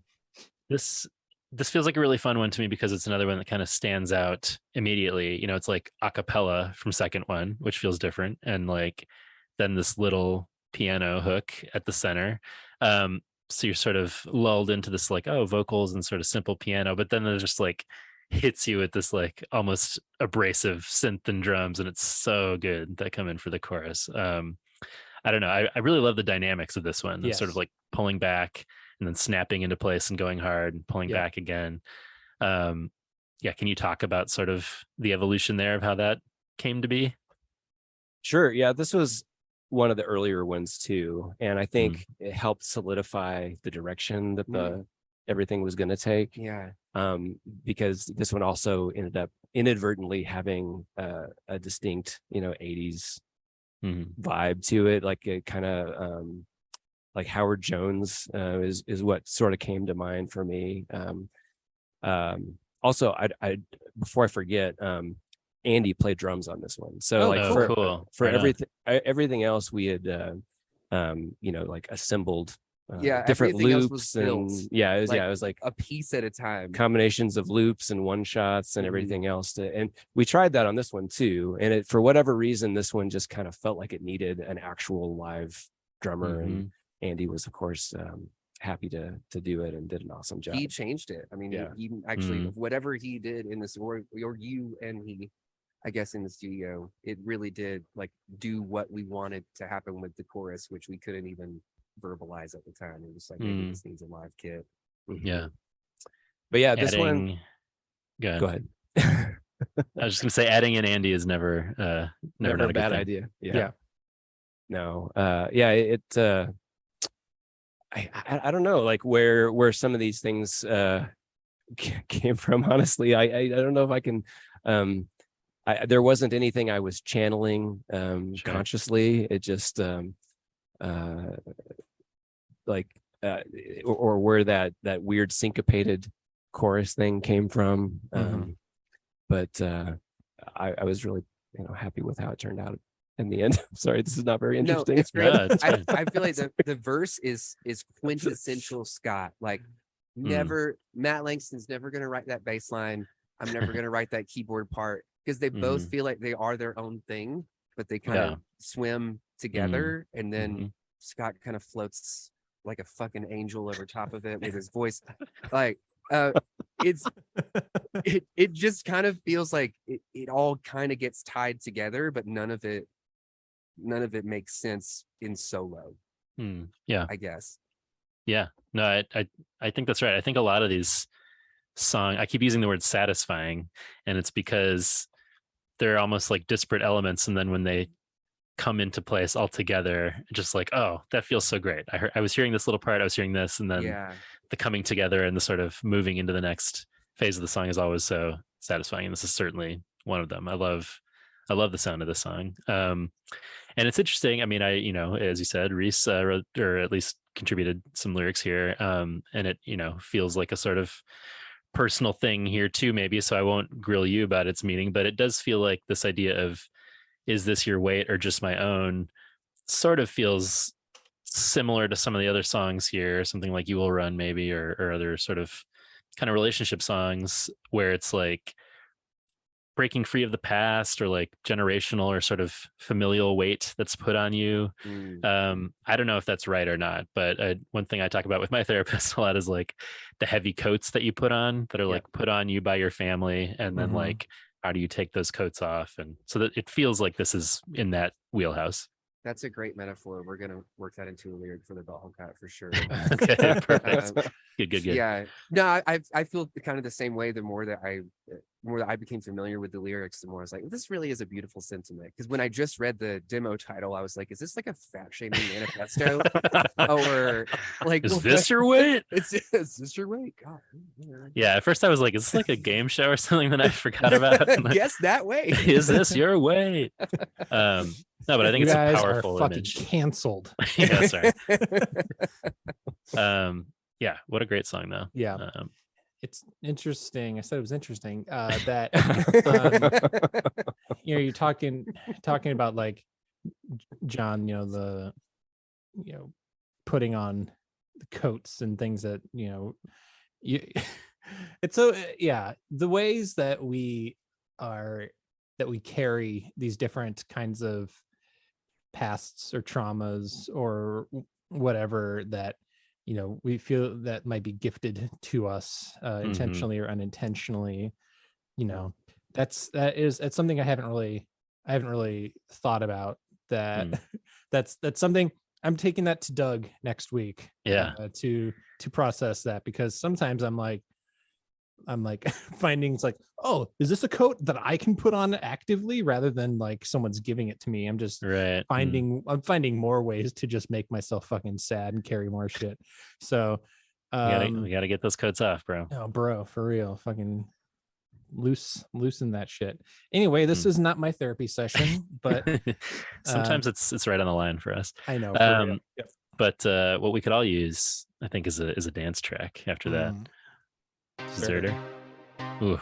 this this feels like a really fun one to me because it's another one that kind of stands out immediately. It's like a cappella from second one, which feels different, and like then this little piano hook at the center. So you're sort of lulled into this like, oh, vocals and sort of simple piano, but then there's just like hits you with this like almost abrasive synth and drums, and it's so good that come in for the chorus. I don't know. I really love the dynamics of this one. It's sort of like pulling back and then snapping into place and going hard and pulling back again. Can you talk about sort of the evolution there of how that came to be? Sure. Yeah, this was one of the earlier ones too, and I think it helped solidify the direction that everything was going to take. Yeah. Because this one also ended up inadvertently having a distinct, 80s vibe to it, like a kind of like Howard Jones is what sort of came to mind for me. Also, I before I forget, Andy played drums on this one. So cool. For everything else we had like assembled different loops and it was like a piece at a time, combinations of loops and one shots and everything else and we tried that on this one too, and for whatever reason this one just kind of felt like it needed an actual live drummer, and Andy was of course happy to do it and did an awesome job. He changed it. I mean, he actually whatever he did in this, or you and he, I guess, in the studio, it really did like do what we wanted to happen with the chorus, which we couldn't even verbalize at the time. It was like, maybe this needs a live kit. Yeah. But yeah, this one. Go ahead. I was just gonna say, adding in Andy is never not a bad idea. Yeah. No. It. I don't know, like where some of these things came from. Honestly, I don't know if I can. There wasn't anything I was channeling consciously. It just or where that weird syncopated chorus thing came from. But I was really happy with how it turned out in the end. Sorry, this is not very interesting. No, it's great. I feel like the verse is quintessential Scott. Like Matt Langston's never gonna write that bass line. I'm never gonna write that keyboard part, because they both feel like they are their own thing, but they kind of swim together, and then Scott kind of floats like a fucking angel over top of it with his voice. Like it just kind of feels like it all kind of gets tied together, but none of it makes sense in solo. I guess. No, I think that's right. I think a lot of these songs, I keep using the word satisfying, and it's because they're almost like disparate elements, and then when they come into place all together, just like, oh, that feels so great. I was hearing this little part, I was hearing this, and then the coming together and the sort of moving into the next phase of the song is always so satisfying, and this is certainly one of them. I love the sound of this song. And it's interesting. I mean, as you said, Reese wrote, or at least contributed some lyrics here, and it feels like a sort of personal thing here too, maybe. So I won't grill you about its meaning, but it does feel like this idea of, is this your weight or just my own, sort of feels similar to some of the other songs here, something like You Will Run maybe, or other sort of kind of relationship songs where it's like breaking free of the past, or like generational or sort of familial weight that's put on you. I don't know if that's right or not, but one thing I talk about with my therapist a lot is like the heavy coats that you put on, that are like put on you by your family, and then like, how do you take those coats off? And so that it feels like this is in that wheelhouse. That's a great metaphor. We're gonna work that into a lyric for the Bell Cat for sure. Okay, perfect. Good. Yeah, no, I feel kind of the same way. The more that I became familiar with the lyrics, the more I was like, this really is a beautiful sentiment. Because when I just read the demo title, I was like, is this like a fat shaming manifesto? Or like, is this your weight? Is this your weight? God. Yeah, at first I was like, is this like a game show or something that I forgot about? Like, yes, that way. Is this your weight? No, but I think it's a powerful image. Canceled. Yeah, sorry. Yeah, what a great song though. Yeah. It's interesting. I said it was interesting that you're talking about like John, putting on the coats and things that you It's so yeah, the ways that we carry these different kinds of pasts or traumas or whatever that we feel that might be gifted to us intentionally or unintentionally. That's something I haven't really thought about. That's something I'm taking that to Doug next week. To process that, because sometimes I'm like finding it's like, oh, is this a coat that I can put on actively rather than like someone's giving it to me? I'm just I'm finding more ways to just make myself fucking sad and carry more shit. So we gotta get those coats off, bro. Oh, bro, for real, fucking loosen that shit. Anyway, this is not my therapy session, but sometimes it's right on the line for us. I know. For real. Yep. But what we could all use, I think, is a dance track after that. Deserter. Ooh.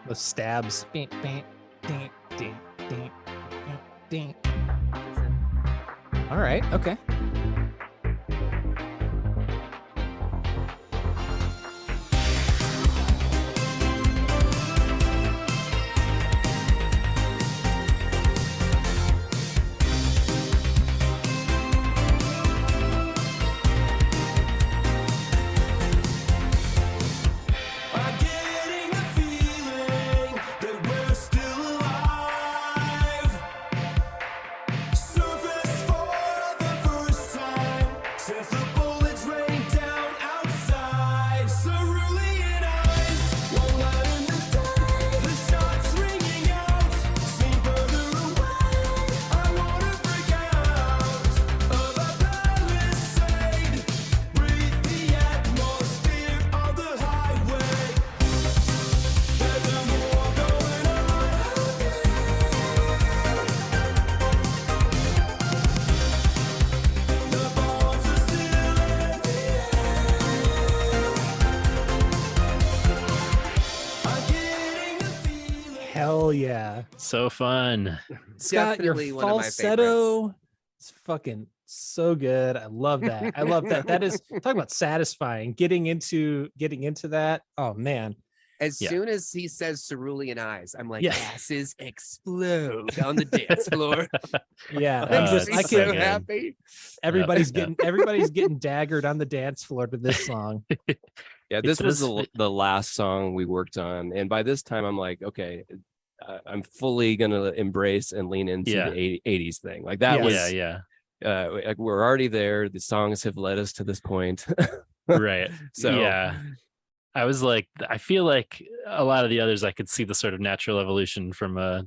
Those stabs. All right. Okay. Hell yeah. So fun. Scott, your Definitely one of my falsetto is fucking so good. I love that. I love that. That is talking about satisfying. Getting into that. Oh man. As soon as he says cerulean eyes, I'm like, Yeah. asses explode on the dance floor. Yeah. I'm it's just so so good. happy. Everybody's getting daggered on the dance floor to this song. Yeah, this was does- the last song we worked on, and by this time I'm like, okay, I'm fully gonna embrace and lean into Yeah. the 80s thing. Like that was, like we're already there. The songs have led us to this point. Right. So yeah. I was like, I feel like a lot of the others, I could see the sort of natural evolution from a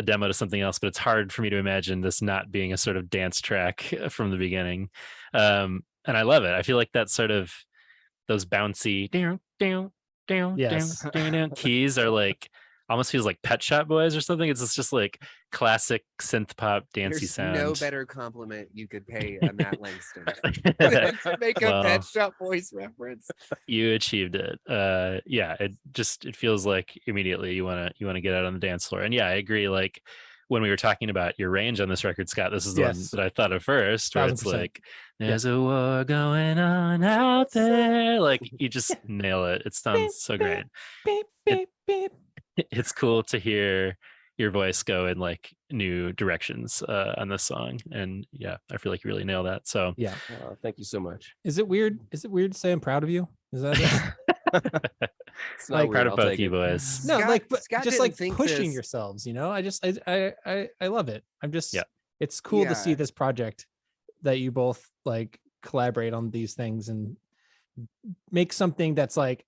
demo to something else, but it's hard for me to imagine this not being a sort of dance track from the beginning. And I love it. I feel like that sort of those bouncy Yes. keys are like almost feels like Pet Shop Boys or something. It's just like classic synth pop dancey There's sound. no better compliment you could pay a Matt Langston than to make a Well, Pet Shop Boys reference. You achieved it. It feels like immediately you want to get out on the dance floor. And yeah, I agree. Like when we were talking about your range on this record, Scott, this is the one that I thought of first, where it's 1000%. like there's a war going on out there. Like you just nail it. It sounds so great. Beep, beep, beep. It's cool to hear your voice go in like new directions on this song. And yeah, I feel like you really nail that. So Yeah. thank you so much. Is it weird to say I'm proud of you? Is that it? It's like not proud weird, of I'll both take you it. boys. No, Scott- like, but Scott just didn't like think pushing this- yourselves, I love it. I'm just, it's cool to see Yeah. this project that you both like collaborate on these things and make something that's like,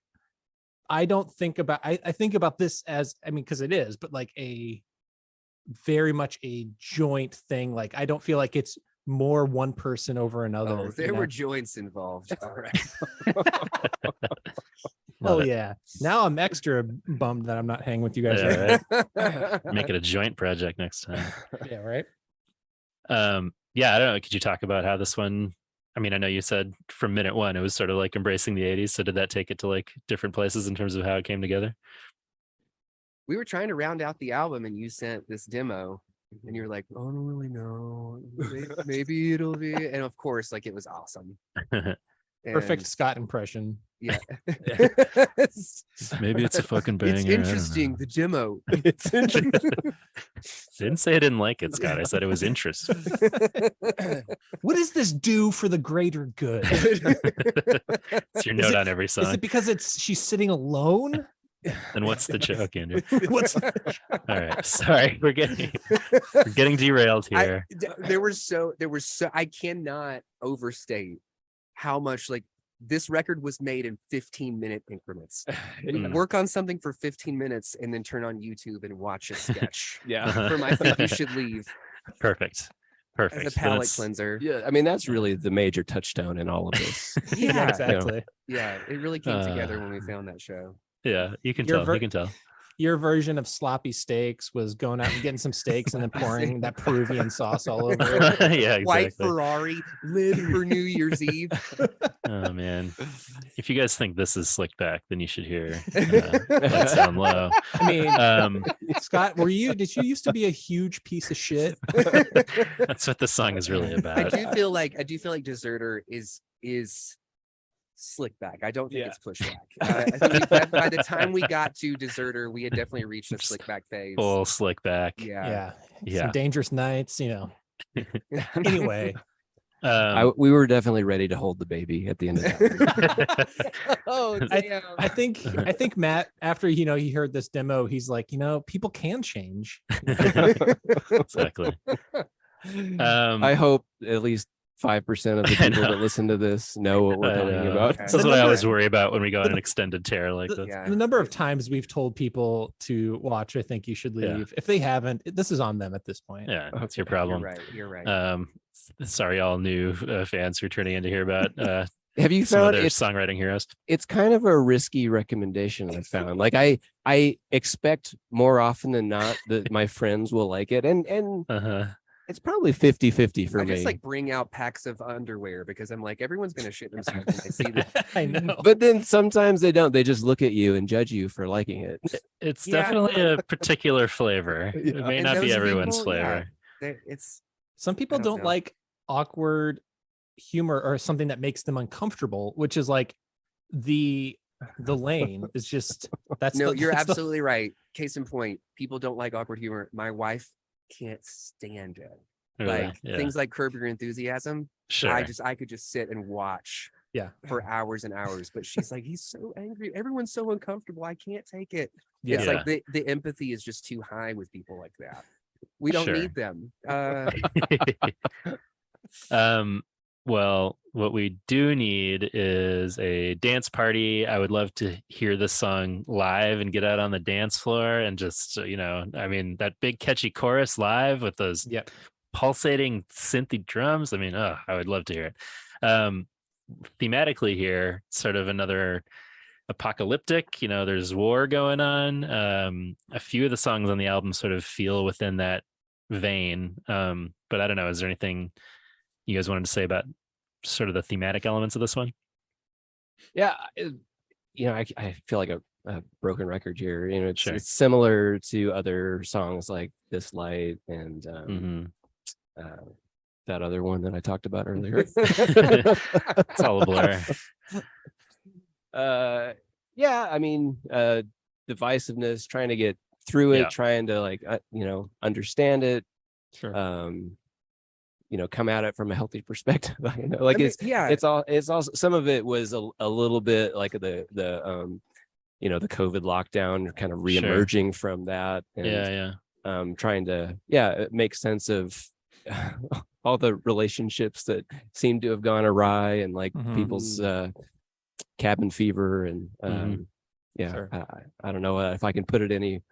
I don't think about, I think about this as, I mean, cause it is, but like a very much a joint thing. Like, I don't feel like it's more one person over another. Oh, there were joints involved. All right. Oh yeah. Now I'm extra bummed that I'm not hanging with you guys. Yeah, right right. Make it a joint project next time. now. Yeah. Right. Yeah, I don't know. Could you talk about how this one? I mean, I know you said from minute one it was sort of like embracing the 80s. So did that take it to like different places in terms of how it came together? We were trying to round out the album and you sent this demo and you're like, oh, I don't really know. Maybe it'll be. And of course, like it was awesome. Perfect And, Scott impression. yeah. Maybe it's a fucking banger. It's I don't interesting. know. The demo. It's interesting. Didn't say I didn't like it, Scott. I said it was interesting. What does this do for the greater good? It's your note on every Is song. it because she's sitting alone? Then what's the joke, Andrew? What's All right, sorry, we're getting derailed here. There were so I cannot overstate how much like this record was made in 15-minute increments. Mm. Work on something for 15 minutes and then turn on YouTube and watch a sketch. Yeah. From I Think You Should Leave Perfect. as a Then palate it's- cleanser. Yeah, I mean that's really the major touchstone in all of this. Yeah, exactly. yeah, it really came together when we found that show. Yeah, you can Your tell. You can tell. Your version of sloppy steaks was going out and getting some steaks and then pouring that Peruvian sauce all over it. Yeah, exactly. White Ferrari, live for New Year's Eve. Oh man, if you guys think this is slick back, then you should hear Lights Down Low. I mean, Um, Scott, did you used to be a huge piece of shit? that's what the song is really I about. do feel like Deserter is slick back. I don't think Yeah. it's pushback. I think by the time we got to Deserter, we had definitely reached the slick back phase. Full slick back. Yeah. Yeah. Some dangerous nights, Anyway, We were definitely ready to hold the baby at the end of that. Oh, damn. I think Matt, after he heard this demo, he's like, people can change. Exactly. I hope at least 5% of the people that listen to this know what we're talking about. This is what I always worry about when we go on an extended tear like this. Yeah. The number of times we've told people to watch I Think You Should Leave. Yeah. If they haven't, this is on them at this point. Yeah, that's your problem. You're right. Sorry, all new fans who are turning in to hear about Have you some of found their it's songwriting heroes. it's kind of a risky recommendation I found. Like I expect more often than not that my friends will like it. And Uh-huh. it's probably 50-50 for I me. just like bring out packs of underwear because I'm like, everyone's gonna shit themselves when they see that. I know. But then sometimes they don't. They just look at you and judge you for liking it. It's Yeah. definitely a particular flavor. It may And not be those everyone's people, yeah, flavor. It's Some people I don't don't know. like awkward humor or something that makes them uncomfortable, which is like the lane is just no, you're that's the- absolutely right. Case in point, people don't like awkward humor. My wife can't stand it. Really. Like Yeah. things like Curb Your Enthusiasm. Sure. I could just sit and watch Yeah. for hours and hours. But she's like, he's so angry. Everyone's so uncomfortable. I can't take it. Yeah. It's like the empathy is just too high with people like that. We don't Sure. need them. Well, what we do need is a dance party. I would love to hear this song live and get out on the dance floor and just, I mean, that big catchy chorus live with those Yep. pulsating synthy drums. I mean, I would love to hear it. Thematically here, sort of another apocalyptic, there's war going on. A few of the songs on the album sort of feel within that vein. But I don't know, is there anything you guys wanted to say about sort of the thematic elements of this one? Yeah, I feel like a broken record here. It's Sure. it's similar to other songs like This Light and that other one that I talked about earlier. It's all a blur. Yeah, I mean, divisiveness, trying to get through it, Yeah. trying to like understand it, Sure. come at it from a healthy perspective. Like I mean, it's also some of it was a little bit like the the COVID lockdown, kind of Sure. reemerging from that, and Yeah. trying to make sense of all the relationships that seem to have gone awry, and like Mhm. people's cabin fever, and Mhm. Sure. I don't know if I can put it any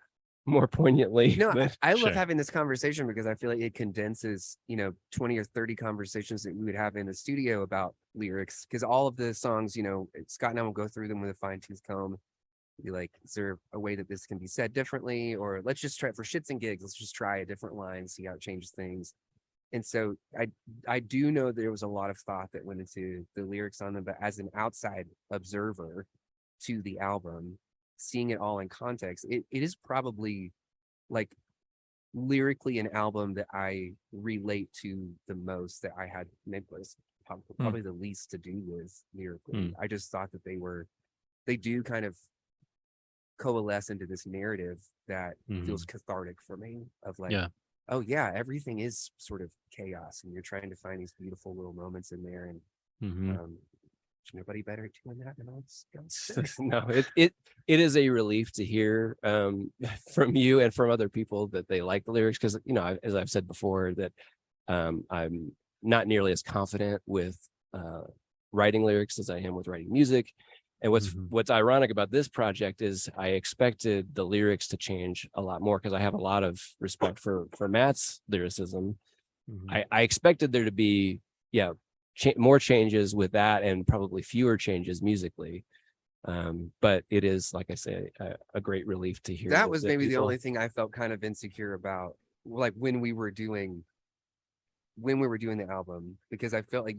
more poignantly. No, but- I love Sure. having this conversation because I feel like it condenses, 20 or 30 conversations that we would have in the studio about lyrics. Because all of the songs, Scott and I will go through them with a fine-tooth comb. Be like, is there a way that this can be said differently? Or let's just try for shits and gigs. Let's just try a different line, see how it changes things. And so I do know there was a lot of thought that went into the lyrics on them, but as an outside observer to the album, seeing it all in context, it is probably like lyrically an album that I relate to the most, that I had maybe probably the least to do with lyrically. I just thought that they do kind of coalesce into this narrative that feels cathartic for me of like, oh yeah, everything is sort of chaos and you're trying to find these beautiful little moments in there. And there's nobody better at doing that than us. No, it is a relief to hear from you and from other people that they like the lyrics, because as I've said before, that I'm not nearly as confident with writing lyrics as I am with writing music. And what's ironic about this project is I expected the lyrics to change a lot more, because I have a lot of respect for Matt's lyricism. I expected there to be more changes with that and probably fewer changes musically. But it is, like I say, a great relief to hear. That was maybe the only thing I felt kind of insecure about, like when we were doing the album, because I felt like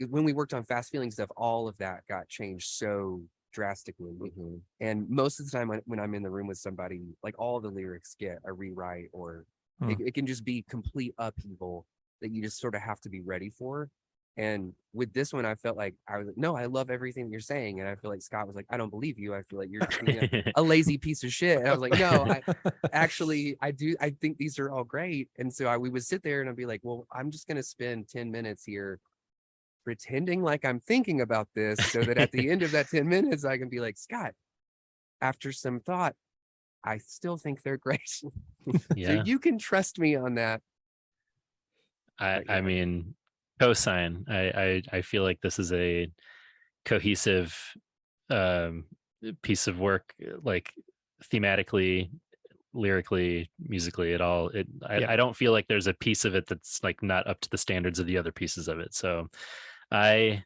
when we worked on Fast Feeling stuff, all of that got changed so drastically. And most of the time when I'm in the room with somebody, like all the lyrics get a rewrite, or it can just be complete upheaval that you just sort of have to be ready for. And with this one, I felt like I was like, no, I love everything you're saying. And I feel like Scott was like, I don't believe you. I feel like you're a lazy piece of shit. And I was like, no, I think these are all great. And so we would sit there and I'd be like, well, I'm just going to spend 10 minutes here pretending like I'm thinking about this, so that at the end of that 10 minutes, I can be like, Scott, after some thought, I still think they're great. So you can trust me on that. I mean, cosign. I feel like this is a cohesive piece of work, like thematically, lyrically, musically, I don't feel like there's a piece of it that's like not up to the standards of the other pieces of it. So I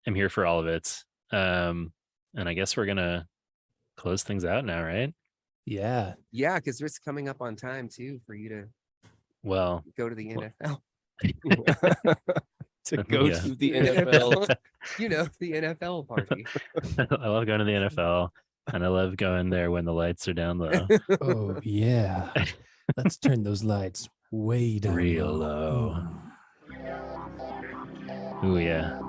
am here for all of it. And I guess we're gonna close things out now, right? Yeah, because it's coming up on time too for you to go to the NFL. To go to the NFL. The NFL party. I love going to the NFL, and I love going there when the lights are down low. Oh yeah, let's turn those lights way down real low. Oh yeah.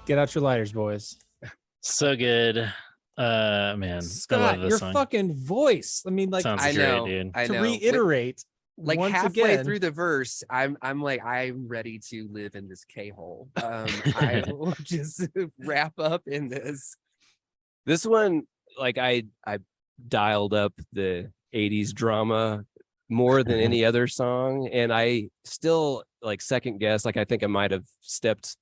Get out your lighters, boys. So good. Man, Scott, I love this your song. fucking voice. I mean, like, Sounds I great, know, dude. I to know. reiterate, Like once halfway again, through the verse, I'm like, I'm ready to live in this K-hole. I will just wrap up in this. This one, like I dialed up the 80s drama more than any other song, and I still like second guess, like I think I might have stepped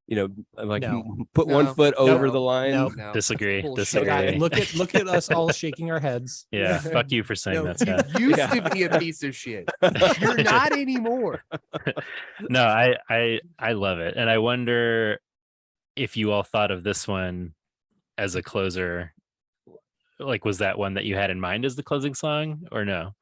like No. put one No. foot over No. the line. No. No. Disagree. Bullshit. Disagree. Look at us all shaking our heads. Yeah. Fuck you for saying No, that, Scott. you used to be a piece of shit. You're not anymore. No, I love it. And I wonder if you all thought of this one as a closer. Like, was that one that you had in mind as the closing song or no?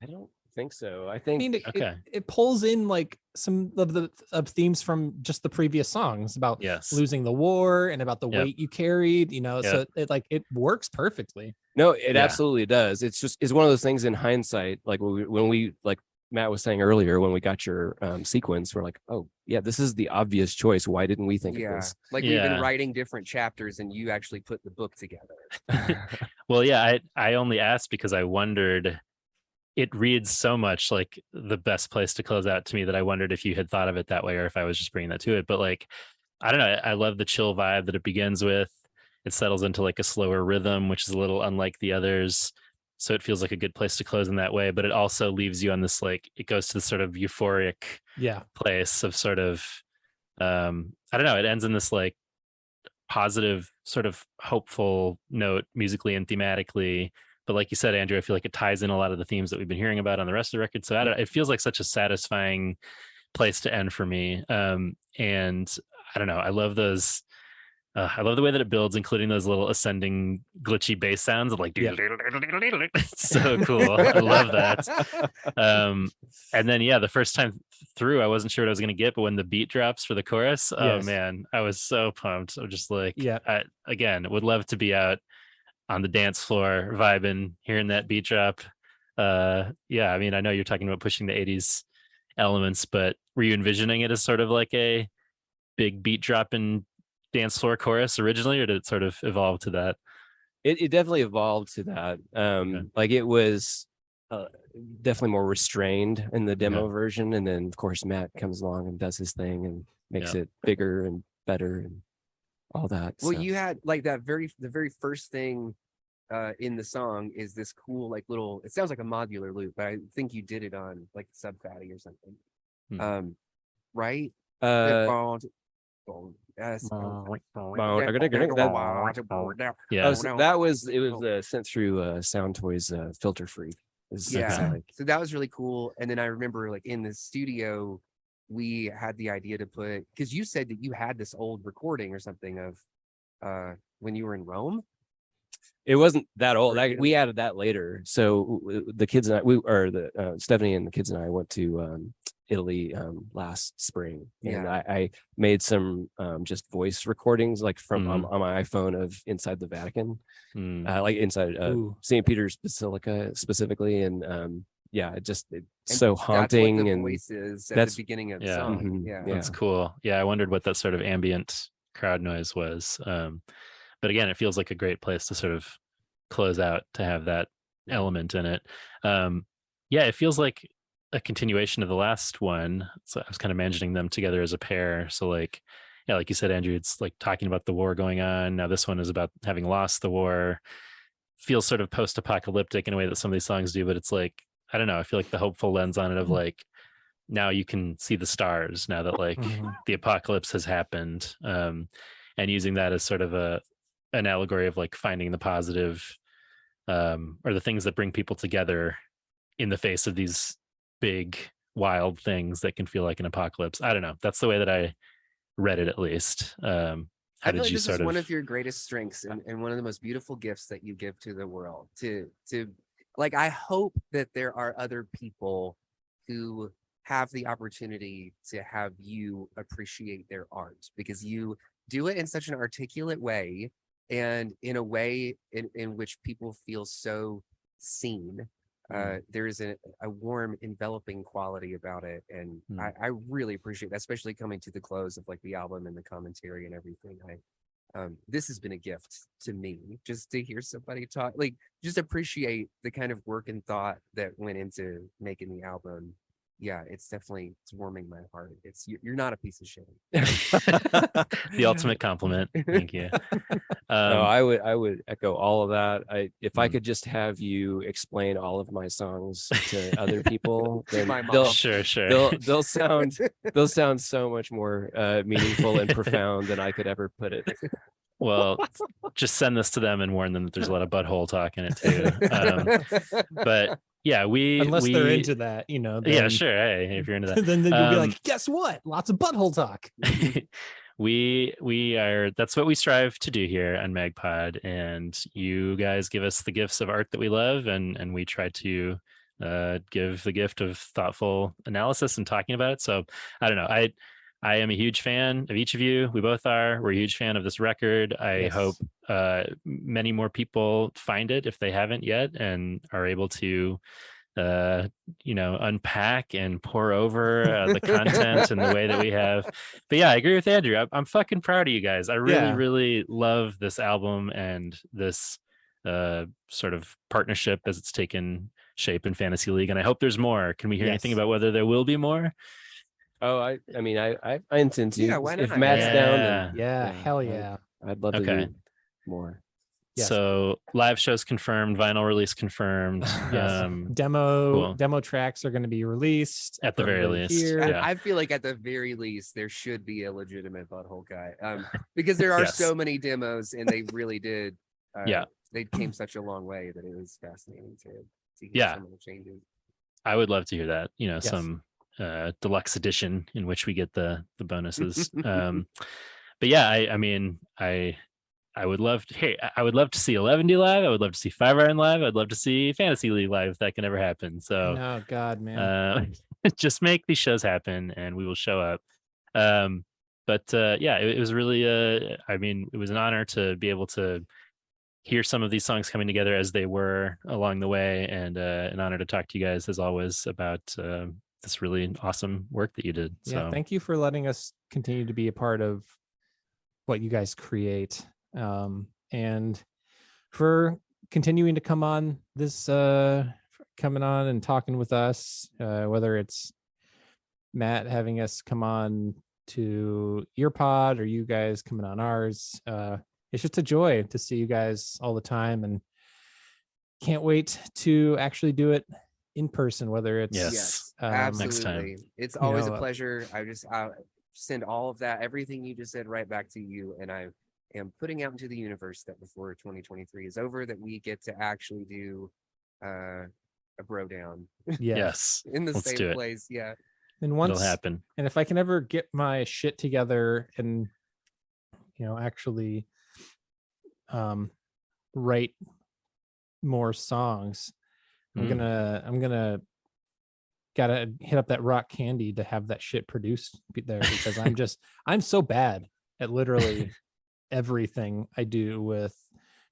I don't think so. I I think mean, Okay. it pulls in like some of the themes from just the previous songs about Yes. losing the war and about the Yep. weight you carried, Yep. so it works perfectly. no, it Yeah. absolutely does. It's one of those things in hindsight, like when we like Matt was saying earlier, when we got your sequence, we're like, oh yeah, this is the obvious choice. Why didn't we think of Yeah. this? Like we've been Yeah. writing different chapters and you actually put the book together. Well, yeah, I only asked because I wondered, it reads so much like the best place to close out to me that I wondered if you had thought of it that way or if I was just bringing that to it. But like, I don't know. I love the chill vibe that it begins with. It settles into like a slower rhythm, which is a little unlike the others. So it feels like a good place to close in that way. But it also leaves you on this, like, it goes to this sort of euphoric Yeah. place of sort of, I don't know. It ends in this like positive, sort of hopeful note musically and thematically. But like you said, Andrew, I feel like it ties in a lot of the themes that we've been hearing about on the rest of the record. So it feels like such a satisfying place to end for me. And I don't know. I love those. I love the way that it builds, including those little ascending glitchy bass sounds of like, Yeah. it's so cool. I love that. And then, yeah, the first time through, I wasn't sure what I was going to get, but when the beat drops for the chorus, oh Yes. man, I was so pumped. I'm just like, Yeah. again, would love to be out on the dance floor, vibing, hearing that beat drop. Yeah, I mean, I know you're talking about pushing the 80s elements, but were you envisioning it as sort of like a big beat dropping dance floor chorus originally, or did it sort of evolve to that? It definitely evolved to that. Like it was definitely more restrained in the demo version, and then of course Matt comes along and does his thing and makes it bigger and better and all that. Well, so. you had like the very first thing in the song is this cool like little, it sounds like a modular loop, but I think you did it on like Sub Fatty or something. Right? Yes. Yeah. So that was sent through Sound Toys Filter Free. Yeah. So that was really cool. And then I remember like in the studio, we had the idea to put, because you said that you had this old recording or something of when you were in Rome. It wasn't that old. We added that later. So the kids and I, Stephanie and the kids and I went to Italy last spring, and I made some just voice recordings like from on my iPhone of inside the Vatican, like inside St. Peter's Basilica specifically, and it's so haunting. That's what the and voice is at the beginning of the song. Mhm, That's cool. Yeah, I wondered what that sort of ambient crowd noise was. But again, it feels like a great place to sort of close out, to have that element in it. It feels like a continuation of the last one. So I was kind of imagining them together as a pair. So like, yeah, like you said, Andrew, it's like talking about the war going on. Now this one is about having lost the war. Feels sort of post-apocalyptic in a way that some of these songs do, but it's like, I don't know, I feel like the hopeful lens on it of like, now you can see the stars now that like the apocalypse has happened. And using that as sort of an allegory of like finding the positive, or the things that bring people together in the face of these big wild things that can feel like an apocalypse. I don't know. That's the way that I read it, at least. How I did feel like you this sort is of? one of your greatest strengths and one of the most beautiful gifts that you give to the world. To like, I hope that there are other people who have the opportunity to have you appreciate their art, because you do it in such an articulate way and in a way in which people feel so seen. There is a warm enveloping quality about it, and I really appreciate that, especially coming to the close of like the album and the commentary and everything. This has been a gift to me, just to hear somebody talk, like just appreciate the kind of work and thought that went into making the album. yeah, it's warming my heart. You're not a piece of shit. The ultimate compliment. Thank you. No, I would echo all of that. If I could just have you explain all of my songs to other people, then my mom. they'll Sure. they'll sound so much more meaningful and profound than I could ever put it. Well, just send this to them and warn them that there's a lot of butthole talk in it too. But yeah, unless they're into that, yeah, then, sure. Hey, if you're into that, then you'll be like, guess what? Lots of butthole talk. we are, that's what we strive to do here on MagPod, and you guys give us the gifts of art that we love, and we try to give the gift of thoughtful analysis and talking about it. So I don't know, I am a huge fan of each of you. We both are. We're a huge fan of this record. I hope many more people find it if they haven't yet, and are able to unpack and pour over the content in the way that we have. But yeah, I agree with Andrew. I'm fucking proud of you guys. I really love this album and this sort of partnership as it's taken shape in Fantasy League, and I hope there's more. Can we hear anything about whether there will be more? Oh, I intend to. Yeah, why not? If Matt's down, then Hell yeah. I'd love to do more. Yes. So live shows confirmed, vinyl release confirmed. Yes. Demo tracks are going to be released at the very least. Here. I feel like at the very least there should be a legitimate butthole guy, because there are so many demos, and they really did. They came such a long way that it was fascinating to hear some of the changes. I would love to hear that. Some deluxe edition in which we get the bonuses. But yeah, I would love to see 11 live. I would love to see 5 Iron live. I'd love to see Fantasy League live if that can ever happen. So oh god, man, just make these shows happen and we will show up. But it was really it was an honor to be able to hear some of these songs coming together as they were along the way, and an honor to talk to you guys as always about this really awesome work that you did. So thank you for letting us continue to be a part of what you guys create, and for continuing to come on this coming on and talking with us, whether it's Matt having us come on to your pod or you guys coming on ours. It's just a joy to see you guys all the time, and can't wait to actually do it in person, whether it's absolutely next time. It's always a pleasure. I send all of that, everything you just said, right back to you, and I am putting out into the universe that before 2023 is over, that we get to actually do a bro down yes in the Let's same place. And once it'll happen, and if I can ever get my shit together and actually write more songs, I'm gonna gotta hit up that Rock Candy to have that shit produced there, because I'm so bad at literally everything I do with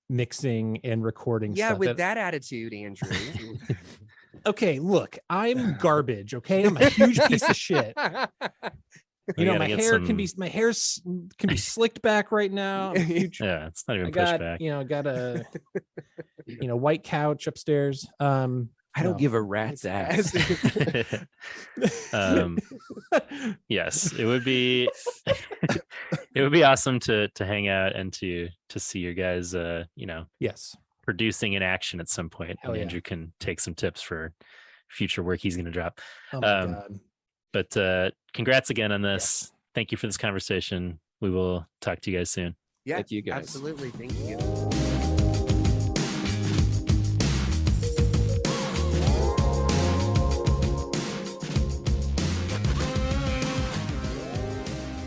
mixing and recording stuff. With that attitude, Andrew. Okay, look, I'm garbage. Okay, I'm a huge piece of shit. My hair can be slicked back right now. Yeah, it's not even pushed back. Got a white couch upstairs. I don't give a rat's ass. Yes, it would be awesome to hang out and to see your guys producing in action at some point. And Andrew can take some tips for future work he's going to drop. Oh my God. But congrats again on this. Thank you for this conversation. We will talk to you guys soon. Thank you guys. Absolutely. Thank you.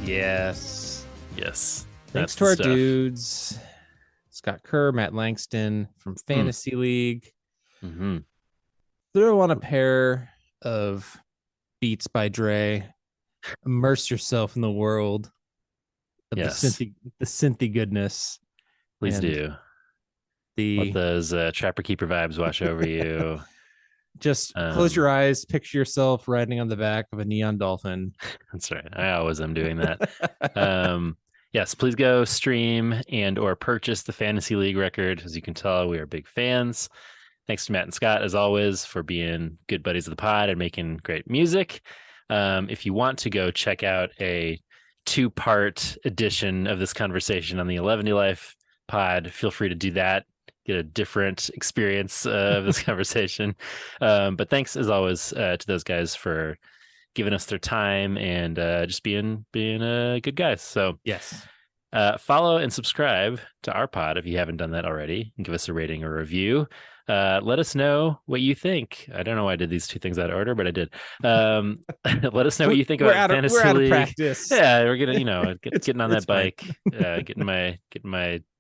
Yes. Thanks to our dudes, Scott Kerr, Matt Langston from Fantasy League. Mm-hmm. Throw on a pair of Beats by Dre. Immerse yourself in the world of the synthy goodness. Please do. Let those Trapper Keeper vibes wash over you. Just close your eyes, picture yourself riding on the back of a neon dolphin. That's right. I always am doing that. Yes, please go stream and or purchase the Fantasy League record. As you can tell, we are big fans. Thanks to Matt and Scott, as always, for being good buddies of the pod and making great music. If you want to go check out a 2-part edition of this conversation on the 11 Life pod, feel free to do that. Get a different experience of this conversation. But thanks, as always, to those guys for giving us their time and just being good guys. So Yes. Follow and subscribe to our pod if you haven't done that already, and give us a rating or review. Let us know what you think. I don't know why I did these 2 things out of order, but I did. Let us know what you think about fantasy we're out of league. practice. Yeah, we're gonna, getting on that it's fine. bike, getting my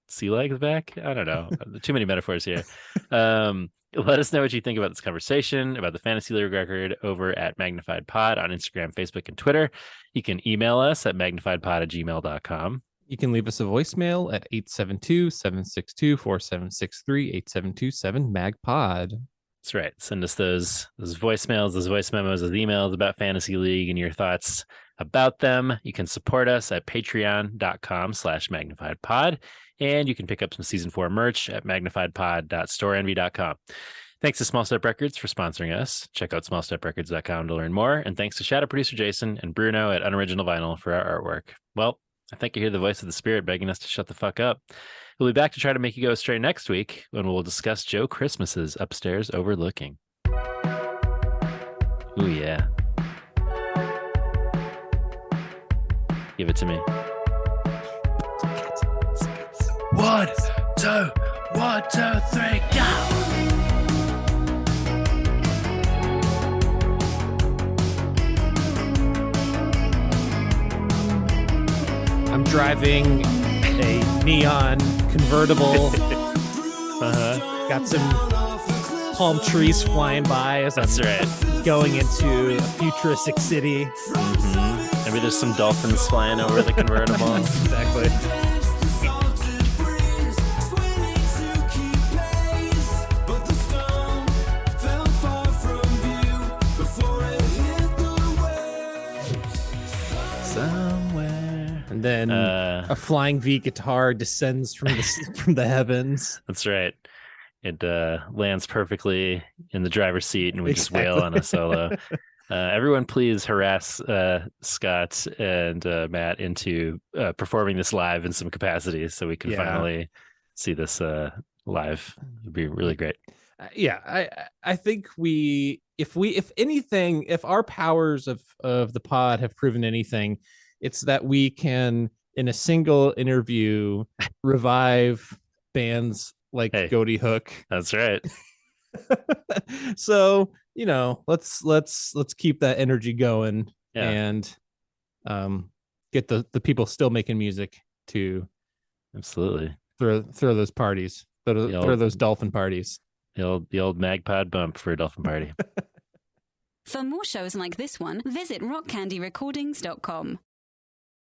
sea legs back. I don't know. Too many metaphors here. Let us know what you think about this conversation, about the Fantasy League record over at Magnified Pod on Instagram, Facebook, and Twitter. You can email us at magnifiedpod@gmail.com. You can leave us a voicemail at 872-762-4763, 8727-MAGPOD. That's right. Send us those voicemails, those voice memos, those emails about Fantasy League and your thoughts about them. You can support us at patreon.com/magnifiedpod. And you can pick up some season 4 merch at magnifiedpod.storeenvy.com. Thanks to Small Step Records for sponsoring us. Check out smallsteprecords.com to learn more. And thanks to shadow producer Jason and Bruno at Unoriginal Vinyl for our artwork. Well, I think you hear the voice of the spirit begging us to shut the fuck up. We'll be back to try to make you go astray next week when we'll discuss Joe Christmas's Upstairs Overlooking. Ooh, yeah. Give it to me. 1, 2, 1, 2, 3, go! I'm driving a neon convertible. Got some palm trees flying by as That's I'm right. going into a futuristic city. Mm-hmm. Maybe there's some dolphins flying over the convertible. Exactly. And then a flying V guitar descends from the heavens. That's right. It lands perfectly in the driver's seat, and we just Exactly. wail on a solo. Everyone, please harass Scott and Matt into performing this live in some capacity, so we can finally see this live. It'd be really great. I think if anything, if our powers of the pod have proven anything, it's that we can, in a single interview, revive bands like Goaty Hook. That's right. So, let's keep that energy going and get the people still making music to absolutely throw those parties, throw those dolphin parties. The old Magpod bump for a dolphin party. For more shows like this one, visit rockcandyrecordings.com.